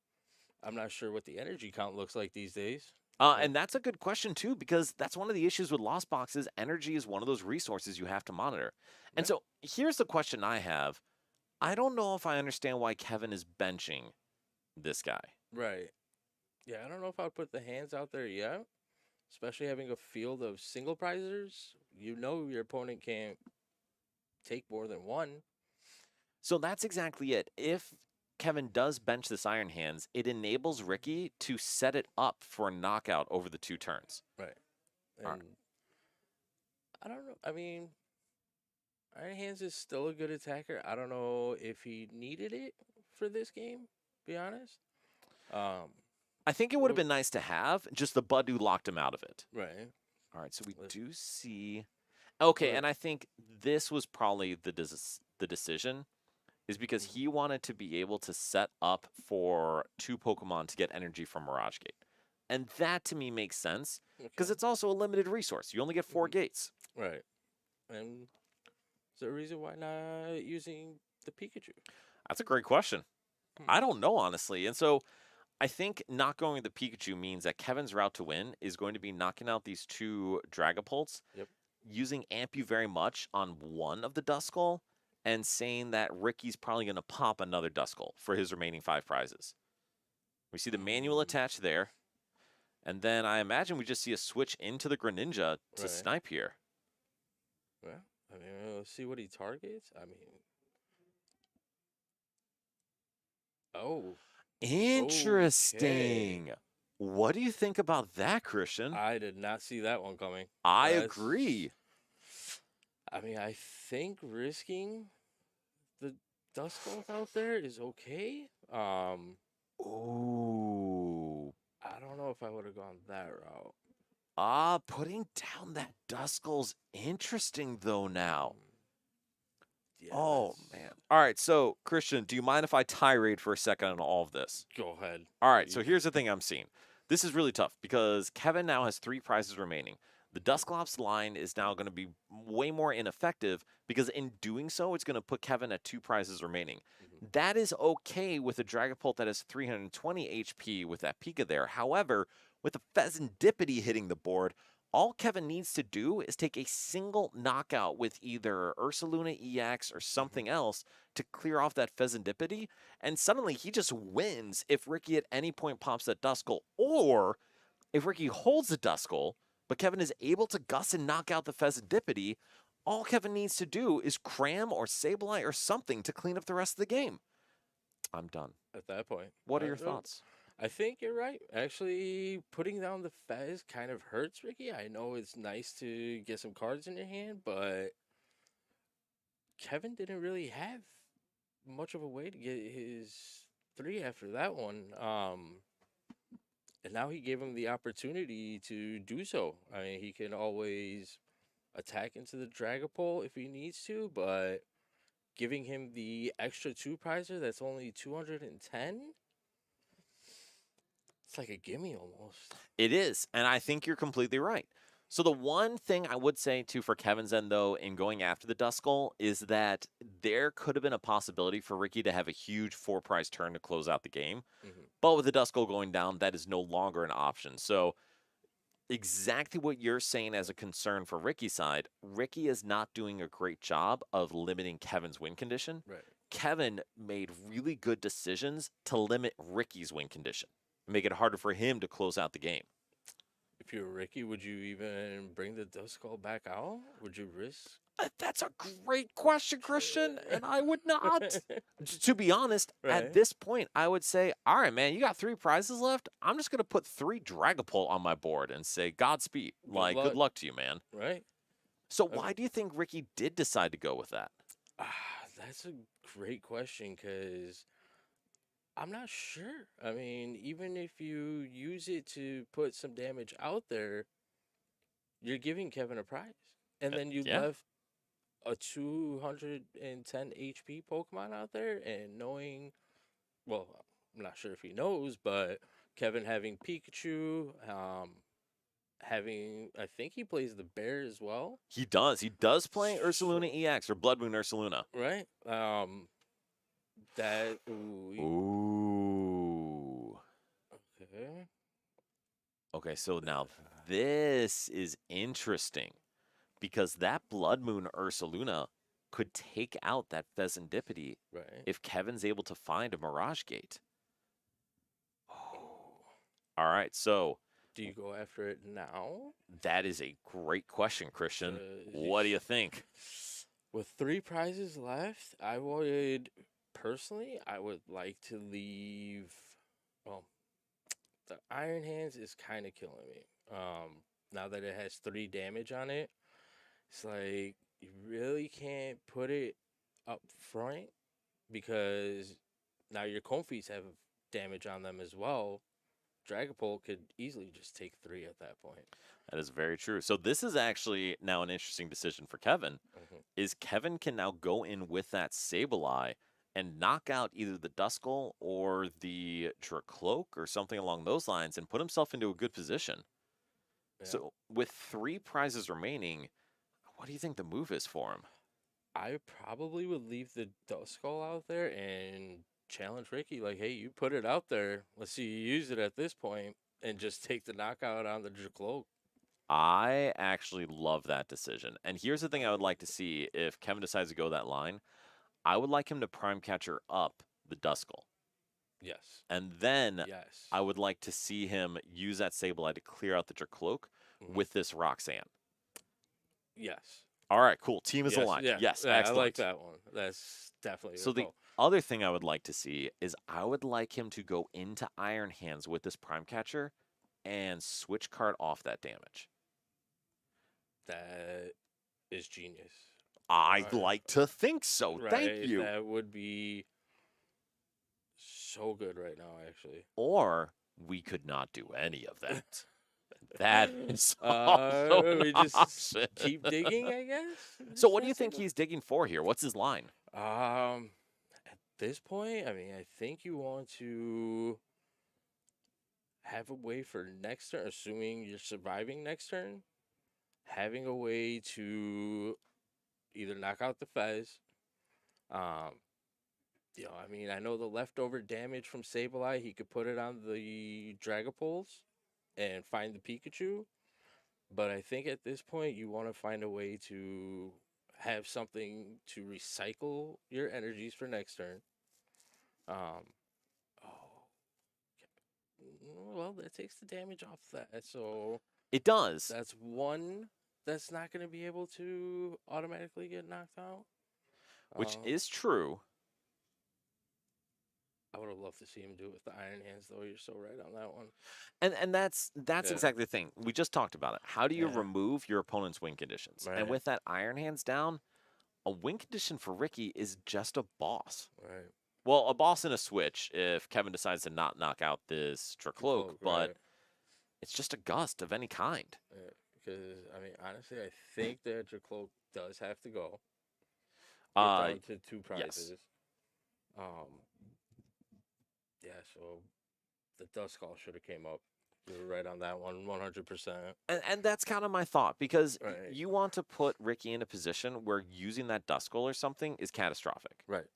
Speaker 2: I'm not sure what the energy count looks like these days.
Speaker 1: And that's a good question, too, because that's one of the issues with Lost Boxes. Energy is one of those resources you have to monitor. And
Speaker 2: Yeah.
Speaker 1: so here's the question I have. I don't know if I understand why Kevin is benching this guy.
Speaker 2: Right. Yeah, I don't know if I'd put the hands out there yet, especially having a field of single prizers. You know your opponent can't take more than one.
Speaker 1: So that's exactly it. If Kevin does bench this Iron Hands, it enables Ricky to set it up for a knockout over the 2 turns.
Speaker 2: Right. And
Speaker 1: Alright.
Speaker 2: I don't know. I mean, Iron Hands is still a good attacker. I don't know if he needed it for this game, be honest.
Speaker 1: I think it would have been nice to have, just the Budu locked him out of it.
Speaker 2: Right.
Speaker 1: All right, so we
Speaker 2: Let's-
Speaker 1: do see. Okay,
Speaker 2: Right.
Speaker 1: and I think this was probably the decision, is because he wanted to be able to set up for 2 Pokemon to get energy from Mirage Gate. And that to me makes sense, because
Speaker 2: Okay.
Speaker 1: it's also a limited resource. You only get 4 gates.
Speaker 2: Right. And is there a reason why not using the Pikachu?
Speaker 1: That's a great question.
Speaker 2: Hmm.
Speaker 1: I don't know, honestly. And so I think not going with the Pikachu means that Kevin's route to win is going to be knocking out these 2 Dragapults,
Speaker 2: Yep.
Speaker 1: using Ampu very much on one of the Duskull, and saying that Ricky's probably going to pop another Duskull for his remaining 5 prizes. We see the manual attached there. And then I imagine we just see a switch into the Greninja to
Speaker 2: Right.
Speaker 1: snipe here.
Speaker 2: Well, I mean, let's see what he targets. I mean, oh,
Speaker 1: Interesting. What do you think about that, Christian?
Speaker 2: I did not see that one coming.
Speaker 1: I
Speaker 2: That's-
Speaker 1: agree.
Speaker 2: I mean, I think risking the Duskull out there is okay.
Speaker 1: Ooh.
Speaker 2: I don't know if I would have gone that route.
Speaker 1: Putting down that Duskull's interesting though now.
Speaker 2: Yeah,
Speaker 1: Oh
Speaker 2: that's-
Speaker 1: man. All right, so Christian, do you mind if I tirade for a second on all of this?
Speaker 2: Go ahead.
Speaker 1: All right, so
Speaker 2: You-
Speaker 1: here's the thing I'm seeing. This is really tough because Kevin now has 3 prizes remaining. The Dusclops line is now going to be way more ineffective because in doing so, it's going to put Kevin at 2 prizes remaining.
Speaker 2: Mhm.
Speaker 1: That is okay with a Dragapult that has 320 HP with that Pika there. However, with the Pheasantipity hitting the board, all Kevin needs to do is take a single knockout with either Ursaluna EX or something else to clear off that Pheasantipity, and suddenly he just wins if Ricky at any point pops that Duskull, or if Ricky holds the Duskull, but Kevin is able to Gus and knock out the Pheasantipity, all Kevin needs to do is cram or Sableye or something to clean up the rest of the game. I'm done.
Speaker 2: at that point.
Speaker 1: What are your
Speaker 2: No,
Speaker 1: thoughts?
Speaker 2: I think you're right. Actually, putting down the Fez kind of hurts Ricky. I know it's nice to get some cards in your hand, but Kevin didn't really have much of a way to get his 3 after that one. And now he gave him the opportunity to do so. I mean, he can always attack into the Dragapult if he needs to, but giving him the extra 2 prizer that's only 210, it's like a gimme almost.
Speaker 1: It is, and I think you're completely right. So the one thing I would say too for Kevin's end though in going after the Duskull is that there could have been a possibility for Ricky to have a huge 4-prize turn to close out the game. But with the Duskull going down, that is no longer an option. So exactly what you're saying as a concern for Ricky's side, Ricky is not doing a great job of limiting Kevin's win condition.
Speaker 2: Right.
Speaker 1: Kevin made really good decisions to limit Ricky's win condition, make it harder for him to close out the game.
Speaker 2: If you were Ricky, would you even bring the Duskull back out? Would you risk?
Speaker 1: That's a great question, Christian, and I would not. To be honest,
Speaker 2: Right.
Speaker 1: at this point, I would say, all right, man, you got 3 prizes left. I'm just going to put 3 Dragapult on my board and say, Godspeed. Like, good luck to you, man.
Speaker 2: Right?
Speaker 1: So why do you think Ricky did decide to go with that?
Speaker 2: That's a great question because I'm not sure. I mean, even if you use it to put some damage out there, you're giving Kevin a prize. And then you
Speaker 1: yeah.
Speaker 2: left a 210 HP Pokemon out there, and knowing, well, I'm not sure if he knows, but Kevin having Pikachu, having, I think he plays the bear as well.
Speaker 1: He does. He does play Ursaluna EX or Blood Moon Ursaluna.
Speaker 2: Right? That, ooh.
Speaker 1: Ooh.
Speaker 2: Okay.
Speaker 1: Okay, so now this is interesting because that Blood Moon Ursaluna could take out that Pheasantipity
Speaker 2: Right.
Speaker 1: if Kevin's able to find a Mirage Gate. All right, so
Speaker 2: Do you go after it now?
Speaker 1: that is a great question, Christian.
Speaker 2: Uh,
Speaker 1: What do you think?
Speaker 2: With 3 prizes left, I would like to leave. Well, the Iron Hands is kind of killing me. Now that it has 3 damage on it, it's like you really can't put it up front because now your Comfeys have damage on them as well. Dragapult could easily just take 3 at that point.
Speaker 1: That is very true. So this is actually now an interesting decision for Kevin. Is Kevin can now go in with that Sableye and knock out either the Duskull or the Dracloak or something along those lines and put himself into a good position.
Speaker 2: Yeah.
Speaker 1: So with 3 prizes remaining, what do you think the move is for him?
Speaker 2: I probably would leave the Duskull out there and challenge Ricky. Like, hey, you put it out there. Let's see you use it at this point and just take the knockout on the Dracloak.
Speaker 1: I actually love that decision. And here's the thing I would like to see if Kevin decides to go that line. I would like him to prime catcher up the Duskull.
Speaker 2: Yes.
Speaker 1: And then
Speaker 2: Yes.
Speaker 1: I would like to see him use that Sableye to clear out the Dracloak with this Roxanne.
Speaker 2: Yes.
Speaker 1: All right, cool. Team is
Speaker 2: Yes,
Speaker 1: aligned.
Speaker 2: yeah,
Speaker 1: Yes,
Speaker 2: yeah,
Speaker 1: excellent.
Speaker 2: I like that one. That's definitely
Speaker 1: So
Speaker 2: a
Speaker 1: the
Speaker 2: go.
Speaker 1: other thing I would like to see is I would like him to go into Iron Hands with this prime catcher and switch card off that damage.
Speaker 2: That is genius.
Speaker 1: I'd
Speaker 2: Right.
Speaker 1: like to think so.
Speaker 2: Right?
Speaker 1: Thank you.
Speaker 2: That would be so good right now, actually.
Speaker 1: Or we could not do any of that. That is also
Speaker 2: we
Speaker 1: an
Speaker 2: just
Speaker 1: option.
Speaker 2: keep digging, I guess.
Speaker 1: So what do you think he's digging for here? What's his line?
Speaker 2: At this point, I mean, I think you want to have a way for next turn, assuming you're surviving next turn, having a way to either knock out the Fez. I mean, I know the leftover damage from Sableye, he could put it on the Dragapults and find the Pikachu. But I think at this point, you want to find a way to have something to recycle your energies for next turn. Well, that takes the damage off that. So
Speaker 1: It does.
Speaker 2: that's one that's not going to be able to automatically get knocked out.
Speaker 1: Which
Speaker 2: Um,
Speaker 1: is true.
Speaker 2: I would have loved to see him do it with the Iron Hands, though. You're so right on that one.
Speaker 1: And that's
Speaker 2: Yeah.
Speaker 1: exactly the thing. We just talked about it. How do you
Speaker 2: Yeah.
Speaker 1: remove your opponent's win conditions?
Speaker 2: Right.
Speaker 1: And with that Iron Hands down, a win condition for Ricky is just a boss.
Speaker 2: Right.
Speaker 1: Well, a boss and a switch if Kevin decides to not knock out this Dracloak, but
Speaker 2: right.
Speaker 1: it's just a gust of any kind.
Speaker 2: Because, I mean, honestly, I think that Dracloak does have to go.
Speaker 1: Uh,
Speaker 2: Down to 2 prizes.
Speaker 1: yes.
Speaker 2: Yeah, so the Dust Call should have came up. You were right on that one, 100%.
Speaker 1: And that's kind of my thought because
Speaker 2: Right.
Speaker 1: you want to put Ricky in a position where using that Duskull or something is catastrophic.
Speaker 2: Right.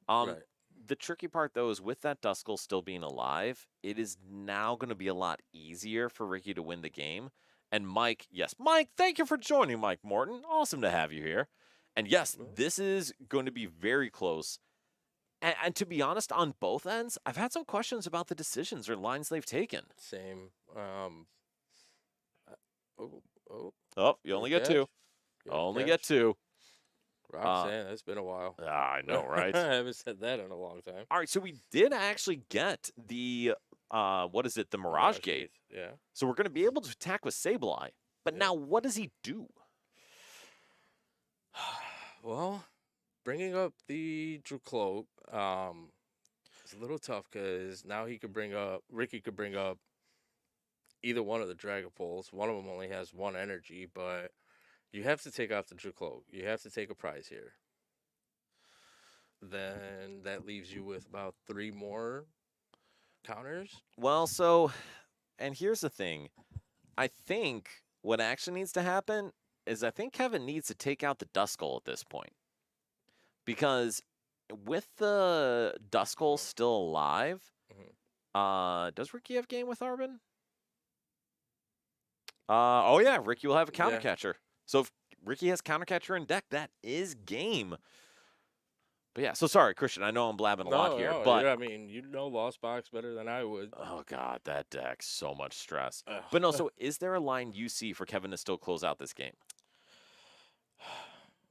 Speaker 1: Right.
Speaker 2: Right.
Speaker 1: The tricky part, though, is with that Duskull still being alive, it is now going to be a lot easier for Ricky to win the game. And Mike, yes, Mike, thank you for joining, Mike Morton. Awesome to have you here. And yes, this is going to be very close. And to be honest, on both ends, I've had some questions about the decisions or lines they've taken.
Speaker 2: Same.
Speaker 1: Oh, you only get 2. Only get 2.
Speaker 2: Roxanne, that's been a while.
Speaker 1: I know, right?
Speaker 2: I haven't said that in a long time.
Speaker 1: All right, so we did actually get the, what is it, the Mirage Gate.
Speaker 2: Yeah.
Speaker 1: So we're going to be able to attack with Sableye. But
Speaker 2: Yeah.
Speaker 1: now what does he do?
Speaker 2: Well, bringing up the Dracloak is a little tough because now Ricky could bring up either one of the Dragapults. One of them only has 1 energy, but you have to take out the Dracloak. You have to take a prize here. Then that leaves you with about 3 more counters.
Speaker 1: Well, so, and here's the thing. I think what actually needs to happen is I think Kevin needs to take out the Duskull at this point. Because with the Duskull still alive, does Ricky have game with Arvin? Oh yeah, Ricky will have a counter catcher. So if Ricky has counter catcher in deck, that is game. But yeah, so sorry, Christian. I know I'm blabbing a lot here, but
Speaker 2: I mean, you know Lost Box better than I would.
Speaker 1: Oh god, that deck, so much stress.
Speaker 2: Ugh.
Speaker 1: But no, so is there a line you see for Kevin to still close out this game?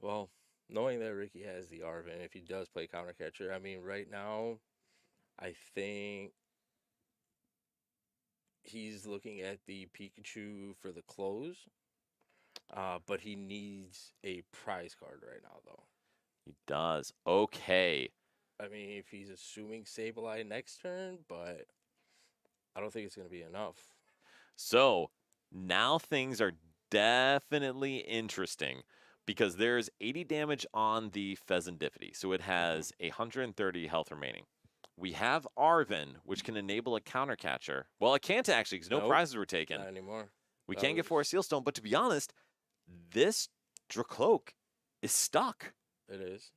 Speaker 2: Well, knowing that Ricky has the Arvin, if he does play counter catcher, I mean, right now, I think he's looking at the Pikachu for the close. But he needs a prize card right now, though.
Speaker 1: He does. Okay.
Speaker 2: I mean, if he's assuming Sableye next turn, but I don't think it's going to be enough.
Speaker 1: So now things are definitely interesting because there's 80 damage on the Pheasantipity. So it has 130 health remaining. We have Arvin, which can enable a counter catcher. Well, it can't actually because no
Speaker 2: Nope,
Speaker 1: prizes were taken.
Speaker 2: Not anymore.
Speaker 1: We
Speaker 2: That
Speaker 1: can't get
Speaker 2: was-
Speaker 1: Forest Sealstone, but to be honest, this Dracloak is stuck.
Speaker 2: It is.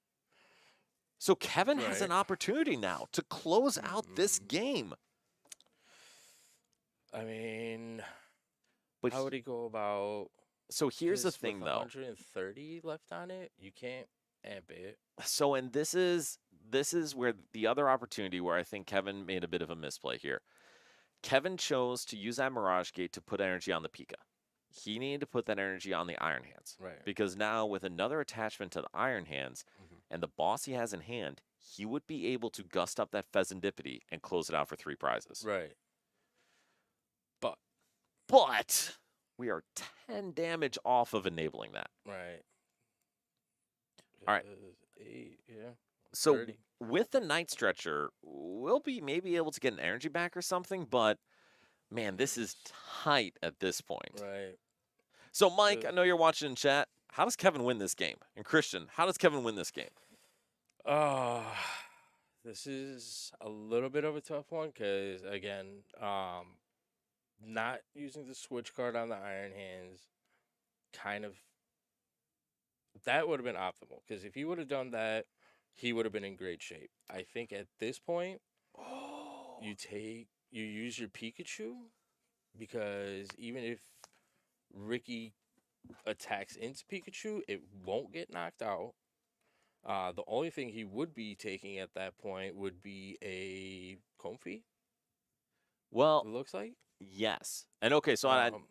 Speaker 1: So Kevin has
Speaker 2: Right.
Speaker 1: an opportunity now to close out this game.
Speaker 2: I mean,
Speaker 1: But
Speaker 2: how would he go about?
Speaker 1: so here's the
Speaker 2: 'Cause
Speaker 1: thing,
Speaker 2: with
Speaker 1: though.
Speaker 2: 130 left on it, you can't amp it.
Speaker 1: So, and this is where the other opportunity where I think Kevin made a bit of a misplay here. Kevin chose to use that Mirage Gate to put energy on the Pika. He needed to put that energy on the Iron Hands.
Speaker 2: Right.
Speaker 1: Because now with another attachment to the Iron Hands and the boss he has in hand, he would be able to gust up that Pheasantipity and close it out for 3 prizes.
Speaker 2: Right.
Speaker 1: But we are 10 damage off of enabling that.
Speaker 2: Right.
Speaker 1: All right.
Speaker 2: 8, yeah.
Speaker 1: So
Speaker 2: 30.
Speaker 1: with the Night Stretcher, we'll be maybe able to get an energy back or something, but man, this is tight at this point.
Speaker 2: Right.
Speaker 1: So Mike, I know you're watching in chat. How does Kevin win this game? And Christian, how does Kevin win this game?
Speaker 2: This is a little bit of a tough one because, again, not using the switch card on the Iron Hands that would have been optimal because if he would have done that, he would have been in great shape. I think at this point, you use your Pikachu because even if Ricky attacks into Pikachu, it won't get knocked out. The only thing he would be taking at that point would be a Comfy, it
Speaker 1: Well,
Speaker 2: looks like.
Speaker 1: yes. And okay, so
Speaker 2: Um,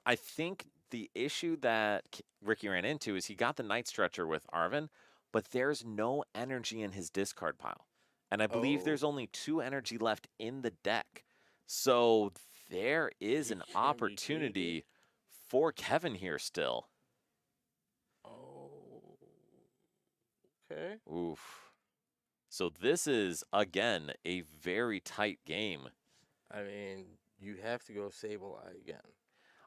Speaker 1: I think the issue that Ricky ran into is he got the Night Stretcher with Arvin, but there's no energy in his discard pile. And I believe there's
Speaker 2: Oh.
Speaker 1: only 2 energy left in the deck. So there is
Speaker 2: He
Speaker 1: an
Speaker 2: can retreat it?
Speaker 1: opportunity for Kevin here still.
Speaker 2: Oh. Okay.
Speaker 1: Oof. So this is, again, a very tight game.
Speaker 2: I mean, you have to go Sableye again.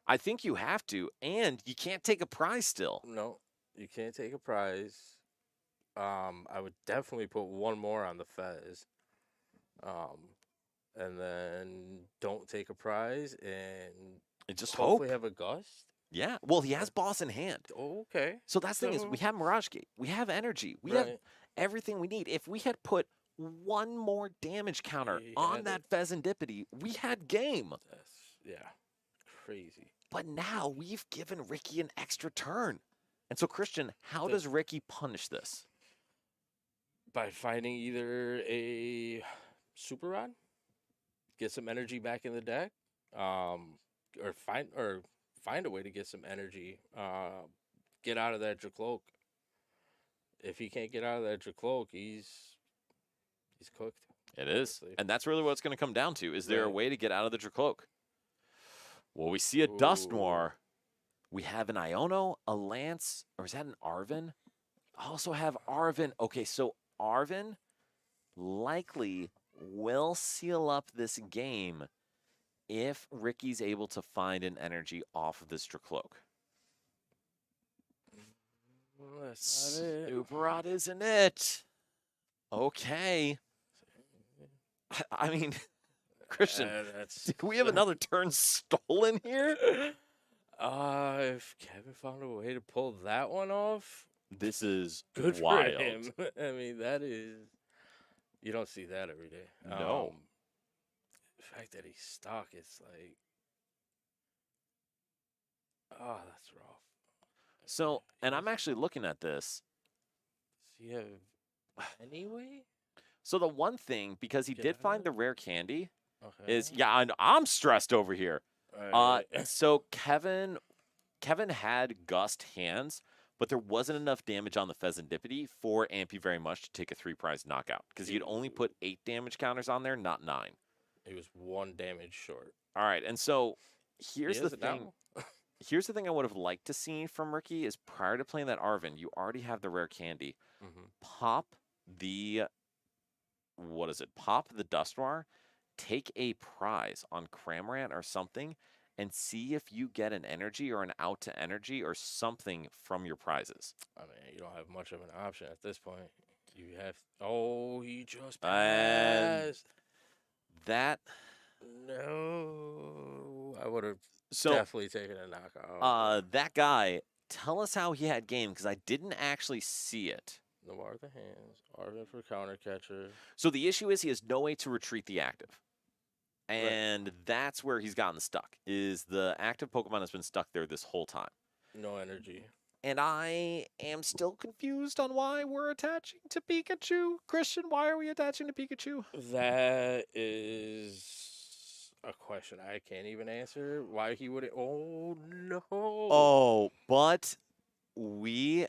Speaker 1: I think you have to, and you can't take a prize still.
Speaker 2: No, you can't take a prize. I would definitely put one more on the Fez. And then don't take a prize and
Speaker 1: And just hope.
Speaker 2: hopefully have a Gust.
Speaker 1: Yeah. Well, he has boss in hand.
Speaker 2: Oh, okay.
Speaker 1: So that's the thing is we
Speaker 2: So-
Speaker 1: have Mirage Gate. We have energy. We have
Speaker 2: Right.
Speaker 1: everything we need. If we had put one more damage counter
Speaker 2: You
Speaker 1: on
Speaker 2: had
Speaker 1: that Pheasantipity, we had game.
Speaker 2: That's crazy.
Speaker 1: But now we've given Ricky an extra turn. And so, Christian, how
Speaker 2: The-
Speaker 1: does Ricky punish this?
Speaker 2: By finding either a Super Rod, get some energy back in the deck, or find a way to get some energy. Get out of that Dracloak. If he can't get out of that Dracloak, he's cooked.
Speaker 1: It is.
Speaker 2: Honestly.
Speaker 1: And that's really what it's going to come down to. Is there a
Speaker 2: Right.
Speaker 1: way to get out of the Dracloak? Well, we see a Dust
Speaker 2: Ooh.
Speaker 1: Noir. We have an Iono, a Lance, or is that an Arvin? Also have Arvin. Okay, so Arvin likely will seal up this game if Ricky's able to find an energy off of this Dracloak.
Speaker 2: Well, that's not it.
Speaker 1: Super Rod isn't it? Okay. I mean, Christian,
Speaker 2: That's
Speaker 1: did we have another turn stolen here?
Speaker 2: If Kevin found a way to pull that one off,
Speaker 1: This is
Speaker 2: good
Speaker 1: wild.
Speaker 2: for him. I mean, that is, you don't see that every day.
Speaker 1: No.
Speaker 2: The fact that he's stuck, it's like, oh, that's rough.
Speaker 1: So, and I'm actually looking at this.
Speaker 2: Does he have anyway?
Speaker 1: So the one thing, because he
Speaker 2: Get
Speaker 1: did
Speaker 2: out
Speaker 1: find
Speaker 2: of
Speaker 1: the rare candy,
Speaker 2: Okay.
Speaker 1: is I'm stressed over here.
Speaker 2: Alright.
Speaker 1: So Kevin had Gust hands, but there wasn't enough damage on the Pheasantipity for Ampy very much to take a 3-prize knockout because he'd only put 8 damage counters on there, not 9.
Speaker 2: He was 1 damage short.
Speaker 1: All right, and so
Speaker 2: He
Speaker 1: here's the
Speaker 2: has it
Speaker 1: thing.
Speaker 2: now.
Speaker 1: Here's the thing I would have liked to see from Ricky is prior to playing that Arvin, you already have the rare candy.
Speaker 2: Mhm.
Speaker 1: Pop the Pop the Dust Noir, take a prize on Cramorant or something, and see if you get an energy or an out to energy or something from your prizes.
Speaker 2: I mean, you don't have much of an option at this point. You have. Oh, he just
Speaker 1: And-
Speaker 2: passed.
Speaker 1: That
Speaker 2: No, I would have
Speaker 1: so
Speaker 2: definitely taken a knockout.
Speaker 1: that guy, tell us how he had game because I didn't actually see it.
Speaker 2: Noir the hands, Arvin for counter catcher.
Speaker 1: So the issue is he has no way to retreat the active. And that's where he's gotten stuck, is the active Pokemon has been stuck there this whole time.
Speaker 2: No energy.
Speaker 1: And I am still confused on why we're attaching to Pikachu. Christian, why are we attaching to Pikachu?
Speaker 2: That is a question I can't even answer. Why he would? Oh no.
Speaker 1: Oh, but we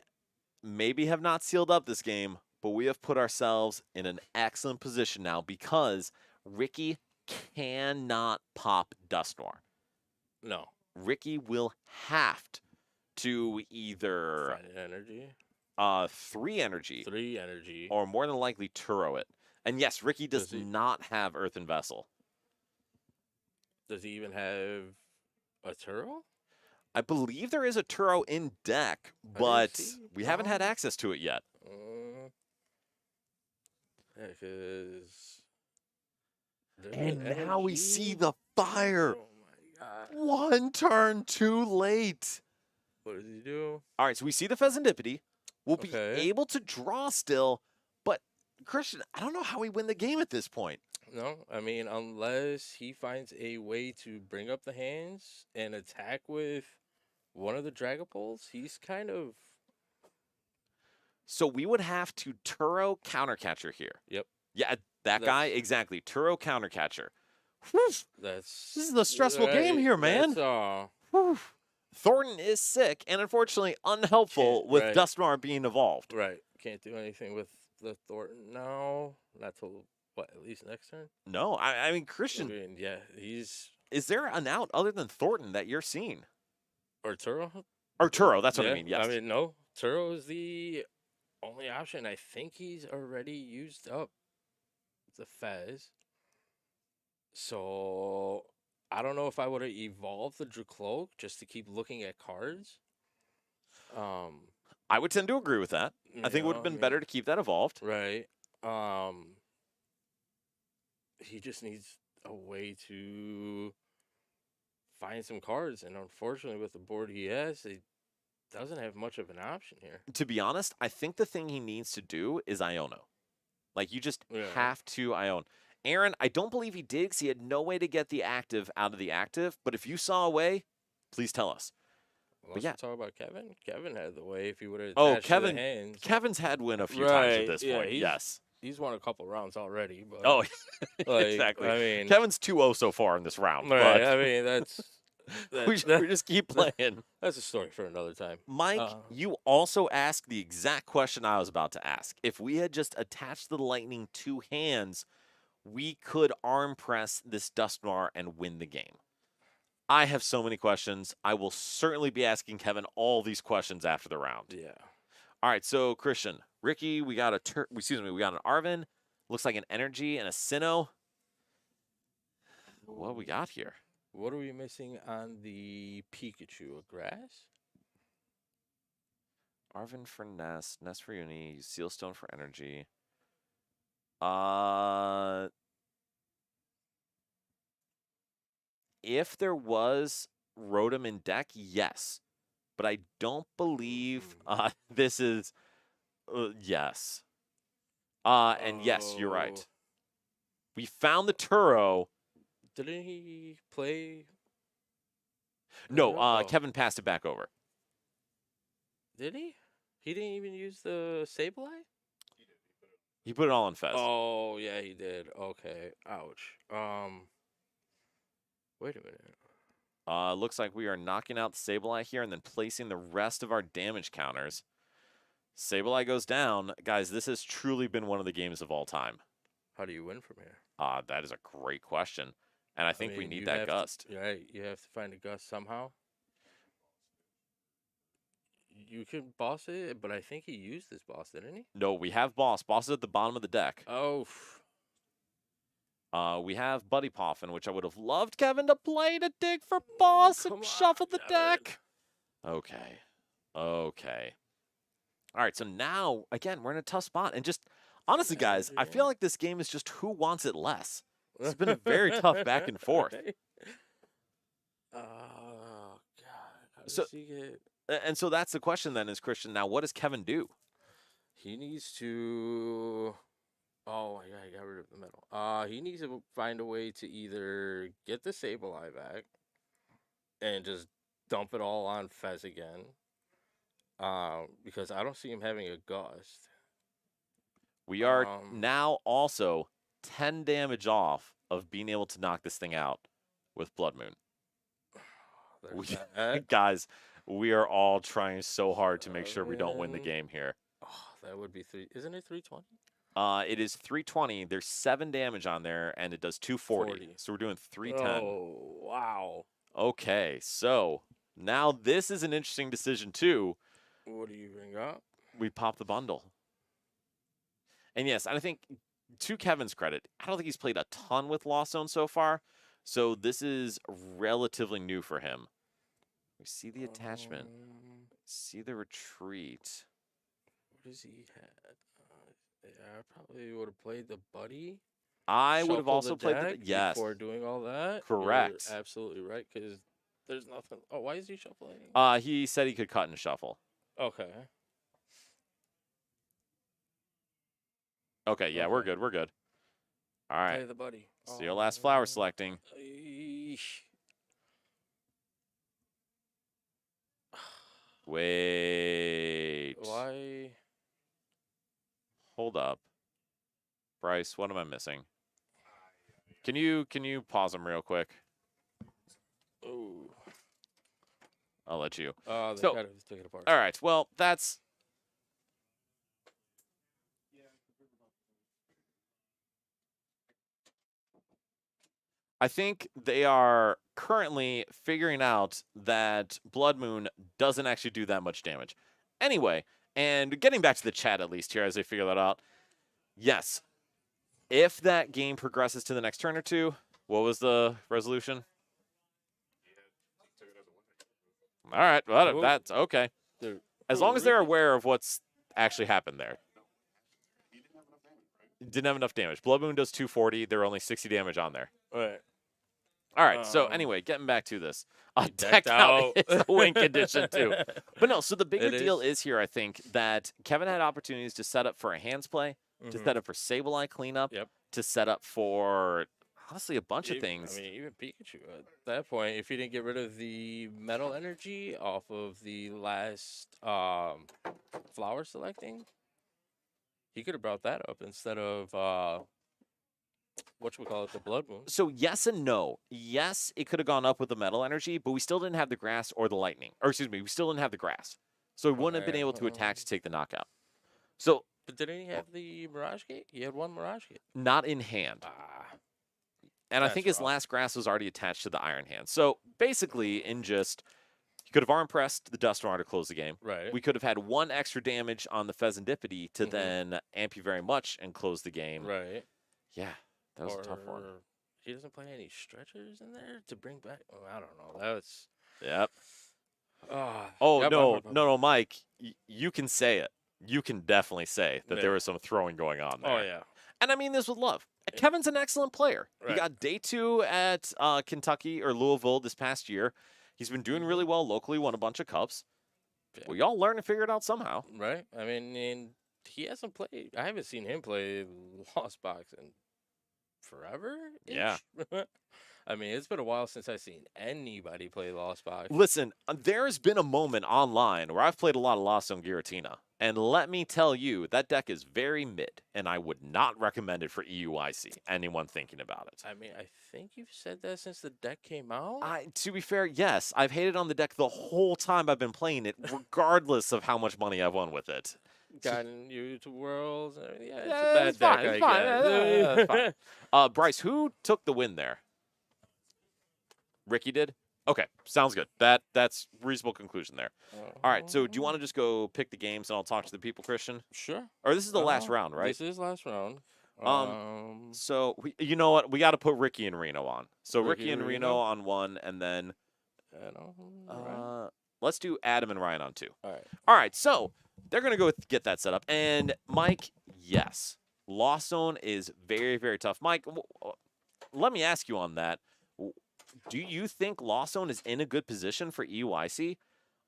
Speaker 1: maybe have not sealed up this game, but we have put ourselves in an excellent position now because Ricky cannot pop Dust Noir.
Speaker 2: No.
Speaker 1: Ricky will have to either
Speaker 2: Find an energy.
Speaker 1: 3 energy
Speaker 2: 3 energy.
Speaker 1: or more than likely Turo it. And yes, Ricky does
Speaker 2: Does he-
Speaker 1: not have Earthen Vessel.
Speaker 2: Does he even have a Turo?
Speaker 1: I believe there is a Turo in deck,
Speaker 2: I didn't
Speaker 1: but
Speaker 2: see.
Speaker 1: we haven't had
Speaker 2: Oh.
Speaker 1: access to it yet.
Speaker 2: Yeah, because.
Speaker 1: And now we see the fire.
Speaker 2: Oh my god.
Speaker 1: One turn too late.
Speaker 2: What does he do?
Speaker 1: All right, so we see the Pheasantipity. We'll be
Speaker 2: Okay.
Speaker 1: able to draw still, but Christian, I don't know how we win the game at this point.
Speaker 2: No, I mean, unless he finds a way to bring up the hands and attack with one of the Dragapults, he's kind of.
Speaker 1: So we would have to Turo Countercatcher here.
Speaker 2: Yep.
Speaker 1: Yeah, that guy,
Speaker 2: That's-
Speaker 1: exactly. Turo Countercatcher. Whew,
Speaker 2: That's.
Speaker 1: this is a stressful game here, man.
Speaker 2: That's,
Speaker 1: Whew. Thornton is sick and unfortunately unhelpful
Speaker 2: Can't-
Speaker 1: with
Speaker 2: right.
Speaker 1: Dust Noir being evolved.
Speaker 2: right. can't do anything with the Thornton now. Not till what? At least next turn.
Speaker 1: No, I mean
Speaker 2: I
Speaker 1: Christian.
Speaker 2: mean, yeah, he's
Speaker 1: Is there an out other than Thornton that you're seeing?
Speaker 2: Arturo.
Speaker 1: Or Turo? That's what I
Speaker 2: Yeah,
Speaker 1: mean. Yes.
Speaker 2: I mean, no, Turo is the only option. I think he's already used up the Fez. So I don't know if I would have evolved the Dracloak just to keep looking at cards.
Speaker 1: I would tend to agree with that. I think it would have been better to keep that evolved.
Speaker 2: Right. He just needs a way to find some cards, and unfortunately, with the board he has, he doesn't have much of an option here.
Speaker 1: To be honest, I think the thing he needs to do is Iono. Like, you just
Speaker 2: Yeah.
Speaker 1: have to Ione. Aaron, I don't believe he did 'cause he had no way to get the active out of the active. But if you saw a way, please tell us.
Speaker 2: Let's
Speaker 1: yeah.
Speaker 2: talk about Kevin. Kevin had the way if he would have
Speaker 1: Oh,
Speaker 2: attached to
Speaker 1: Kevin-
Speaker 2: the hands.
Speaker 1: Kevin's had win a few times at
Speaker 2: Right,
Speaker 1: this
Speaker 2: yeah,
Speaker 1: point. Yes.
Speaker 2: He's won a couple rounds already. But
Speaker 1: Oh,
Speaker 2: like,
Speaker 1: exactly.
Speaker 2: I mean,
Speaker 1: Kevin's 2-0 so far in this round.
Speaker 2: right.
Speaker 1: But
Speaker 2: I mean, that's
Speaker 1: we just keep playing.
Speaker 2: that's a story for another time.
Speaker 1: Mike, you also asked the exact question I was about to ask. If we had just attached the lightning to hands, we could arm press this Dusknoir and win the game. I have so many questions. I will certainly be asking Kevin all these questions after the round.
Speaker 2: Yeah.
Speaker 1: All right, so Christian, Ricky, we got we got an Arvin. Looks like an Energy and a Sinnoh. What we got here?
Speaker 2: What are we missing on the Pikachu? A grass?
Speaker 1: Arvin for Nest, Nest for Uni, Sealstone for Energy. If there was Rotom in deck, yes. But I don't believe this is yes. And yes, you're right.
Speaker 2: Oh.
Speaker 1: We found the Turo.
Speaker 2: Didn't he play?
Speaker 1: No,
Speaker 2: Oh.
Speaker 1: Kevin passed it back over.
Speaker 2: Did he? He didn't even use the Sableye?
Speaker 1: He put it all in Fez.
Speaker 2: Oh, yeah, he did. Okay. Ouch. Wait a minute.
Speaker 1: Looks like we are knocking out the Sableye here and then placing the rest of our damage counters. Sableye goes down. Guys, this has truly been one of the games of all time.
Speaker 2: How do you win from here?
Speaker 1: That is a great question. And I think we
Speaker 2: mean,
Speaker 1: need
Speaker 2: you
Speaker 1: that
Speaker 2: have to-
Speaker 1: gust.
Speaker 2: Right, you have to find a gust somehow. You can boss it, but I think he used this boss, didn't he?
Speaker 1: No, we have Boss. Boss is at the bottom of the deck.
Speaker 2: Oh,
Speaker 1: We have Buddy Poffin, which I would have loved Kevin to play to dig for Boss
Speaker 2: come
Speaker 1: and
Speaker 2: on,
Speaker 1: shuffle the
Speaker 2: Kevin.
Speaker 1: deck. Okay. Okay. All right, so now, again, we're in a tough spot. And just, honestly, guys, I feel like this game is just who wants it less. It's been a very tough back and forth.
Speaker 2: Right? Oh, God. How
Speaker 1: So-
Speaker 2: does he get...
Speaker 1: And so that's the question then is, Christian, now what does Kevin do?
Speaker 2: He needs to... Oh, my God, I got rid of the metal. He needs to find a way to either get the Sableye back and just dump it all on Fez again. Because I don't see him having a gust.
Speaker 1: We are now also 10 damage off of being able to knock this thing out with Blood Moon.
Speaker 2: There's that.
Speaker 1: Guys, we are all trying so hard to make sure we don't win the
Speaker 2: Man.
Speaker 1: game here.
Speaker 2: Oh, that would be three. Isn't it 320?
Speaker 1: It is 320. There's 7 damage on there, and it does 240.
Speaker 2: 40.
Speaker 1: So we're doing 310.
Speaker 2: Oh, wow.
Speaker 1: Okay, so now this is an interesting decision too.
Speaker 2: What do you bring up?
Speaker 1: We pop the bundle. And yes, I think to Kevin's credit, I don't think he's played a ton with Lost Zone so far. So this is relatively new for him. We see the attachment. See the retreat.
Speaker 2: What does he have? Yeah, I probably would have played the Buddy.
Speaker 1: I would have
Speaker 2: shuffle
Speaker 1: also played the
Speaker 2: deck
Speaker 1: yes.
Speaker 2: before doing all that.
Speaker 1: Correct.
Speaker 2: You're absolutely right, because there's nothing. Oh, why is he shuffling?
Speaker 1: He said he could cut and shuffle.
Speaker 2: Okay.
Speaker 1: Okay, yeah, we're
Speaker 2: Okay.
Speaker 1: good. We're good. All right.
Speaker 2: Play the Buddy.
Speaker 1: See your last flower selecting.
Speaker 2: Eesh.
Speaker 1: Wait.
Speaker 2: Why?
Speaker 1: Hold up. Bryce, what am I missing? Can you pause them real quick?
Speaker 2: Oh.
Speaker 1: I'll let you.
Speaker 2: Oh, they
Speaker 1: So-
Speaker 2: gotta take it apart.
Speaker 1: All right. Well, that's I think they are currently figuring out that Blood Moon doesn't actually do that much damage. Anyway, and getting back to the chat at least here as they figure that out. Yes, if that game progresses to the next turn or two, what was the resolution? All right, well, that's okay. As long as they're aware of what's actually happened there. Didn't have enough damage. Blood Moon does 240. There are only 60 damage on there.
Speaker 2: Right.
Speaker 1: All right, so anyway, getting back to this.
Speaker 2: Decked
Speaker 1: Decked out
Speaker 2: out.
Speaker 1: is a win condition, too. But no, so the bigger
Speaker 2: It
Speaker 1: deal
Speaker 2: is.
Speaker 1: is here, I think, that Kevin had opportunities to set up for a hands play, to
Speaker 2: Mhm.
Speaker 1: set up for Sableye cleanup,
Speaker 2: Yep.
Speaker 1: to set up for, honestly, a bunch of things.
Speaker 2: I mean, even Pikachu at that point, if he didn't get rid of the metal energy off of the last flower selecting, he could have brought that up instead of the Blood Moon.
Speaker 1: So yes and no. Yes, it could have gone up with the metal energy, but we still didn't have the grass or the lightning. Or excuse me, we still didn't have the grass. So we wouldn't have been able to attack to take the knockout. So
Speaker 2: But didn't he have the Mirage Gate? He had one Mirage Gate.
Speaker 1: not in hand.
Speaker 2: Ah,
Speaker 1: And I
Speaker 2: That's
Speaker 1: think his
Speaker 2: rough.
Speaker 1: last grass was already attached to the Iron Hand. So basically, in just, he could have arm pressed the Dusknoir to close the game.
Speaker 2: right.
Speaker 1: We could have had one extra damage on the Pheasantipity to
Speaker 2: Mhm.
Speaker 1: then amp you very much and close the game.
Speaker 2: Right.
Speaker 1: Yeah, that was a tough one.
Speaker 2: Or he doesn't play any stretchers in there to bring back. Oh, I don't know. That's.
Speaker 1: Yep.
Speaker 2: Ah,
Speaker 1: Oh,
Speaker 2: yeah,
Speaker 1: no,
Speaker 2: but-
Speaker 1: no, Mike. You can say it. You can definitely say that
Speaker 2: Yeah.
Speaker 1: there was some throwing going on there.
Speaker 2: Oh yeah.
Speaker 1: And I mean this with love. Kevin's an excellent player. He
Speaker 2: Right.
Speaker 1: got day 2 at Kentucky or Louisville this past year. He's been doing really well locally, won a bunch of cups.
Speaker 2: Yeah.
Speaker 1: We all learn and figure it out somehow.
Speaker 2: Right. I mean, and he hasn't played. I haven't seen him play Lost Box in forever.
Speaker 1: Yeah.
Speaker 2: I mean, it's been a while since I've seen anybody play Lost Box.
Speaker 1: Listen, there's been a moment online where I've played a lot of Lost on Giratina. And let me tell you, that deck is very mid, and I would not recommend it for EUIC, anyone thinking about it.
Speaker 2: I mean, I think you've said that since the deck came out.
Speaker 1: To be fair, yes, I've hated on the deck the whole time I've been playing it, regardless of how much money I've won with it.
Speaker 2: Gotten you to Worlds. Yeah, it's
Speaker 1: Yeah,
Speaker 2: a bad
Speaker 1: it's
Speaker 2: deck,
Speaker 1: fine, it's
Speaker 2: I
Speaker 1: fine,
Speaker 2: guess.
Speaker 1: it's fine. Bryce, who took the win there? Ricky did? Okay, sounds good. That's reasonable conclusion there. All right, so do you want to just go pick the games and I'll talk to the people, Christian?
Speaker 2: Sure.
Speaker 1: Or this is the last round, right?
Speaker 2: This is last round.
Speaker 1: So you know what? We got to put Ricky and Reno on. So
Speaker 2: Ricky
Speaker 1: Ricky and
Speaker 2: and
Speaker 1: Reno
Speaker 2: Reno?
Speaker 1: on 1, and then
Speaker 2: Right.
Speaker 1: let's do Adam and Ryan on 2.
Speaker 2: All right.
Speaker 1: All right, so they're gonna go get that set up. And Mike, yes, Lost Zone is very, very tough. Mike, let me ask you on that. Do you think Lost Zone is in a good position for EUIC?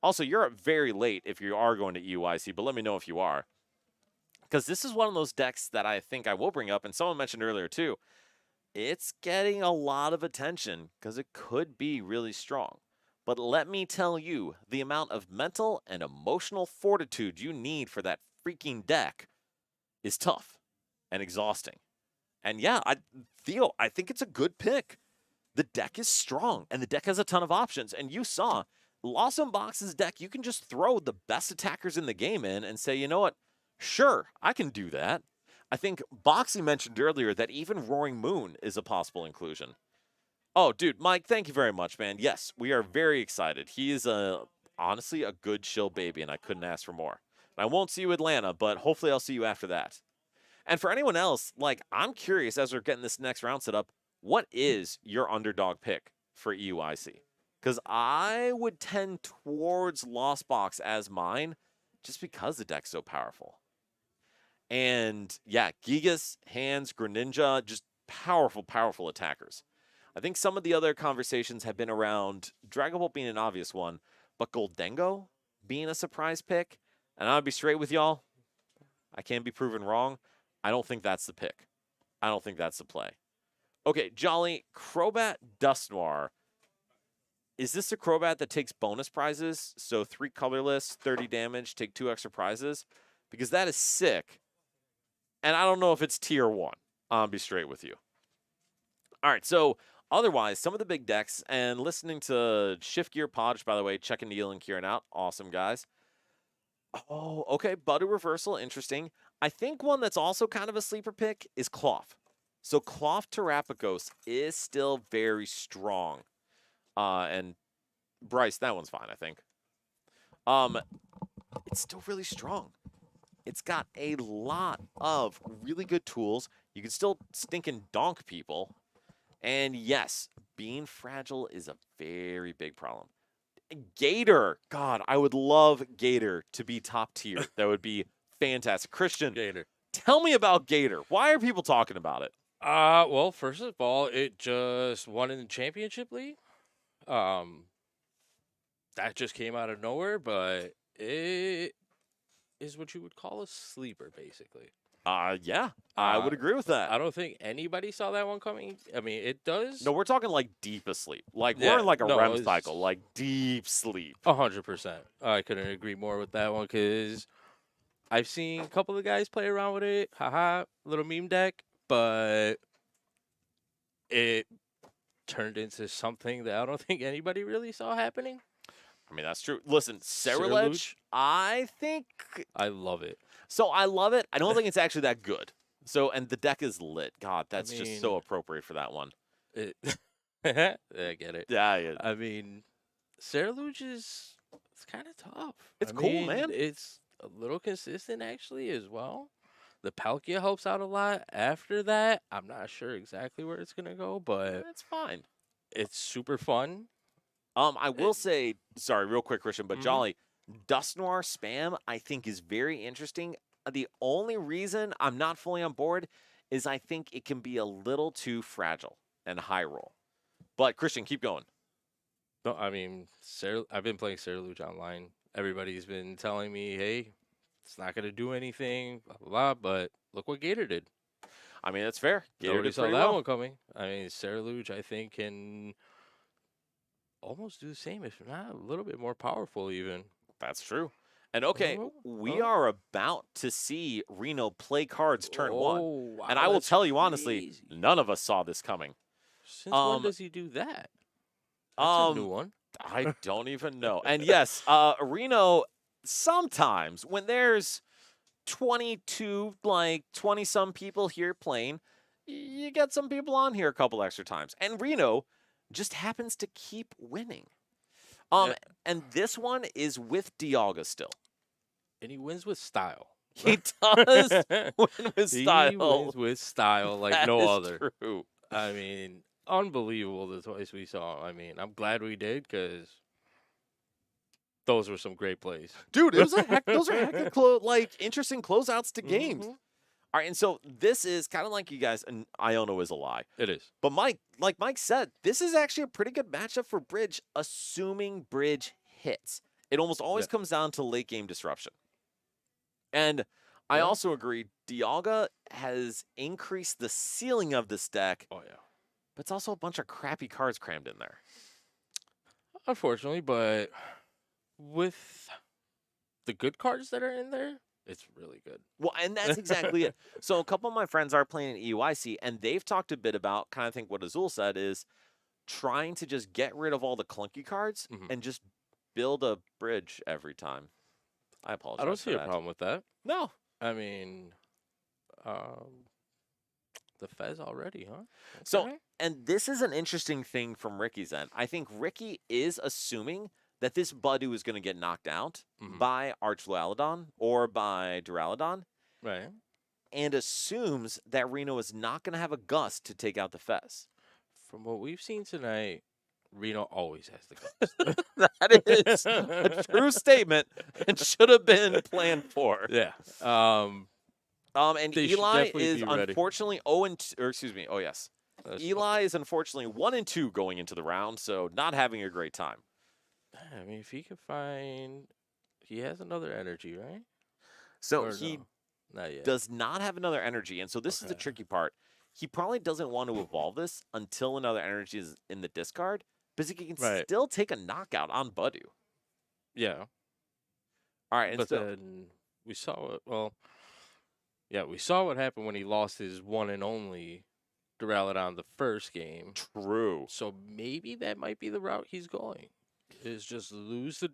Speaker 1: Also, you're up very late if you are going to EUIC, but let me know if you are. Because this is one of those decks that I think I will bring up, and someone mentioned earlier too. It's getting a lot of attention because it could be really strong. But let me tell you, the amount of mental and emotional fortitude you need for that freaking deck is tough and exhausting. And yeah, Theo, I think it's a good pick. The deck is strong, and the deck has a ton of options. And you saw, Lost in Box's deck, you can just throw the best attackers in the game in and say, you know what? Sure, I can do that. I think Boxy mentioned earlier that even Roaring Moon is a possible inclusion. Oh, dude, Mike, thank you very much, man. Yes, we are very excited. He is honestly a good chill baby, and I couldn't ask for more. And I won't see you Atlanta, but hopefully I'll see you after that. And for anyone else, like, I'm curious as we're getting this next round set up, what is your underdog pick for EUIC? Because I would tend towards Lost Box as mine just because the deck's so powerful. And yeah, Gigas, Hands, Greninja, just powerful, powerful attackers. I think some of the other conversations have been around Dragon Ball being an obvious one, but Goldengo being a surprise pick. And I'll be straight with y'all. I can't be proven wrong. I don't think that's the pick. I don't think that's the play. Okay, Jolly, Crobat Dusknoir. Is this a Crobat that takes bonus prizes? So 3 colorless, 30 damage, take 2 extra prizes? Because that is sick. And I don't know if it's tier 1. I'll be straight with you. All right, so otherwise, some of the big decks, and listening to Shift Gear Podge, by the way, checking Neil and Kieran out. Awesome, guys. Oh, okay, Butter Reversal, interesting. I think one that's also kind of a sleeper pick is Cloth. So Cloth Terapagos is still very strong. And Bryce, that one's fine, I think. It's still really strong. It's got a lot of really good tools. You can still stinking donk people. And yes, being fragile is a very big problem. Gator. God, I would love Gator to be top tier. That would be fantastic. Christian,
Speaker 2: Gator.
Speaker 1: tell me about Gator. Why are people talking about it?
Speaker 2: Well, first of all, it just won in the championship league. That just came out of nowhere, but it is what you would call a sleeper, basically.
Speaker 1: Yeah, I would agree with that.
Speaker 2: I don't think anybody saw that one coming. I mean, it does.
Speaker 1: No, we're talking like deep asleep. Like we're
Speaker 2: Yeah,
Speaker 1: in like a
Speaker 2: no,
Speaker 1: REM
Speaker 2: it's-
Speaker 1: cycle, like deep sleep.
Speaker 2: 100%. I couldn't agree more with that one because I've seen a couple of guys play around with it. Haha, little meme deck, but it turned into something that I don't think anybody really saw happening.
Speaker 1: I mean, that's true. Listen,
Speaker 2: Ceruledge?
Speaker 1: Ceruledge, I think
Speaker 2: I love it.
Speaker 1: so. I love it. I don't think it's actually that good. So, and the deck is lit. God, that's just so
Speaker 2: mean-
Speaker 1: appropriate for that one.
Speaker 2: It I get it.
Speaker 1: Yeah, yeah.
Speaker 2: I mean, Ceruledge is it's kind of tough.
Speaker 1: It's
Speaker 2: I
Speaker 1: cool,
Speaker 2: mean,
Speaker 1: man.
Speaker 2: It's a little consistent actually as well. The Palkia helps out a lot. After that, I'm not sure exactly where it's gonna go, but
Speaker 1: That's fine.
Speaker 2: it's super fun.
Speaker 1: I will say, sorry, real quick, Christian, but
Speaker 2: Mhm.
Speaker 1: Jolly, Dust Noir spam, I think is very interesting. The only reason I'm not fully on board is I think it can be a little too fragile and high roll. But Christian, keep going.
Speaker 2: No, I mean, I've been playing Ceruledge online. Everybody's been telling me, hey, it's not gonna do anything, blah blah blah. But look what Gator did.
Speaker 1: I mean, that's fair. Gator
Speaker 2: Nobody
Speaker 1: did
Speaker 2: saw
Speaker 1: pretty
Speaker 2: that
Speaker 1: well.
Speaker 2: one coming. I mean, Ceruledge, I think, can almost do the same, if not a little bit more powerful, even.
Speaker 1: That's true. And okay,
Speaker 2: Oh,
Speaker 1: we
Speaker 2: oh.
Speaker 1: are about to see Reno play cards turn one.
Speaker 2: Oh,
Speaker 1: And
Speaker 2: wow,
Speaker 1: I will
Speaker 2: that's
Speaker 1: tell you honestly,
Speaker 2: crazy.
Speaker 1: none of us saw this coming.
Speaker 2: Since when
Speaker 1: um,
Speaker 2: does he do that? That's a new one.
Speaker 1: I don't even know. And yes, Reno, sometimes when there's 22, like 20 some people here playing, you get some people on here a couple extra times. And Reno just happens to keep winning.
Speaker 2: Yeah.
Speaker 1: And this one is with Dialga still.
Speaker 2: And he wins with style.
Speaker 1: He does win with
Speaker 2: He
Speaker 1: style.
Speaker 2: wins with style like
Speaker 1: That
Speaker 2: no
Speaker 1: is
Speaker 2: other.
Speaker 1: True.
Speaker 2: I mean, unbelievable the twice we saw. I mean, I'm glad we did because those were some great plays.
Speaker 1: Dude, it was those are heck of like interesting closeouts to games.
Speaker 2: Mhm.
Speaker 1: All right, and so this is kind of like you guys, and Iono is a lie.
Speaker 2: It is.
Speaker 1: But Mike, like Mike said, this is actually a pretty good matchup for Bridge, assuming Bridge hits. It almost always
Speaker 2: Yeah.
Speaker 1: comes down to late game disruption. And I
Speaker 2: Yeah.
Speaker 1: also agree, Dialga has increased the ceiling of this deck,
Speaker 2: Oh, yeah.
Speaker 1: but it's also a bunch of crappy cards crammed in there.
Speaker 2: Unfortunately, but with the good cards that are in there, it's really good.
Speaker 1: Well, and that's exactly it. So a couple of my friends are playing at EUIC, and they've talked a bit about, kind of think what Azul said is, trying to just get rid of all the clunky cards
Speaker 2: Mhm.
Speaker 1: and just build a bridge every time. I apologize.
Speaker 2: I don't
Speaker 1: for
Speaker 2: see a
Speaker 1: that.
Speaker 2: problem with that.
Speaker 1: No.
Speaker 2: I mean, the Fez already, huh?
Speaker 1: So,
Speaker 2: Okay.
Speaker 1: and this is an interesting thing from Ricky's end. I think Ricky is assuming that this Budu is going to get knocked out
Speaker 2: Mhm.
Speaker 1: by Archlualodon or by Duraludon,
Speaker 2: Right.
Speaker 1: and assumes that Reno is not going to have a gust to take out the Fez.
Speaker 2: From what we've seen tonight, Reno always has the guns.
Speaker 1: That is a true statement and should have been planned for.
Speaker 2: Yeah.
Speaker 1: And
Speaker 2: They should
Speaker 1: Eli
Speaker 2: definitely
Speaker 1: is
Speaker 2: be ready.
Speaker 1: unfortunately 0 and 2, or excuse me. Oh yes,
Speaker 2: That's-
Speaker 1: Eli is unfortunately 1 and 2 going into the round, so not having a great time.
Speaker 2: I mean, if he can find, he has another energy, right?
Speaker 1: So
Speaker 2: Or
Speaker 1: he
Speaker 2: no? Not yet.
Speaker 1: does not have another energy, and so this is the
Speaker 2: Okay.
Speaker 1: tricky part. He probably doesn't want to evolve this until another energy is in the discard, because he can
Speaker 2: Right.
Speaker 1: still take a knockout on Budu.
Speaker 2: Yeah,
Speaker 1: All right, and
Speaker 2: but
Speaker 1: so
Speaker 2: then we saw it. Well, yeah, we saw what happened when he lost his one and only Duraludon the first game.
Speaker 1: true.
Speaker 2: So maybe that might be the route he's going. Is just lose the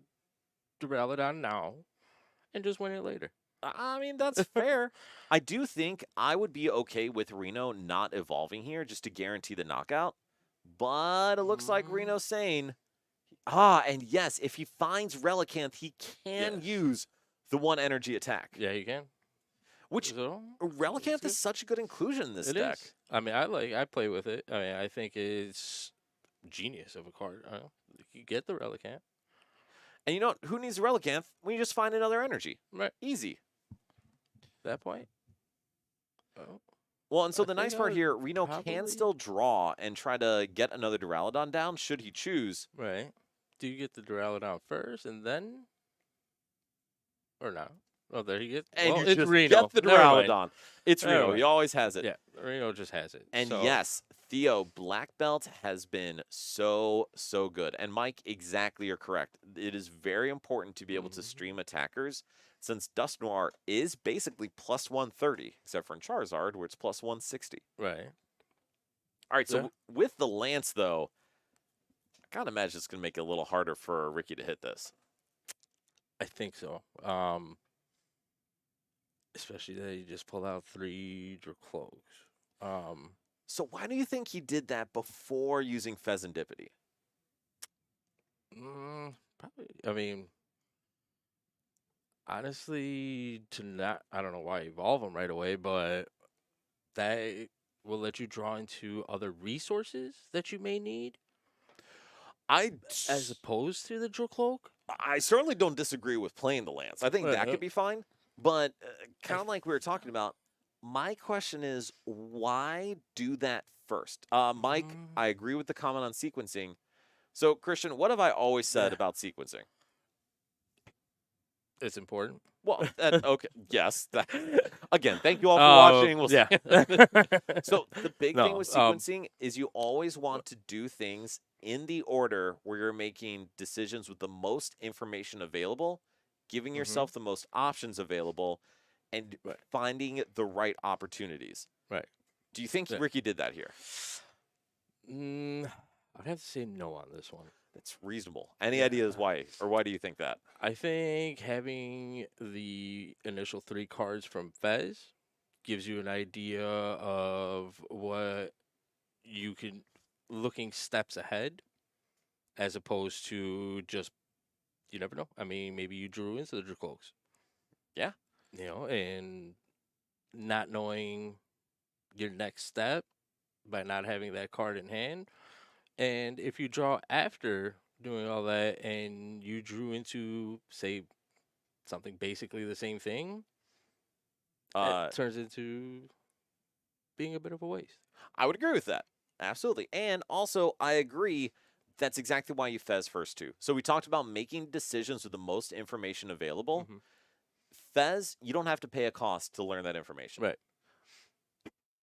Speaker 2: Duraludon now and just win it later.
Speaker 1: I mean, that's fair. I do think I would be okay with Reno not evolving here just to guarantee the knockout. But it looks like
Speaker 2: Mm,
Speaker 1: Reno's saying, and yes, if he finds Relicanth, he can
Speaker 2: yes.
Speaker 1: use the 1 energy attack.
Speaker 2: Yeah, you can.
Speaker 1: Which
Speaker 2: So,
Speaker 1: Relicanth
Speaker 2: good.
Speaker 1: is such a good inclusion in this
Speaker 2: It
Speaker 1: deck.
Speaker 2: is. I mean, I play with it. I mean, I think it's genius of a card. I don't know. You get the Relicanth.
Speaker 1: And you know what? Who needs a Relicanth when you just find another energy?
Speaker 2: Right.
Speaker 1: Easy.
Speaker 2: That point. Oh,
Speaker 1: Well, and so
Speaker 2: I
Speaker 1: the nice
Speaker 2: think I
Speaker 1: part
Speaker 2: would
Speaker 1: here, Reno can
Speaker 2: probably-
Speaker 1: still draw and try to get another Duraludon down should he choose.
Speaker 2: right. Do you get the Duraludon first and then, or no? Oh, there you get.
Speaker 1: And
Speaker 2: well,
Speaker 1: you
Speaker 2: it's
Speaker 1: just
Speaker 2: Reno.
Speaker 1: get the
Speaker 2: Never mind.
Speaker 1: Duraludon. It's
Speaker 2: Never
Speaker 1: Reno. He
Speaker 2: mind.
Speaker 1: always has it.
Speaker 2: Yeah, Reno just has it.
Speaker 1: And
Speaker 2: so,
Speaker 1: yes, Theo, Black Belt has been so good. And Mike, exactly, you're correct. It is very important to be able to
Speaker 2: Mhm.
Speaker 1: stream attackers since Dust Noir is basically plus 130, except for in Charizard, where it's plus 160.
Speaker 2: right.
Speaker 1: All right, so
Speaker 2: Yeah.
Speaker 1: with the Lance, though, I gotta imagine it's gonna make it a little harder for Ricky to hit this.
Speaker 2: I think so. Especially that he just pulled out 3 Dracloaks.
Speaker 1: So why do you think he did that before using Pheasantipity?
Speaker 2: Probably. I mean, honestly, to not. I don't know why evolve them right away, but that will let you draw into other resources that you may need, as opposed to the Dracloak.
Speaker 1: I certainly don't disagree with playing the Lance. I think
Speaker 2: Right,
Speaker 1: that
Speaker 2: yeah.
Speaker 1: could be fine. But kind of like we were talking about, my question is, why do that first? Mike, I agree with the comment on sequencing. So, Christian, what have I always said
Speaker 2: Yeah.
Speaker 1: about sequencing?
Speaker 2: It's important.
Speaker 1: Well, okay, yes. Again, thank you all for watching. We'll
Speaker 2: yeah.
Speaker 1: So the big thing
Speaker 2: No,
Speaker 1: with sequencing is you always want to do things in the order where you're making decisions with the most information available, giving yourself the most options available, and
Speaker 2: Right.
Speaker 1: finding the right opportunities.
Speaker 2: Right.
Speaker 1: Do you think
Speaker 2: Yeah.
Speaker 1: Ricky did that here?
Speaker 2: I'd have to say no on this one.
Speaker 1: That's reasonable. Any
Speaker 2: Yeah.
Speaker 1: ideas why, or why do you think that?
Speaker 2: I think having the initial 3 cards from Fez gives you an idea of what you can looking steps ahead, as opposed to just, you never know. I mean, maybe you drew into the Dracloaks.
Speaker 1: Yeah.
Speaker 2: You know, and not knowing your next step by not having that card in hand. And if you draw after doing all that and you drew into, say, something basically the same thing, it turns into being a bit of a waste.
Speaker 1: I would agree with that. Absolutely. And also, I agree that's exactly why you Fez first, too. So we talked about making decisions with the most information available.
Speaker 2: Mhm.
Speaker 1: Fez, you don't have to pay a cost to learn that information.
Speaker 2: Right.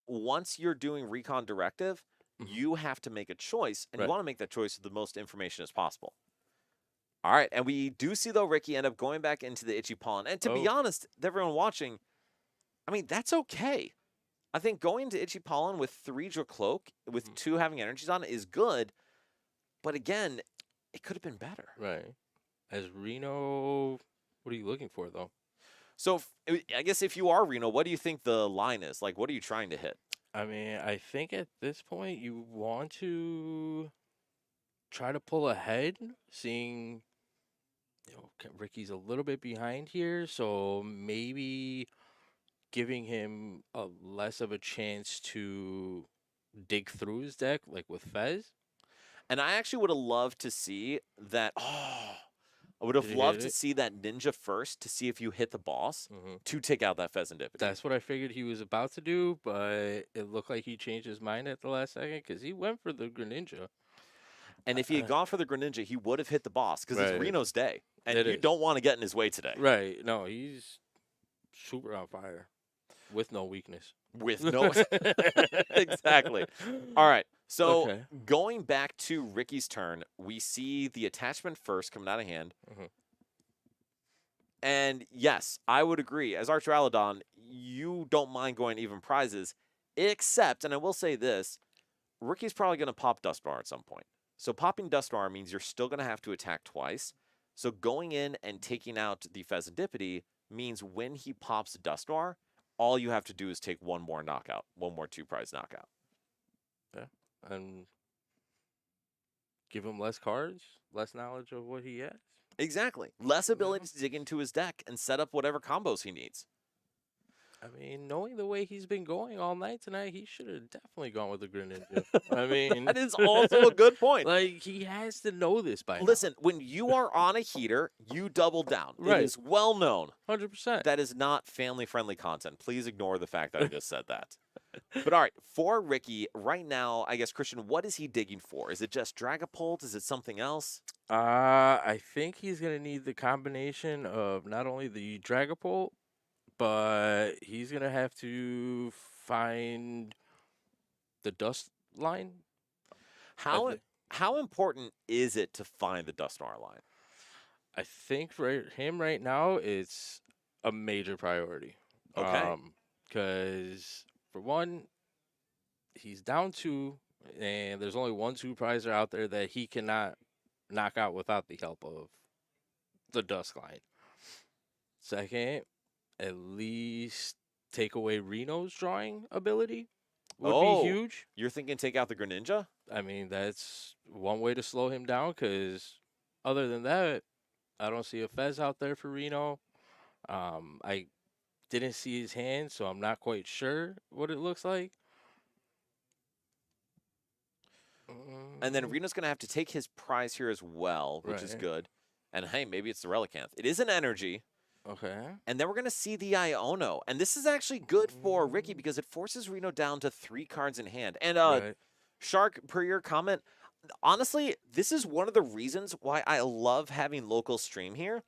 Speaker 1: Once you're doing Recon Directive,
Speaker 2: Mhm.
Speaker 1: you have to make a choice, and
Speaker 2: Right.
Speaker 1: you want to make that choice with the most information as possible. All right, and we do see, though, Ricky end up going back into the Itchy Pollen. And to be
Speaker 2: Oh.
Speaker 1: honest, to everyone watching, I mean, that's okay. I think going to Itchy Pollen with 3 Dracloak, with 2 having energies on it, is good. But again, it could have been better.
Speaker 2: Right. As Reno, what are you looking for, though?
Speaker 1: So I guess if you are Reno, what do you think the line is? Like, what are you trying to hit?
Speaker 2: I mean, I think at this point you want to try to pull ahead, seeing, Ricky's a little bit behind here, so maybe giving him a less of a chance to dig through his deck, like with Fez.
Speaker 1: And I actually would have loved to see that. I would have
Speaker 2: Did he
Speaker 1: loved
Speaker 2: hit
Speaker 1: to
Speaker 2: it?
Speaker 1: see that ninja first to see if you hit the boss
Speaker 2: Mm-hmm.
Speaker 1: to take out that Pheasantipity.
Speaker 2: That's what I figured he was about to do, but it looked like he changed his mind at the last second because he went for the Greninja.
Speaker 1: And if he had gone for the Greninja, he would have hit the boss because it's
Speaker 2: Right.
Speaker 1: Reno's day. And
Speaker 2: It
Speaker 1: you
Speaker 2: is.
Speaker 1: don't want to get in his way today.
Speaker 2: Right. No, he's super on fire with no weakness.
Speaker 1: With no. Exactly. All right. So
Speaker 2: Okay.
Speaker 1: going back to Ricky's turn, we see the attachment first coming out of hand.
Speaker 2: Mhm.
Speaker 1: And yes, I would agree. As Archer Aladon, you don't mind going even prizes, except, and I will say this, Ricky's probably going to pop Duskbar at some point. So popping Duskbar means you're still going to have to attack twice. So going in and taking out the Pheasantipity means when he pops Dusknoir, all you have to do is take one more knockout, one more 2-prize knockout.
Speaker 2: Yeah, and give him less cards, less knowledge of what he has.
Speaker 1: Exactly. Less ability to dig into his deck and set up whatever combos he needs.
Speaker 2: I mean, knowing the way he's been going all night tonight, he should have definitely gone with the Greninja. I mean,
Speaker 1: That is also a good point.
Speaker 2: like, he has to know this by
Speaker 1: Listen, when you are on a heater, you double down.
Speaker 2: Right.
Speaker 1: It is well known.
Speaker 2: now. 100%.
Speaker 1: That is not family-friendly content. Please ignore the fact that I just said that. But all right, for Ricky, right now, I guess, Christian, what is he digging for? Is it just Dragapult? Is it something else?
Speaker 2: I think he's going to need the combination of not only the Dragapult, but he's going to have to find the Dust line.
Speaker 1: How important is it to find the Dusknoir line?
Speaker 2: I think for him right now, it's a major priority.
Speaker 1: Okay.
Speaker 2: Because for one, he's down 2, and there's only 1 2-prizer out there that he cannot knock out without the help of the Dusk line. Second, at least take away Reno's drawing ability would be huge.
Speaker 1: You're thinking take out the Greninja?
Speaker 2: I mean, that's one way to slow him down, because other than that, I don't see a Fez out there for Reno. I didn't see his hand, so I'm not quite sure what it looks like.
Speaker 1: And then Reno's going to have to take his prize here as well, which is
Speaker 2: Right.
Speaker 1: good. And hey, maybe it's the Relicanth. It is an energy.
Speaker 2: Okay.
Speaker 1: And then we're going to see the Iono. And this is actually good for Ricky because it forces Reno down to 3 cards in hand. And
Speaker 2: Right.
Speaker 1: Shark, per your comment, honestly, this is one of the reasons why I love having local stream here.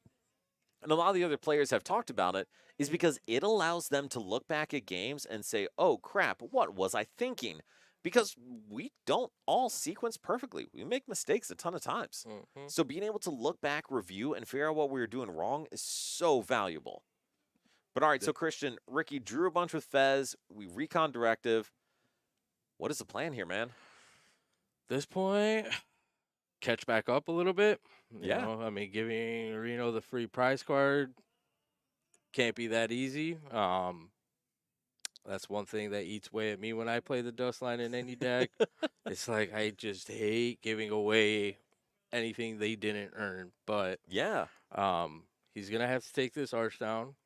Speaker 1: And a lot of the other players have talked about it, is because it allows them to look back at games and say, oh, crap, what was I thinking? Because we don't all sequence perfectly. We make mistakes a ton of times.
Speaker 2: Mhm.
Speaker 1: So being able to look back, review, and figure out what we were doing wrong is so valuable. But all right, so Christian, Ricky drew a bunch with Fez. We recon directive. What is the plan here, man?
Speaker 2: This point, catch back up a little bit. You
Speaker 1: Yeah.
Speaker 2: know, I mean, giving Reno the free prize card can't be that easy. That's one thing that eats away at me when I play the Dust line in any deck. It's like I just hate giving away anything they didn't earn. But
Speaker 1: Yeah.
Speaker 2: he's gonna have to take this arch down,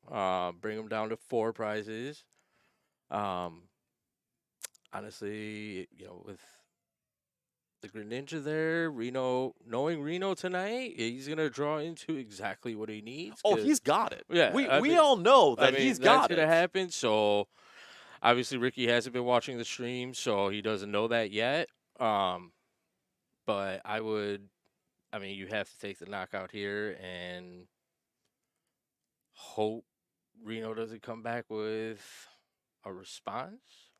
Speaker 2: bring him down to 4 prizes. Honestly, you know, with the Greninja there, knowing Reno tonight, he's gonna draw into exactly what he needs.
Speaker 1: Oh,
Speaker 2: 'cause-
Speaker 1: he's got it.
Speaker 2: Yeah,
Speaker 1: We
Speaker 2: I mean-
Speaker 1: all know
Speaker 2: I
Speaker 1: that
Speaker 2: mean,
Speaker 1: he's
Speaker 2: that's
Speaker 1: got
Speaker 2: gonna
Speaker 1: it.
Speaker 2: happen. So obviously Ricky hasn't been watching the stream, so he doesn't know that yet. But I mean, you have to take the knockout here and hope Reno doesn't come back with a response.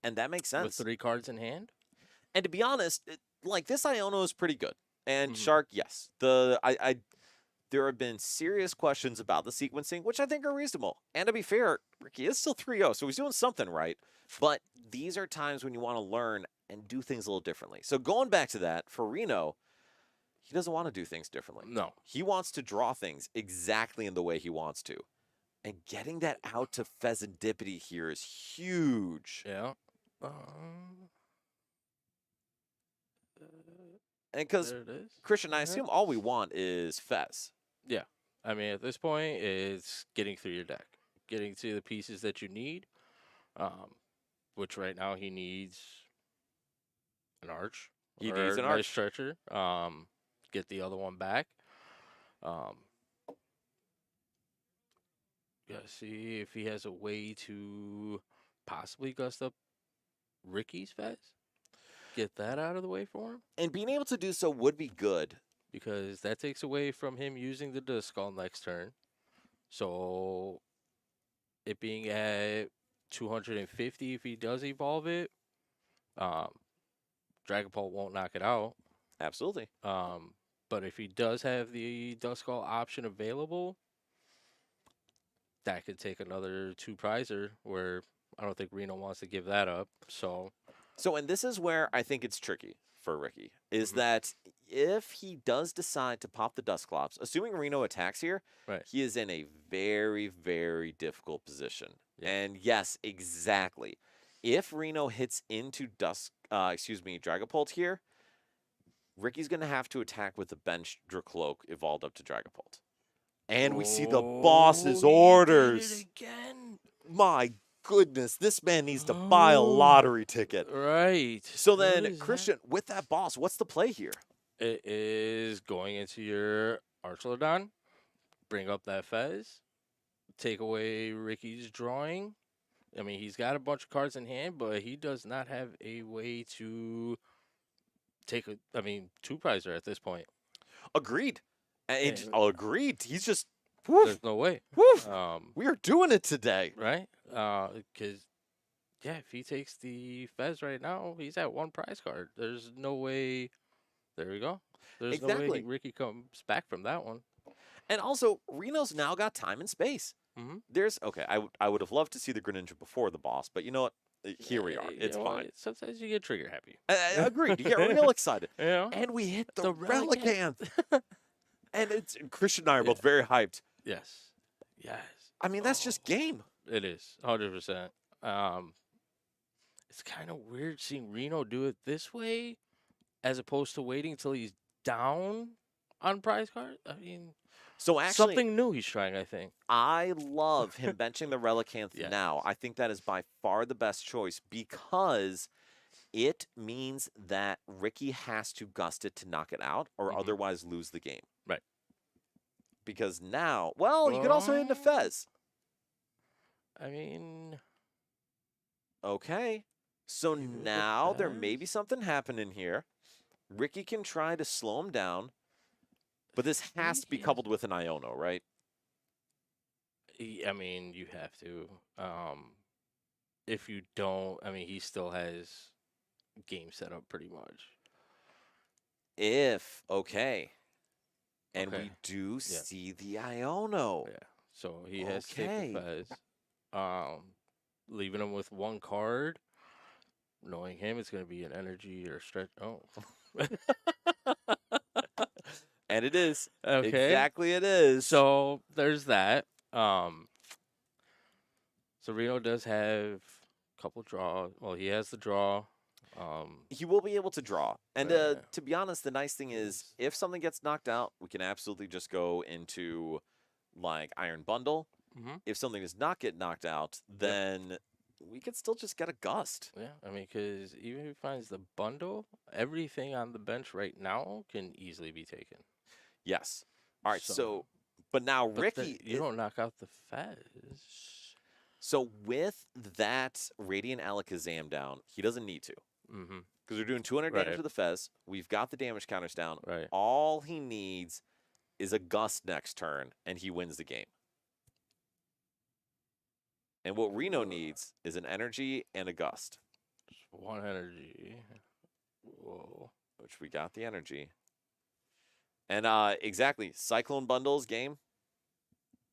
Speaker 1: And that makes
Speaker 2: With
Speaker 1: sense.
Speaker 2: 3 cards in hand.
Speaker 1: And to be honest, like this Iono is pretty good. And
Speaker 2: Mhm.
Speaker 1: Shark, yes. There have been serious questions about the sequencing, which I think are reasonable. And to be fair, Ricky is still 3-0, so he's doing something right. But these are times when you want to learn and do things a little differently. So going back to that, for Reno, he doesn't want to do things differently.
Speaker 2: No.
Speaker 1: He wants to draw things exactly in the way he wants to. And getting that out to Pheasantipity here is huge.
Speaker 2: Yeah.
Speaker 1: And because,
Speaker 2: There it is.
Speaker 1: Christian, I
Speaker 2: Yeah.
Speaker 1: assume all we want is Fez.
Speaker 2: I mean, at this point, it's getting through your deck, getting to the pieces that you need, which right now he needs an arch.
Speaker 1: He
Speaker 2: or
Speaker 1: needs an
Speaker 2: a nice
Speaker 1: arch.
Speaker 2: stretcher. Get the other one back. Gotta see if he has a way to possibly gust up Ricky's Fez. Get that out of the way for him.
Speaker 1: And being able to do so would be good.
Speaker 2: Because that takes away from him using the Duskull next turn. So it being at 250 if he does evolve it, Dragapult won't knock it out.
Speaker 1: Absolutely.
Speaker 2: But if he does have the Duskull option available, that could take another 2-prizer where I don't think Reno wants to give that up. So
Speaker 1: And this is where I think it's tricky for Ricky, is
Speaker 2: Mhm.
Speaker 1: that if he does decide to pop the Dusclops, assuming Reno attacks here,
Speaker 2: Right.
Speaker 1: he is in a very, very difficult position.
Speaker 2: Yeah.
Speaker 1: And yes, exactly. If Reno hits into Dragapult here, Ricky's going to have to attack with the bench Dracloak evolved up to Dragapult. And we see the boss's
Speaker 2: Oh, he did
Speaker 1: orders.
Speaker 2: it again.
Speaker 1: My goodness, this man needs to buy a
Speaker 2: Oh.
Speaker 1: lottery ticket.
Speaker 2: Right.
Speaker 1: So
Speaker 2: What
Speaker 1: then,
Speaker 2: is that?
Speaker 1: Christian, with that boss, what's the play here?
Speaker 2: It is going into your Archelodon, bring up that Fez, take away Ricky's drawing. I mean, he's got a bunch of cards in hand, but he does not have a way to take two Prizer at this point.
Speaker 1: Agreed. And
Speaker 2: Yeah.
Speaker 1: agreed. He's just, woof,
Speaker 2: There's no way.
Speaker 1: woof.
Speaker 2: Um,
Speaker 1: We are doing it today.
Speaker 2: right? Because, yeah, if he takes the Fez right now, he's at one prize card. There's no way. There we go. There's no
Speaker 1: Exactly.
Speaker 2: way Ricky comes back from that one.
Speaker 1: And also, Reno's now got time and space.
Speaker 2: Mhm.
Speaker 1: Okay, I would have loved to see the Greninja before the boss, but you know what? Here we are.
Speaker 2: You
Speaker 1: It's
Speaker 2: know,
Speaker 1: fine.
Speaker 2: Sometimes you get trigger happy.
Speaker 1: Agreed. You get real excited.
Speaker 2: You know?
Speaker 1: And we hit the
Speaker 2: The Relicanth.
Speaker 1: Relicanth. And Christian and I are both very hyped.
Speaker 2: Yes. Yes.
Speaker 1: I mean, that's just game.
Speaker 2: It is 100%. It's kind of weird seeing Reno do it this way, as opposed to waiting till he's down on prize card. I mean,
Speaker 1: So actually,
Speaker 2: something new he's trying. I think.
Speaker 1: I love him benching the Relicanth
Speaker 2: Yes.
Speaker 1: now. I think that is by far the best choice because it means that Ricky has to gust it to knock it out or
Speaker 2: Mhm.
Speaker 1: otherwise lose the game.
Speaker 2: Right.
Speaker 1: Because now, well, you could also hit into Fez.
Speaker 2: I mean,
Speaker 1: Okay. So
Speaker 2: You hit the
Speaker 1: now there may be
Speaker 2: Fez?
Speaker 1: something happening here. Ricky can try to slow him down, but this has to be
Speaker 2: Yes.
Speaker 1: coupled with an Iono, right?
Speaker 2: I mean, you have to. If you don't, I mean, he still has game set up pretty much.
Speaker 1: Okay. And we
Speaker 2: Okay.
Speaker 1: do
Speaker 2: Yeah.
Speaker 1: see the Iono.
Speaker 2: Yeah. So he has to take
Speaker 1: Okay.
Speaker 2: the Fez. Leaving him with one card. Knowing him, it's going to be an energy or stretch. Oh.
Speaker 1: And it is.
Speaker 2: Okay.
Speaker 1: Exactly it is.
Speaker 2: So there's that. So Reno does have a couple draw. Well, he has the draw.
Speaker 1: he will be able to draw. And
Speaker 2: Yeah.
Speaker 1: to be honest, the nice thing is if something gets knocked out, we can absolutely just go into like Iron Bundle.
Speaker 2: Mhm.
Speaker 1: If something does not get knocked out, then we could still just get a gust.
Speaker 2: Yeah, I mean, because even if he finds the bundle, everything on the bench right now can easily be taken.
Speaker 1: Yes. All right. So,
Speaker 2: So-
Speaker 1: but now
Speaker 2: But then
Speaker 1: Ricky,
Speaker 2: you don't knock out the Fez.
Speaker 1: so with that Radiant Alakazam down, he doesn't need to
Speaker 2: Mm-hmm.
Speaker 1: because we're doing 200 damage
Speaker 2: Right.
Speaker 1: to the Fez. We've got the damage counters down.
Speaker 2: Right.
Speaker 1: All he needs is a gust next turn, and he wins the game. And what Reno needs is an energy and a gust,
Speaker 2: Just one energy. Whoa.
Speaker 1: which we got the energy. And exactly, Cyclone bundles game,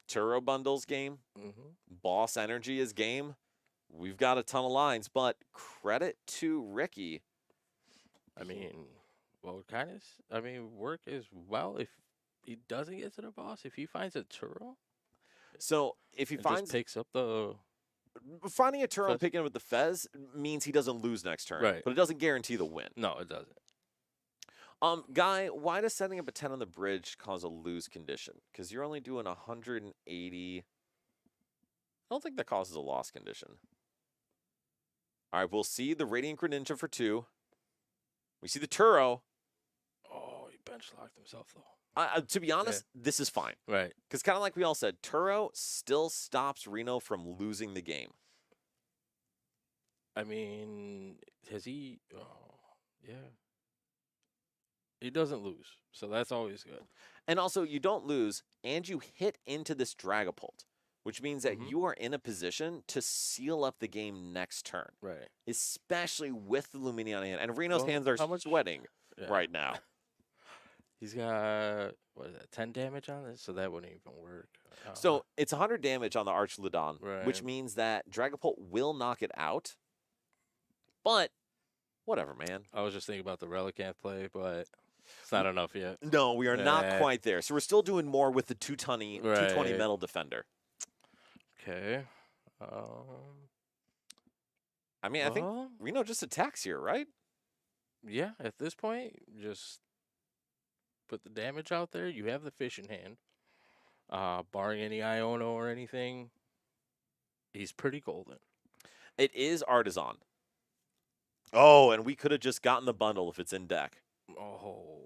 Speaker 1: Turo bundles game,
Speaker 2: Mm-hmm.
Speaker 1: Boss energy is game. We've got a ton of lines, but credit to Ricky.
Speaker 2: I mean, well, kind of. I mean, work as well if he doesn't get to the boss. If he finds a Turo,
Speaker 1: So if he
Speaker 2: and
Speaker 1: finds
Speaker 2: just picks up the
Speaker 1: finding a Turo and
Speaker 2: Fez.
Speaker 1: picking it with the Fez means he doesn't lose next turn,
Speaker 2: Right.
Speaker 1: but it doesn't guarantee the win.
Speaker 2: no, it doesn't.
Speaker 1: Guy, why does setting up a 10 on the bridge cause a lose condition? Because you're only doing 180. I don't think that causes a loss condition. All right, we'll see the Radiant Greninja for 2. We see the Turo.
Speaker 2: Oh, he bench locked himself though.
Speaker 1: To be honest, this is fine.
Speaker 2: Right.
Speaker 1: Because kind of like we all said, Turo still stops Reno from losing the game.
Speaker 2: I mean, has he? Oh, yeah. He doesn't lose, so that's always good.
Speaker 1: And also, you don't lose, and you hit into this Dragapult, which means that
Speaker 2: Mhm.
Speaker 1: you are in a position to seal up the game next turn,
Speaker 2: Right.
Speaker 1: especially with the Lumineon in hand. And Reno's
Speaker 2: Well,
Speaker 1: hands are
Speaker 2: how much-
Speaker 1: sweating
Speaker 2: Yeah.
Speaker 1: right now.
Speaker 2: He's got what is that? 10 damage on this, so that wouldn't even work.
Speaker 1: So it's 100 damage on the Archelodon, which
Speaker 2: Right.
Speaker 1: means that Dragapult will knock it out. But whatever, man.
Speaker 2: I was just thinking about the Relicanth play, but It's not enough yet.
Speaker 1: No, we are not
Speaker 2: Eh.
Speaker 1: quite there. So we're still doing more with the 220
Speaker 2: Right.
Speaker 1: Metal Defender.
Speaker 2: Okay.
Speaker 1: I mean, I think
Speaker 2: Well,
Speaker 1: Reno just attacks here, right?
Speaker 2: yeah, at this point, just put the damage out there. You have the fish in hand. Barring any Iono or anything, he's pretty golden.
Speaker 1: It is Artisan. Oh, and we could have just gotten the bundle if it's in deck.
Speaker 2: Oh,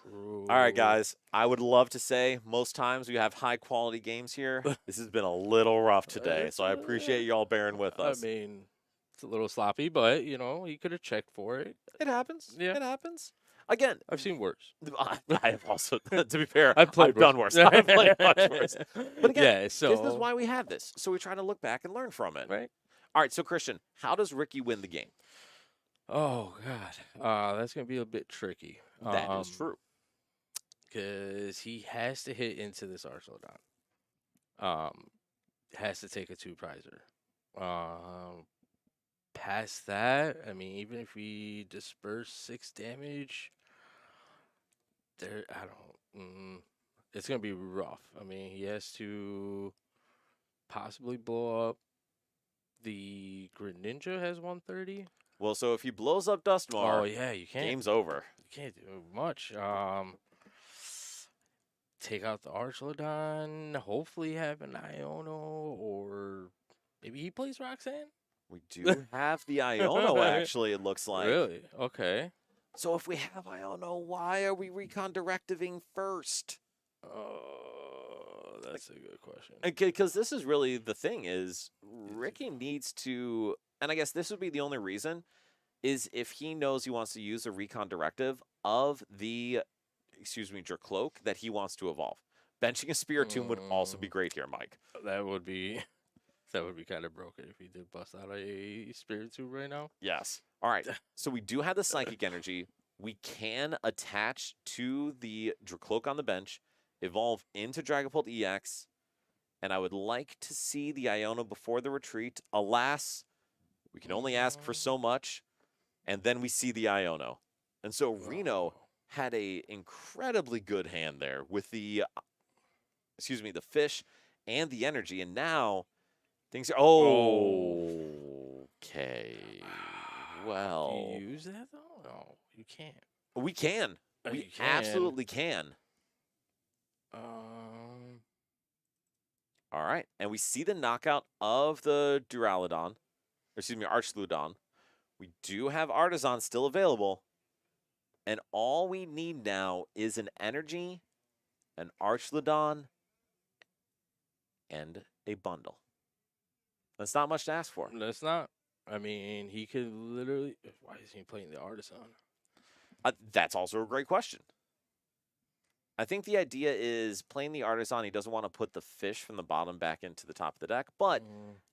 Speaker 2: true.
Speaker 1: All right, guys. I would love to say most times we have high quality games here. This has been a little rough today, so I appreciate y'all bearing with us.
Speaker 2: I mean, it's a little sloppy, but you know, he could have checked for it.
Speaker 1: It happens.
Speaker 2: Yeah.
Speaker 1: It happens. Again,
Speaker 2: I've seen worse.
Speaker 1: I have also, to be fair,
Speaker 2: I've played
Speaker 1: I've done worse. I've played much worse. But again,
Speaker 2: yeah,
Speaker 1: this
Speaker 2: so
Speaker 1: is why we have this. So we try to look back and learn from it.
Speaker 2: right.
Speaker 1: All right, so Christian, how does Ricky win the game?
Speaker 2: Oh God, that's gonna be a bit tricky.
Speaker 1: That is true.
Speaker 2: Because he has to hit into this Archelon. Has to take a 2-prizer. Past that, I mean, even if we disperse 6 damage, I don't. It's gonna be rough. I mean, he has to possibly blow up. The Greninja has 130.
Speaker 1: Well, so if he blows up Dustmar,
Speaker 2: Oh yeah, you can't.
Speaker 1: game's over.
Speaker 2: You can't do much. Take out the Archelon. Hopefully have an Iono, or maybe he plays Roxanne.
Speaker 1: We do have the Iono, actually, it looks like.
Speaker 2: Really? Okay.
Speaker 1: So if we have Iono, why are we recon directiving first?
Speaker 2: Oh, that's a good question.
Speaker 1: Because this is really the thing is Ricky needs to, and I guess this would be the only reason, is if he knows he wants to use a recon directive of the, Dracloak that he wants to evolve. Benching a Spiritomb would also be great here, Mike.
Speaker 2: That would be kind of broken if he did bust out a Spiritomb right now.
Speaker 1: Yes. All right. So we do have the Psychic Energy. We can attach to the Dracloak on the bench, evolve into Dragapult EX, and I would like to see the Iono before the retreat. Alas, we can only ask for so much, and then we see the Iono. And so Reno had a incredibly good hand there with the, the fish and the energy, and now things are, okay. Well,
Speaker 2: Do you use that though? No, you can't.
Speaker 1: we can.
Speaker 2: Oh,
Speaker 1: We
Speaker 2: you can.
Speaker 1: absolutely can. All right, and we see the knockout of the Archeludon. We do have Artisan still available, and all we need now is an energy, an Archeludon, and a bundle. That's not much to ask for.
Speaker 2: That's not. I mean, he could literally. Why is he playing the Artisan?
Speaker 1: That's also a great question. I think the idea is playing the Artisan, he doesn't want to put the fish from the bottom back into the top of the deck, but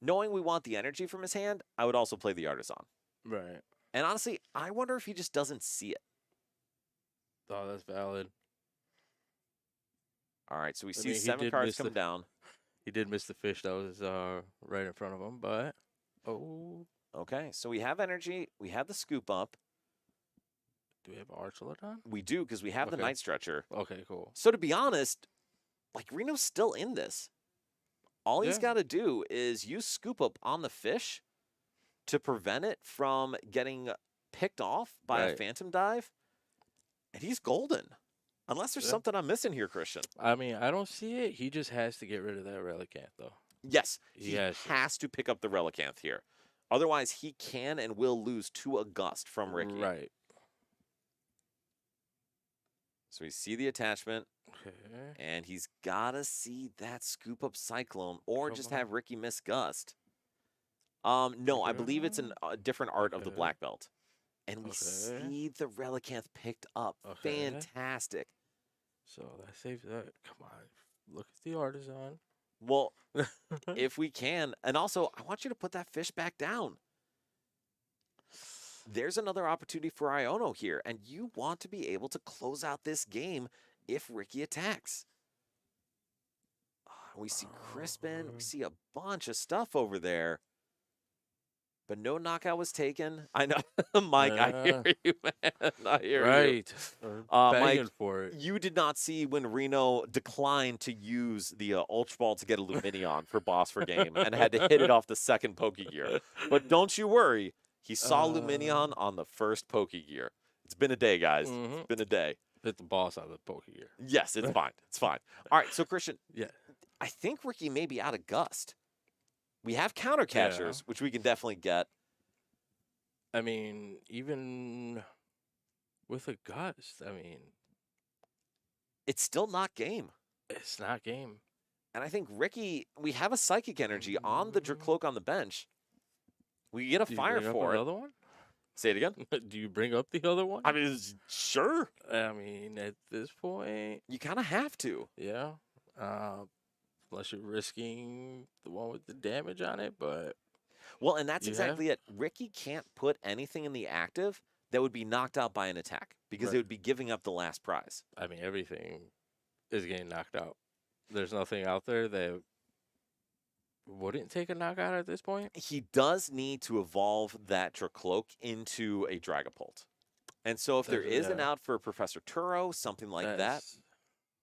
Speaker 1: knowing we want the energy from his hand, I would also play the Artisan.
Speaker 2: Right.
Speaker 1: And honestly, I wonder if he just doesn't see it.
Speaker 2: Oh, that's valid.
Speaker 1: All right, so we
Speaker 2: I
Speaker 1: see
Speaker 2: mean, he
Speaker 1: 7
Speaker 2: did
Speaker 1: cards
Speaker 2: miss
Speaker 1: come down.
Speaker 2: He did miss the fish that was right in front of him, but
Speaker 1: Okay, so we have energy, we have the scoop up.
Speaker 2: do we have Archelon?
Speaker 1: We do, because we have the
Speaker 2: Okay.
Speaker 1: Night Stretcher.
Speaker 2: Okay, cool.
Speaker 1: So to be honest, like Reno's still in this. All he's
Speaker 2: Yeah.
Speaker 1: got to do is use scoop up on the fish to prevent it from getting picked off by a
Speaker 2: Right.
Speaker 1: Phantom Dive, and he's golden. Unless there's
Speaker 2: Yeah.
Speaker 1: something I'm missing here, Christian.
Speaker 2: I mean, I don't see it. He just has to get rid of that Relicanth, though.
Speaker 1: Yes, he
Speaker 2: Yes.
Speaker 1: has to pick up the Relicanth here. Otherwise, he can and will lose to a Gust from Ricky.
Speaker 2: Right.
Speaker 1: So we see the attachment,
Speaker 2: Okay.
Speaker 1: and he's got to see that scoop up Cyclone or
Speaker 2: Come
Speaker 1: just
Speaker 2: on.
Speaker 1: have Ricky miss Gust. No, I believe it's a different art of the
Speaker 2: Okay.
Speaker 1: Black Belt. And we
Speaker 2: Okay.
Speaker 1: see the Relicanth picked up.
Speaker 2: Okay.
Speaker 1: Fantastic.
Speaker 2: So that saves that. Come on. Look at the Artisan.
Speaker 1: Well, if we can. And also, I want you to put that fish back down. There's another opportunity for Iono here, and you want to be able to close out this game if Ricky attacks. We see Crispin. We see a bunch of stuff over there. but no knockout was taken. I know, Mike. I hear you, man. I hear you.
Speaker 2: Right.
Speaker 1: Mike,
Speaker 2: Begging for it.
Speaker 1: you did not see when Reno declined to use the Ultra Ball to get a Luminion for boss for game and had to hit it off the second Pokegear. But don't you worry, he saw Luminion on the first Pokegear. It's been a day, guys. It's been a day.
Speaker 2: Hit the boss out of the Pokegear.
Speaker 1: Yes, it's fine. It's fine. All right, so Christian,
Speaker 2: Yeah.
Speaker 1: I think Ricky may be out of Gust. We have counter catchers, which we can definitely get.
Speaker 2: I mean, even with a Gust, I mean,
Speaker 1: It's still not game.
Speaker 2: it's not game.
Speaker 1: And I think Ricky, we have a Psychic Energy on the Dracloak on the bench. We get a
Speaker 2: Do you
Speaker 1: Fire
Speaker 2: bring up
Speaker 1: for it.
Speaker 2: another one?
Speaker 1: Say it again.
Speaker 2: Do you bring up the other one?
Speaker 1: I mean, sure.
Speaker 2: I mean, at this point,
Speaker 1: You kind of have to.
Speaker 2: yeah. Unless you're risking the one with the damage on it, but
Speaker 1: Well, and that's
Speaker 2: You
Speaker 1: exactly it. Ricky can't put anything in the active that would be knocked out by an attack because it
Speaker 2: Right.
Speaker 1: would be giving up the last prize.
Speaker 2: I mean, everything is getting knocked out. There's nothing out there that wouldn't take a knockout at this point.
Speaker 1: He does need to evolve that Dracloak into a Dragapult. And so if there is an
Speaker 2: Yeah.
Speaker 1: out for Professor Turo, something like that,
Speaker 2: That's-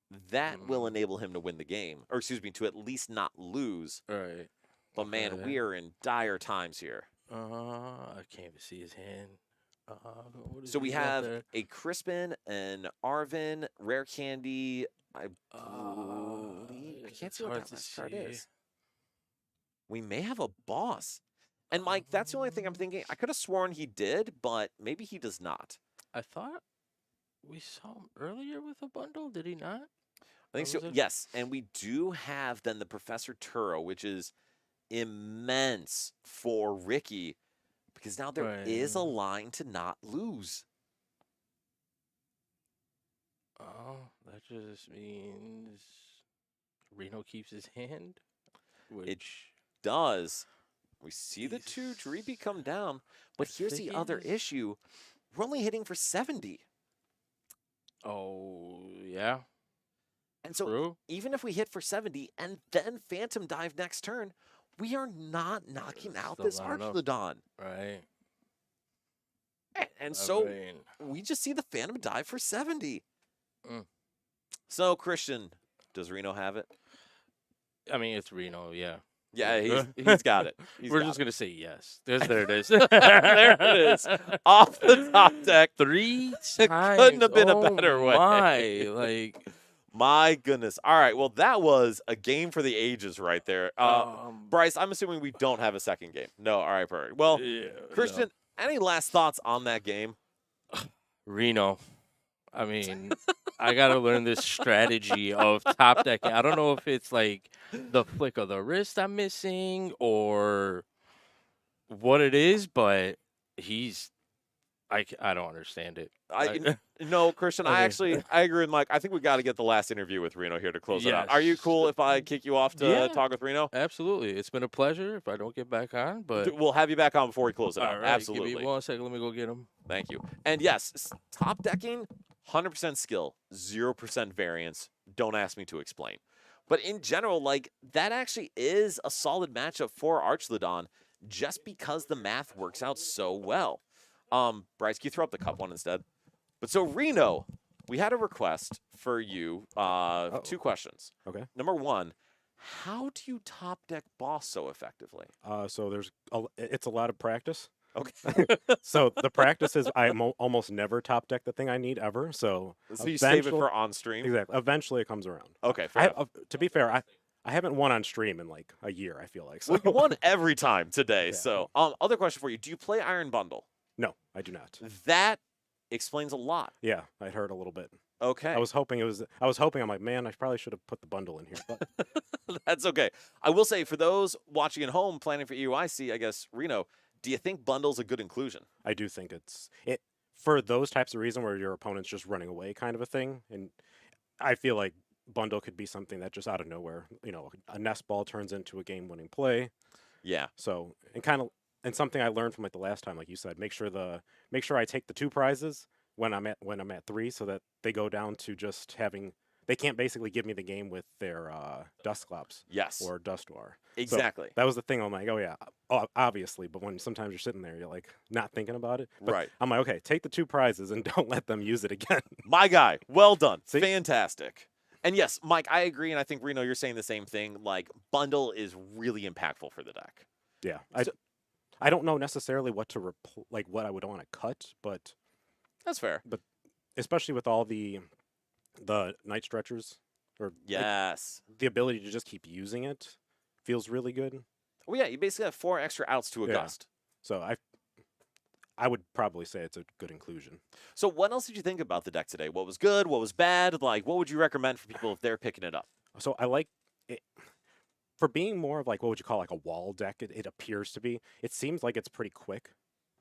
Speaker 1: that will enable him to win the game. Or excuse me, to at least not lose.
Speaker 2: Right.
Speaker 1: But man,
Speaker 2: Okay.
Speaker 1: we are in dire times here.
Speaker 2: I can't even see his hand. What
Speaker 1: So
Speaker 2: does
Speaker 1: we
Speaker 2: he got
Speaker 1: have
Speaker 2: there?
Speaker 1: a Crispin, an Arvin, Rare Candy. I can't
Speaker 2: It's
Speaker 1: see what
Speaker 2: hard
Speaker 1: that
Speaker 2: to
Speaker 1: last card
Speaker 2: see.
Speaker 1: is. We may have a boss. And Mike, that's the only thing I'm thinking. I could have sworn he did, but maybe he does not.
Speaker 2: I thought we saw him earlier with a bundle. Did he not?
Speaker 1: I think
Speaker 2: Or
Speaker 1: so.
Speaker 2: was it-
Speaker 1: Yes, and we do have then the Professor Turo, which is immense for Ricky because now there is a
Speaker 2: Right.
Speaker 1: line to not lose.
Speaker 2: Oh, that just means Reno keeps his hand. Which
Speaker 1: It does. We see the two Dreepy come down, but
Speaker 2: I
Speaker 1: here's the
Speaker 2: think
Speaker 1: other
Speaker 2: he's-
Speaker 1: issue. We're only hitting for 70.
Speaker 2: Oh yeah,
Speaker 1: And so
Speaker 2: true.
Speaker 1: even if we hit for 70 and then Phantom Dive next turn, we are not knocking out
Speaker 2: Still
Speaker 1: this
Speaker 2: not enough.
Speaker 1: Archlodon.
Speaker 2: Right.
Speaker 1: And
Speaker 2: I
Speaker 1: so
Speaker 2: mean,
Speaker 1: we just see the Phantom Dive for 70.
Speaker 2: Mm.
Speaker 1: So, Christian, does Reno have it?
Speaker 2: it's Reno. Yeah.
Speaker 1: Yeah, he's got it.
Speaker 2: We're just gonna say yes. There it is.
Speaker 1: There it is. Off the top deck.
Speaker 2: 3
Speaker 1: It
Speaker 2: times.
Speaker 1: couldn't have been a
Speaker 2: Oh
Speaker 1: better way.
Speaker 2: my, like,
Speaker 1: My goodness. All right. Well, that was a game for the ages right there. Bryce, I'm assuming we don't have a second game. No. All right, perfect. Well,
Speaker 2: yeah,
Speaker 1: Christian, any last thoughts on that game?
Speaker 2: Reno. I mean, I gotta learn this strategy of top decking. I don't know if it's like the flick of the wrist I'm missing or what it is, but I don't understand it.
Speaker 1: No, Christian, I
Speaker 2: Okay.
Speaker 1: agree with Mike. I think we got to get the last interview with Reno here to close it out. Are you
Speaker 2: Yes.
Speaker 1: cool if I kick you off to
Speaker 2: Yeah.
Speaker 1: talk with Reno?
Speaker 2: Absolutely, it's been a pleasure. If I don't get back on, but
Speaker 1: We'll have you back on before we close it out.
Speaker 2: all right,
Speaker 1: Absolutely.
Speaker 2: Give me 1 second. Let me go get him.
Speaker 1: Thank you. And yes, top decking, 100% skill, 0% variance. Don't ask me to explain. But in general, like, that actually is a solid matchup for Archlodon just because the math works out so well. Bryce, can you throw up the cup one instead? But so, Reno, we had a request for you. 2 questions.
Speaker 3: Okay.
Speaker 1: Number 1, how do you top deck boss so effectively?
Speaker 3: So it's a lot of practice.
Speaker 1: Okay.
Speaker 3: So the practice is I almost never top deck the thing I need ever. So
Speaker 1: So you save it
Speaker 3: eventual-
Speaker 1: for on stream?
Speaker 3: exactly. Eventually it comes around.
Speaker 1: Okay, fair enough.
Speaker 3: To be fair, I haven't won on stream in like a year. I feel like. So
Speaker 1: Well, you won every time today.
Speaker 3: Yeah.
Speaker 1: So, other question for you: do you play Iron Bundle?
Speaker 3: no, I do not.
Speaker 1: That explains a lot.
Speaker 3: Yeah, I'd heard a little bit.
Speaker 1: Okay,
Speaker 3: I was hoping I'm like, man, I probably should have put the bundle in here. But
Speaker 1: that's okay. I will say for those watching at home, planning for EUIC, I guess Reno, do you think bundle's a good inclusion?
Speaker 3: I do think it for those types of reasons where your opponent's just running away, kind of a thing. And I feel like bundle could be something that just out of nowhere, a nest ball turns into a game-winning play.
Speaker 1: Yeah,
Speaker 3: So and something I learned from like the last time, like you said, make sure I take the 2 prizes when I'm at 3, so that they go down to just having they can't basically give me the game with their Dusclops
Speaker 1: Yes,
Speaker 3: or Dustoir.
Speaker 1: exactly.
Speaker 3: So that was the thing. I'm like, oh yeah, obviously. But when sometimes you're sitting there, you're like not thinking about it. But
Speaker 1: Right.
Speaker 3: I'm like, okay, take the 2 prizes and don't let them use it again.
Speaker 1: My guy, well done.
Speaker 3: See?
Speaker 1: Fantastic. And yes, Mike, I agree, and I think Reno, you're saying the same thing. Like, bundle is really impactful for the deck.
Speaker 3: Yeah,
Speaker 1: So-
Speaker 3: I don't know necessarily what to like what I would want to cut, but
Speaker 1: That's fair.
Speaker 3: especially with all the night stretchers or like,
Speaker 1: Yes.
Speaker 3: the ability to just keep using it feels really good.
Speaker 1: Well, yeah, you basically have 4 extra outs to a
Speaker 3: Yeah.
Speaker 1: gust.
Speaker 3: So I would probably say it's a good inclusion.
Speaker 1: So what else did you think about the deck today? What was good? What was bad? Like, what would you recommend for people if they're picking it up?
Speaker 3: So I like it for being more of like what would you call like a wall deck. It appears to be. It seems like it's pretty quick.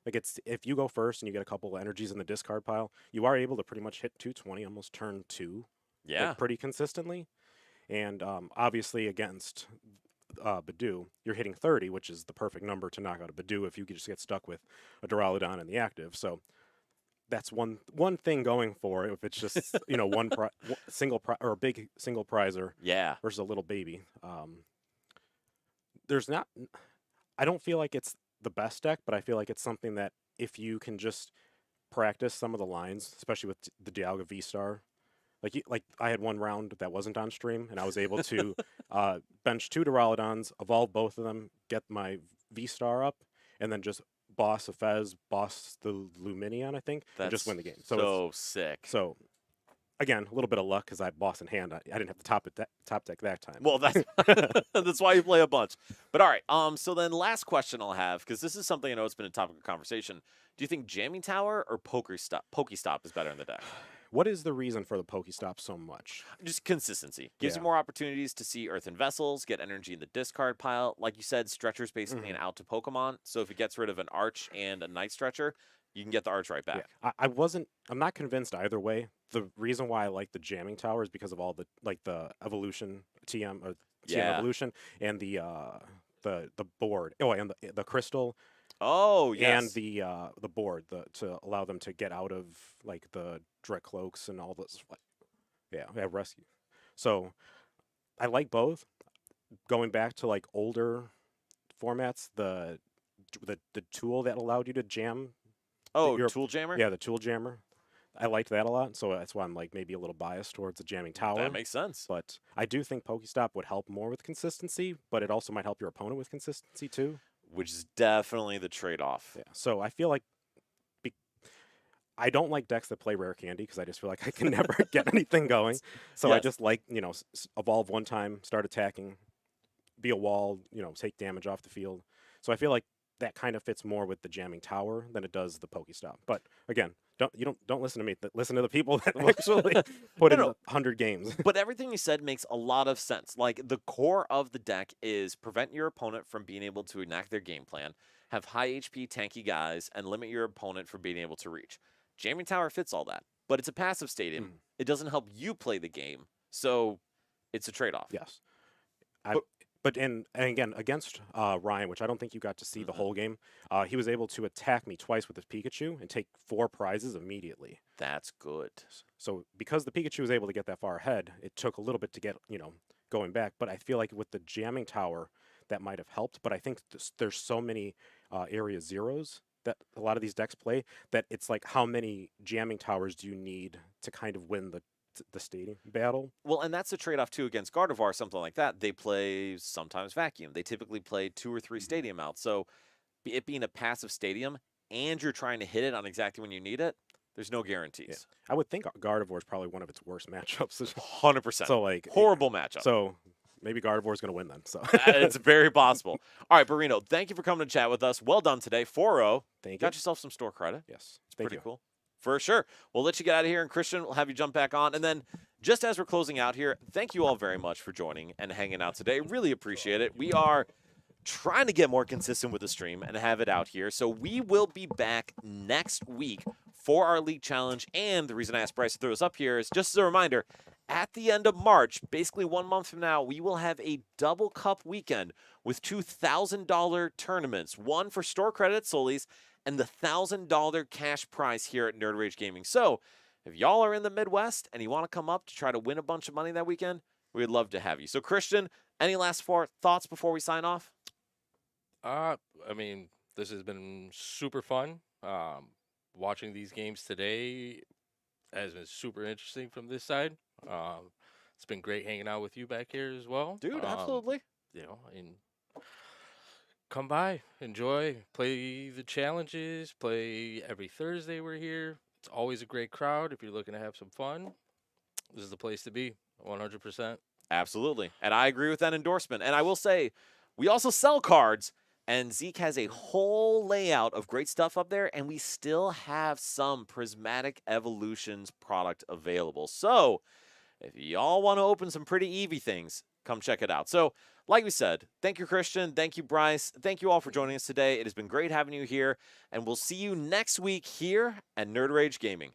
Speaker 3: Like it's if you go first and you get a couple of energies in the discard pile, you are able to pretty much hit 220 almost turn 2.
Speaker 1: Yeah.
Speaker 3: Like, pretty consistently. And obviously against Badoo, you're hitting 30, which is the perfect number to knock out a Badoo if you could just get stuck with a Duraludon in the active. So that's one thing going for it. If it's just one single or a big single prizer
Speaker 1: Yeah.
Speaker 3: versus a little baby, there's not. I don't feel like it's the best deck, but I feel like it's something that if you can just practice some of the lines, especially with the Dialga V-Star. Like I had one round that wasn't on stream, and I was able to bench 2 Duraludons, evolve both of them, get my V-Star up, and then just boss a Fez, boss the Luminion, I think, and just win the game.
Speaker 1: So sick.
Speaker 3: So again, a little bit of luck because I had boss in hand. I didn't have the top deck that time.
Speaker 1: Well, that's that's why you play a bunch. But all right. So then, last question I'll have, because this is something I know it's been a topic of conversation. Do you think Jamming Tower or Pokestop is better in the deck?
Speaker 3: What is the reason for the Pokestop so much?
Speaker 1: Just consistency. Gives you
Speaker 3: Yeah.
Speaker 1: more opportunities to see Earthen Vessels, get energy in the discard pile. Like you said, Stretcher's basically an out to Pokemon. So if it gets rid of an Arch and a Night Stretcher, you can get the Arch right back.
Speaker 3: Yeah. I'm not convinced either way. The reason why I like the Jamming Tower is because of all the evolution TM or TM
Speaker 1: Yeah.
Speaker 3: evolution and the board. Oh, and the crystal
Speaker 1: Oh, yes.
Speaker 3: and the board to allow them to get out of like the direct cloaks and all this. Yeah, rescue. So I like both. Going back to like older formats, the tool that allowed you to jam.
Speaker 1: Oh,
Speaker 3: your-
Speaker 1: Tool Jammer?
Speaker 3: Yeah, the tool jammer. I liked that a lot, so that's why I'm like maybe a little biased towards the jamming tower.
Speaker 1: That makes sense.
Speaker 3: But I do think Pokestop would help more with consistency, but it also might help your opponent with consistency too.
Speaker 1: Which is definitely the trade-off.
Speaker 3: Yeah. So I feel like I don't like decks that play rare candy because I just feel like I can never get anything going. So I
Speaker 1: Yes.
Speaker 3: just like evolve one time, start attacking, be a wall, take damage off the field. So I feel like that kind of fits more with the jamming tower than it does the Pokestop. But again, don't listen to me. Listen to the people that actually put in
Speaker 1: No.
Speaker 3: 100 games.
Speaker 1: But everything you said makes a lot of sense. Like, the core of the deck is prevent your opponent from being able to enact their game plan, have high HP tanky guys, and limit your opponent from being able to reach. Jamming Tower fits all that, but it's a passive stadium. It doesn't help you play the game, so it's a trade-off.
Speaker 3: Yes.
Speaker 1: But-
Speaker 3: But and again against Ryan, which I don't think you got to see the whole game, he was able to attack me twice with his Pikachu and take 4 prizes immediately.
Speaker 1: That's good.
Speaker 3: So because the Pikachu was able to get that far ahead, it took a little bit to get going back. But I feel like with the jamming tower, that might have helped. But I think there's so many area zeros that a lot of these decks play that it's like how many jamming towers do you need to kind of win the stadium battle?
Speaker 1: Well, and that's a trade-off, too, against Gardevoir, something like that. They play sometimes Vacuum. They typically play 2 or 3 stadium outs. So it being a passive stadium and you're trying to hit it on exactly when you need it, there's no guarantees.
Speaker 3: I would think Gardevoir is probably one of its worst matchups.
Speaker 1: 100%.
Speaker 3: So like
Speaker 1: Horrible matchup.
Speaker 3: So maybe Gardevoir is going to win then. So
Speaker 1: It's very possible. All right, Barino, thank you for coming to chat with us. Well done today. 4-0.
Speaker 3: thank you.
Speaker 1: Got yourself some store credit.
Speaker 3: Yes,
Speaker 1: It's
Speaker 3: thank
Speaker 1: pretty
Speaker 3: you.
Speaker 1: cool. For sure. We'll let you get out of here, and Christian, we'll have you jump back on. And then, just as we're closing out here, thank you all very much for joining and hanging out today. Really appreciate it. We are trying to get more consistent with the stream and have it out here. So we will be back next week for our League Challenge. And the reason I asked Bryce to throw us up here is just as a reminder, at the end of March, basically 1 month from now, we will have a double cup weekend with $2,000 tournaments, one for store credit at Solis and the $1,000 cash prize here at Nerd Rage Gaming. So If y'all are in the Midwest and you want to come up to try to win a bunch of money that weekend, we'd love to have you. So, Christian, any last thoughts before we sign off?
Speaker 2: I mean, this has been super fun. Watching these games today has been super interesting from this side. It's been great hanging out with you back here as well.
Speaker 1: Dude, absolutely.
Speaker 2: And come by, enjoy, play the challenges, play every Thursday we're here. It's always a great crowd. If you're looking to have some fun, this is the place to be, 100%.
Speaker 1: Absolutely. And I agree with that endorsement. And I will say, we also sell cards, and Zeke has a whole layout of great stuff up there, and we still have some Prismatic Evolutions product available. So if y'all want to open some pretty Eevee things, come check it out. So, like we said, thank you, Christian. Thank you, Bryce. Thank you all for joining us today. It has been great having you here, and we'll see you next week here at Nerd Rage Gaming.